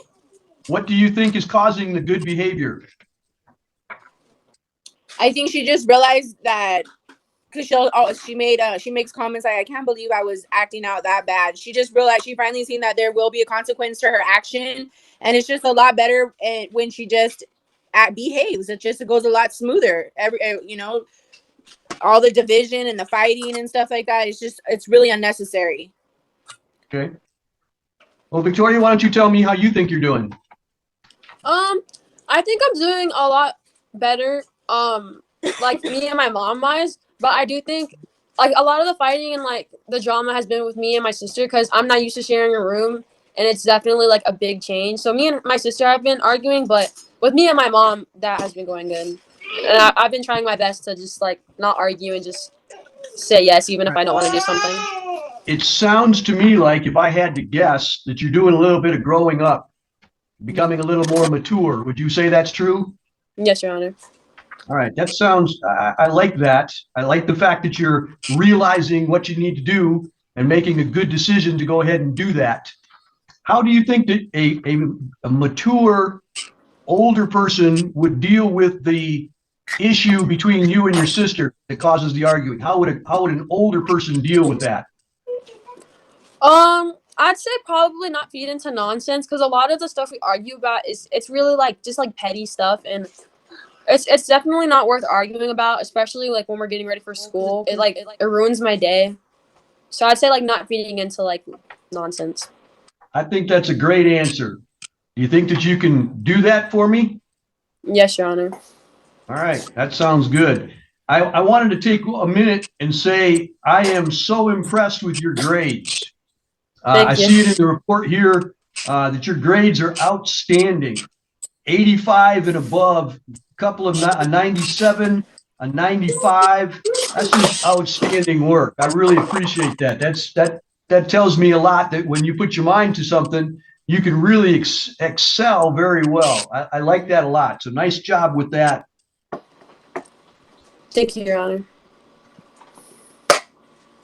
What do you think is causing the good behavior? I think she just realized that because she makes comments like, I can't believe I was acting out that bad. She just realized, she finally seen that there will be a consequence to her action, and it's just a lot better when she just behaves. It goes a lot smoother. All the division and the fighting and stuff like that, it's really unnecessary. Okay. Well, Victoria, why don't you tell me how you think you're doing? I think I'm doing a lot better. Like me and my mom wise, but I do think like a lot of the fighting and like the drama has been with me and my sister because I'm not used to sharing a room, and it's definitely like a big change. So me and my sister have been arguing, but with me and my mom, that has been going good. And I've been trying my best to just like not argue and just say yes, even if I don't want to do something. It sounds to me like, if I had to guess, that you're doing a little bit of growing up, becoming a little more mature. Would you say that's true? Yes, Your Honor. All right, that sounds, I like that. I like the fact that you're realizing what you need to do and making a good decision to go ahead and do that. How do you think that a mature, older person would deal with the issue between you and your sister that causes the arguing? How would an older person deal with that? I'd say probably not feed into nonsense, because a lot of the stuff we argue about it's really like just like petty stuff, and it's definitely not worth arguing about, especially like when we're getting ready for school. It ruins my day. So I'd say like not feeding into like nonsense. I think that's a great answer. Do you think that you can do that for me? Yes, Your Honor. All right, that sounds good. I wanted to take a minute and say I am so impressed with your grades. I see it in the report here that your grades are outstanding. 85 and above, a couple of a 97, a 95. That's just outstanding work. I really appreciate that. That tells me a lot, that when you put your mind to something, you can really excel very well. I like that a lot. So nice job with that. Thank you, Your Honor.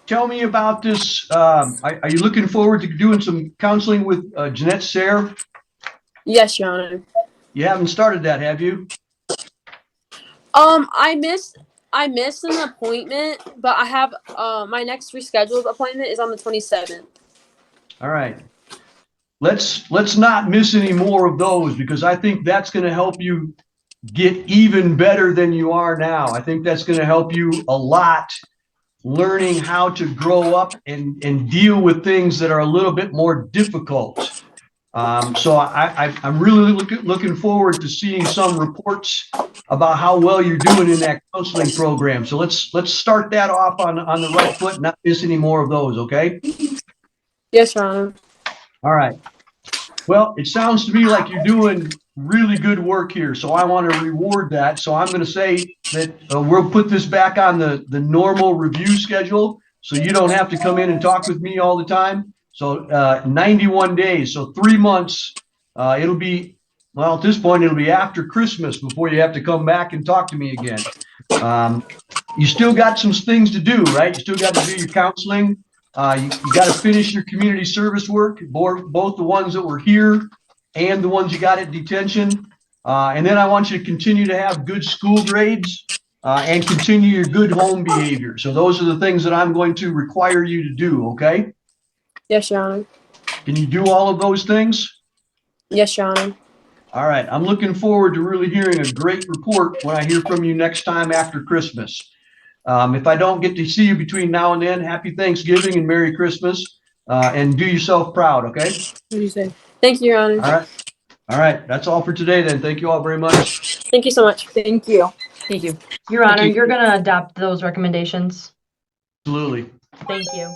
Tell me about this. Are you looking forward to doing some counseling with Jeanette Sayre? Yes, Your Honor. You haven't started that, have you? I missed an appointment, but I have my next rescheduled appointment is on the 27th. All right. Let's not miss any more of those, because I think that's going to help you get even better than you are now. I think that's going to help you a lot, learning how to grow up and deal with things that are a little bit more difficult. So I'm really looking forward to seeing some reports about how well you're doing in that counseling program. So let's start that off on the right foot and not miss any more of those, okay? Yes, Your Honor. All right. Well, it sounds to me like you're doing really good work here, so I want to reward that. So I'm going to say that we'll put this back on the normal review schedule, so you don't have to come in and talk with me all the time. So 91 days, so 3 months. It'll be, well, at this point, it'll be after Christmas before you have to come back and talk to me again. You still got some things to do, right? You still got to do your counseling. You got to finish your community service work, both the ones that were here and the ones you got at detention. And then I want you to continue to have good school grades and continue your good home behavior. So those are the things that I'm going to require you to do, okay? Yes, Your Honor. Can you do all of those things? Yes, Your Honor. All right. I'm looking forward to really hearing a great report when I hear from you next time after Christmas. If I don't get to see you between now and then, happy Thanksgiving and Merry Christmas. And do yourself proud, okay? What do you say? Thank you, Your Honor. All right. All right. That's all for today then. Thank you all very much. Thank you so much. Thank you. Thank you. Your Honor, you're gonna adopt those recommendations. Absolutely. Thank you.